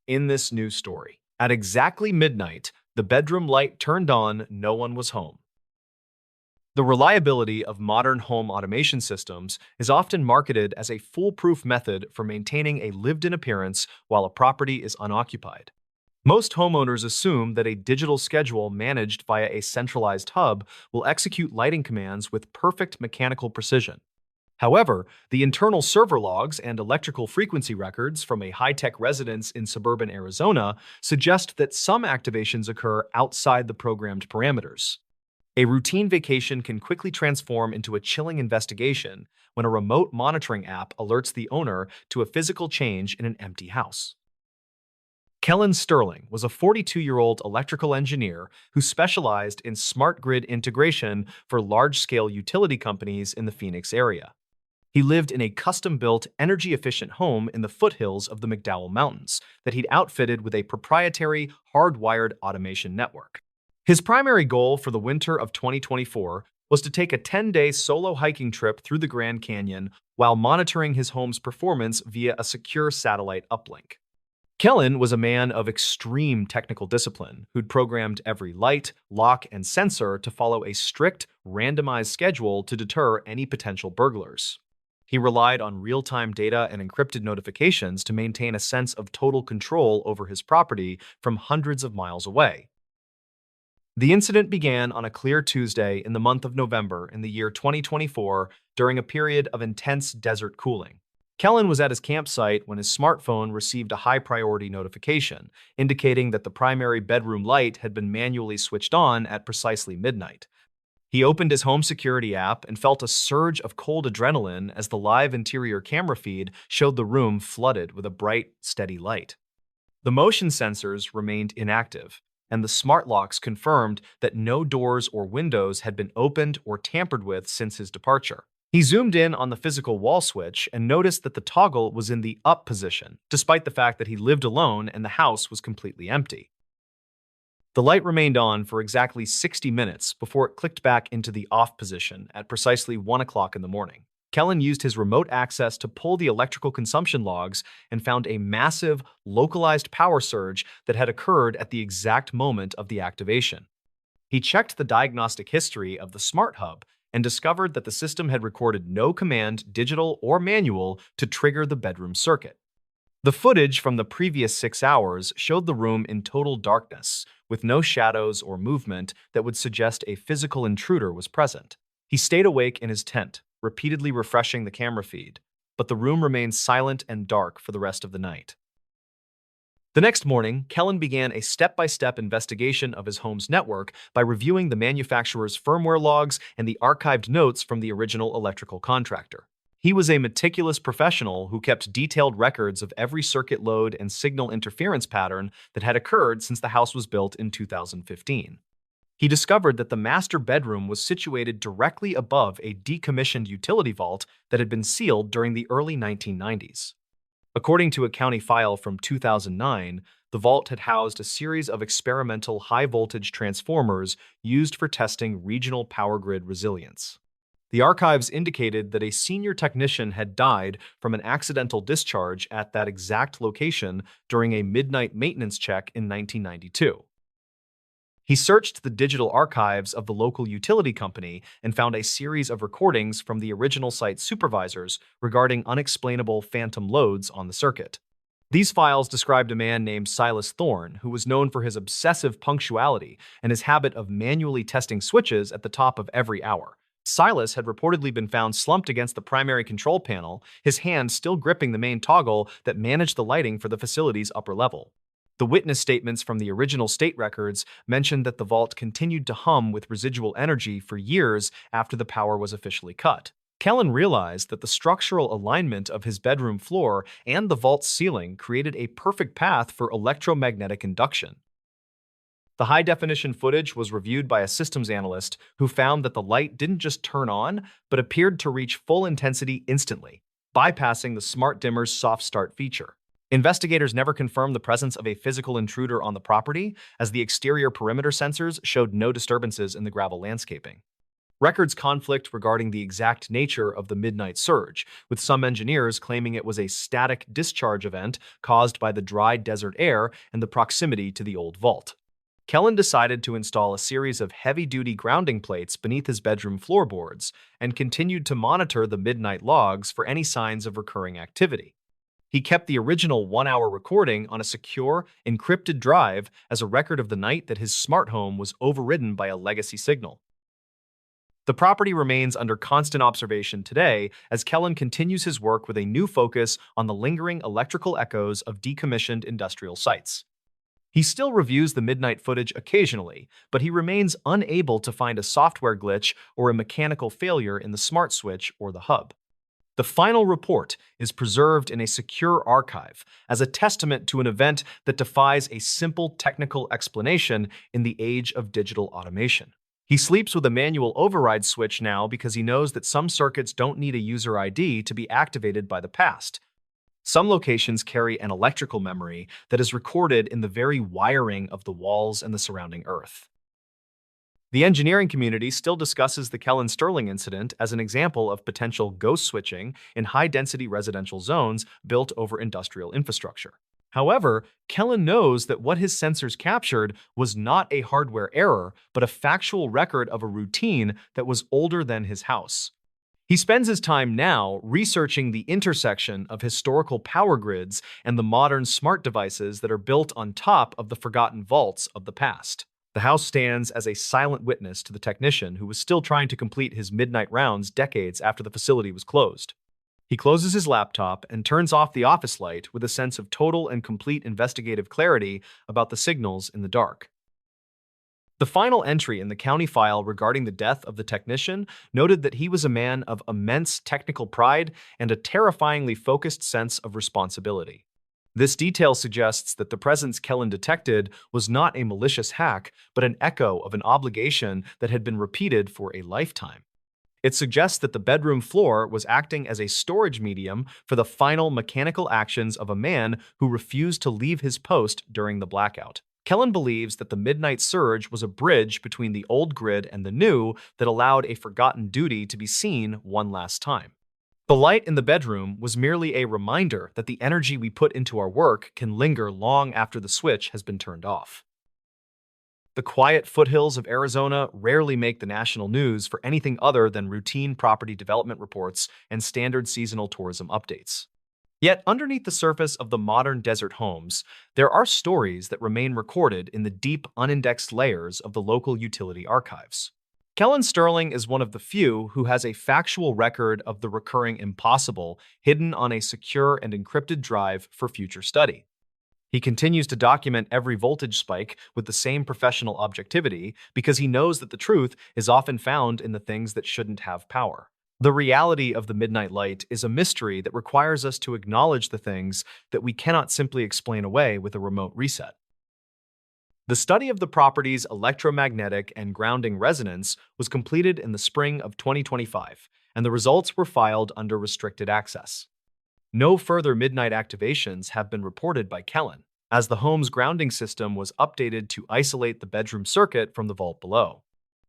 Speaker 1: In this new story, at exactly midnight, the bedroom light turned on, no one was home. The reliability of modern home automation systems is often marketed as a foolproof method for maintaining a lived-in appearance while a property is unoccupied. Most homeowners assume that a digital schedule managed via a centralized hub will execute lighting commands with perfect mechanical precision. However, the internal server logs and electrical frequency records from a high-tech residence in suburban Arizona suggest that some activations occur outside the programmed parameters. A routine vacation can quickly transform into a chilling investigation when a remote monitoring app alerts the owner to a physical change in an empty house. Kellen Sterling was a 42-year-old electrical engineer who specialized in smart grid integration for large-scale utility companies in the Phoenix area. He lived in a custom-built, energy-efficient home in the foothills of the McDowell Mountains that he'd outfitted with a proprietary, hardwired automation network. His primary goal for the winter of 2024 was to take a 10-day solo hiking trip through the Grand Canyon while monitoring his home's performance via a secure satellite uplink. Kellen was a man of extreme technical discipline who'd programmed every light, lock, and sensor to follow a strict, randomized schedule to deter any potential burglars. He relied on real-time data and encrypted notifications to maintain a sense of total control over his property from hundreds of miles away. The incident began on a clear Tuesday in the month of November in the year 2024 during a period of intense desert cooling. Kellen was at his campsite when his smartphone received a high-priority notification, indicating that the primary bedroom light had been manually switched on at precisely midnight. He opened his home security app and felt a surge of cold adrenaline as the live interior camera feed showed the room flooded with a bright, steady light. The motion sensors remained inactive, and the smart locks confirmed that no doors or windows had been opened or tampered with since his departure. He zoomed in on the physical wall switch and noticed that the toggle was in the up position, despite the fact that he lived alone and the house was completely empty. The light remained on for exactly 60 minutes before it clicked back into the off position at precisely 1 o'clock in the morning. Kellen used his remote access to pull the electrical consumption logs and found a massive, localized power surge that had occurred at the exact moment of the activation. He checked the diagnostic history of the smart hub and discovered that the system had recorded no command, digital or manual, to trigger the bedroom circuit. The footage from the previous 6 hours showed the room in total darkness, with no shadows or movement that would suggest a physical intruder was present. He stayed awake in his tent, repeatedly refreshing the camera feed, but the room remained silent and dark for the rest of the night. The next morning, Kellen began a step-by-step investigation of his home's network by reviewing the manufacturer's firmware logs and the archived notes from the original electrical contractor. He was a meticulous professional who kept detailed records of every circuit load and signal interference pattern that had occurred since the house was built in 2015. He discovered that the master bedroom was situated directly above a decommissioned utility vault that had been sealed during the early 1990s. According to a county file from 2009, the vault had housed a series of experimental high-voltage transformers used for testing regional power grid resilience. The archives indicated that a senior technician had died from an accidental discharge at that exact location during a midnight maintenance check in 1992. He searched the digital archives of the local utility company and found a series of recordings from the original site supervisors regarding unexplainable phantom loads on the circuit. These files described a man named Silas Thorne, who was known for his obsessive punctuality and his habit of manually testing switches at the top of every hour. Silas had reportedly been found slumped against the primary control panel, his hand still gripping the main toggle that managed the lighting for the facility's upper level. The witness statements from the original state records mentioned that the vault continued to hum with residual energy for years after the power was officially cut. Kellen realized that the structural alignment of his bedroom floor and the vault's ceiling created a perfect path for electromagnetic induction. The high-definition footage was reviewed by a systems analyst who found that the light didn't just turn on, but appeared to reach full intensity instantly, bypassing the smart dimmer's soft start feature. Investigators never confirmed the presence of a physical intruder on the property, as the exterior perimeter sensors showed no disturbances in the gravel landscaping. Records conflict regarding the exact nature of the midnight surge, with some engineers claiming it was a static discharge event caused by the dry desert air and the proximity to the old vault. Kellen decided to install a series of heavy-duty grounding plates beneath his bedroom floorboards and continued to monitor the midnight logs for any signs of recurring activity. He kept the original 1-hour recording on a secure, encrypted drive as a record of the night that his smart home was overridden by a legacy signal. The property remains under constant observation today as Kellen continues his work with a new focus on the lingering electrical echoes of decommissioned industrial sites. He still reviews the midnight footage occasionally, but he remains unable to find a software glitch or a mechanical failure in the smart switch or the hub. The final report is preserved in a secure archive as a testament to an event that defies a simple technical explanation in the age of digital automation. He sleeps with a manual override switch now because he knows that some circuits don't need a user ID to be activated by the past. Some locations carry an electrical memory that is recorded in the very wiring of the walls and the surrounding earth. The engineering community still discusses the Kellen Sterling incident as an example of potential ghost switching in high-density residential zones built over industrial infrastructure. However, Kellen knows that what his sensors captured was not a hardware error, but a factual record of a routine that was older than his house. He spends his time now researching the intersection of historical power grids and the modern smart devices that are built on top of the forgotten vaults of the past. The house stands as a silent witness to the technician who was still trying to complete his midnight rounds decades after the facility was closed. He closes his laptop and turns off the office light with a sense of total and complete investigative clarity about the signals in the dark. The final entry in the county file regarding the death of the technician noted that he was a man of immense technical pride and a terrifyingly focused sense of responsibility. This detail suggests that the presence Kellen detected was not a malicious hack, but an echo of an obligation that had been repeated for a lifetime. It suggests that the bedroom floor was acting as a storage medium for the final mechanical actions of a man who refused to leave his post during the blackout. Kellen believes that the midnight surge was a bridge between the old grid and the new that allowed a forgotten duty to be seen one last time. The light in the bedroom was merely a reminder that the energy we put into our work can linger long after the switch has been turned off. The quiet foothills of Arizona rarely make the national news for anything other than routine property development reports and standard seasonal tourism updates. Yet, underneath the surface of the modern desert homes, there are stories that remain recorded in the deep, unindexed layers of the local utility archives. Kellen Sterling is one of the few who has a factual record of the recurring impossible hidden on a secure and encrypted drive for future study. He continues to document every voltage spike with the same professional objectivity because he knows that the truth is often found in the things that shouldn't have power. The reality of the midnight light is a mystery that requires us to acknowledge the things that we cannot simply explain away with a remote reset. The study of the property's electromagnetic and grounding resonance was completed in the spring of 2025, and the results were filed under restricted access. No further midnight activations have been reported by Kellen, as the home's grounding system was updated to isolate the bedroom circuit from the vault below.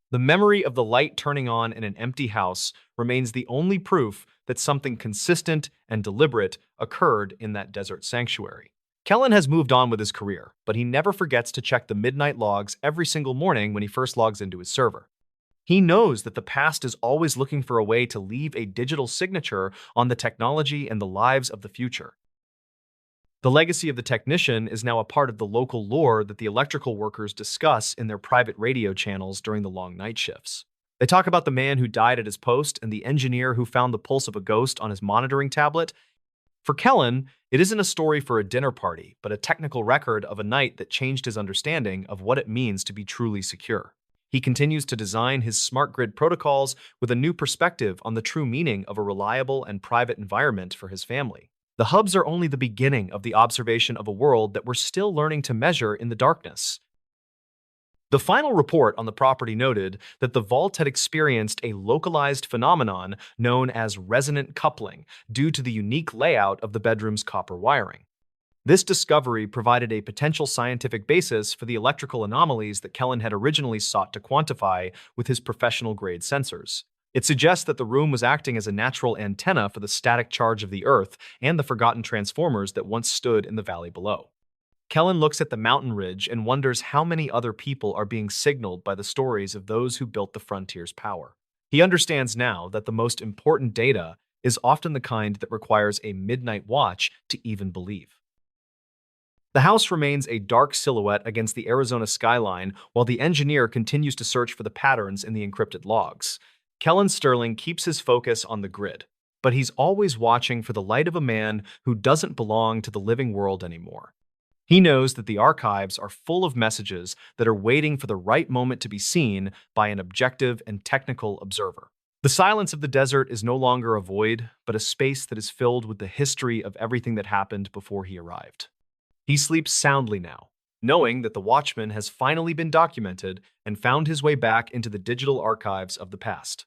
Speaker 1: The memory of the light turning on in an empty house remains the only proof that something consistent and deliberate occurred in that desert sanctuary. Kellen has moved on with his career, but he never forgets to check the midnight logs every single morning when he first logs into his server. He knows that the past is always looking for a way to leave a digital signature on the technology and the lives of the future. The legacy of the technician is now a part of the local lore that the electrical workers discuss in their private radio channels during the long night shifts. They talk about the man who died at his post and the engineer who found the pulse of a ghost on his monitoring tablet. For Kellen, it isn't a story for a dinner party, but a technical record of a night that changed his understanding of what it means to be truly secure. He continues to design his smart grid protocols with a new perspective on the true meaning of a reliable and private environment for his family. The hubs are only the beginning of the observation of a world that we're still learning to measure in the darkness. The final report on the property noted that the vault had experienced a localized phenomenon known as resonant coupling due to the unique layout of the bedroom's copper wiring. This discovery provided a potential scientific basis for the electrical anomalies that Kellen had originally sought to quantify with his professional-grade sensors. It suggests that the room was acting as a natural antenna for the static charge of the Earth and the forgotten transformers that once stood in the valley below. Kellen looks at the mountain ridge and wonders how many other people are being signaled by the stories of those who built the frontier's power. He understands now that the most important data is often the kind that requires a midnight watch to even believe. The house remains a dark silhouette against the Arizona skyline while the engineer continues to search for the patterns in the encrypted logs. Kellen Sterling keeps his focus on the grid, but he's always watching for the light of a man who doesn't belong to the living world anymore. He knows that the archives are full of messages that are waiting for the right moment to be seen by an objective and technical observer. The silence of the desert is no longer a void, but a space that is filled with the history of everything that happened before he arrived. He sleeps soundly now, knowing that the watchman has finally been documented and found his way back into the digital archives of the past.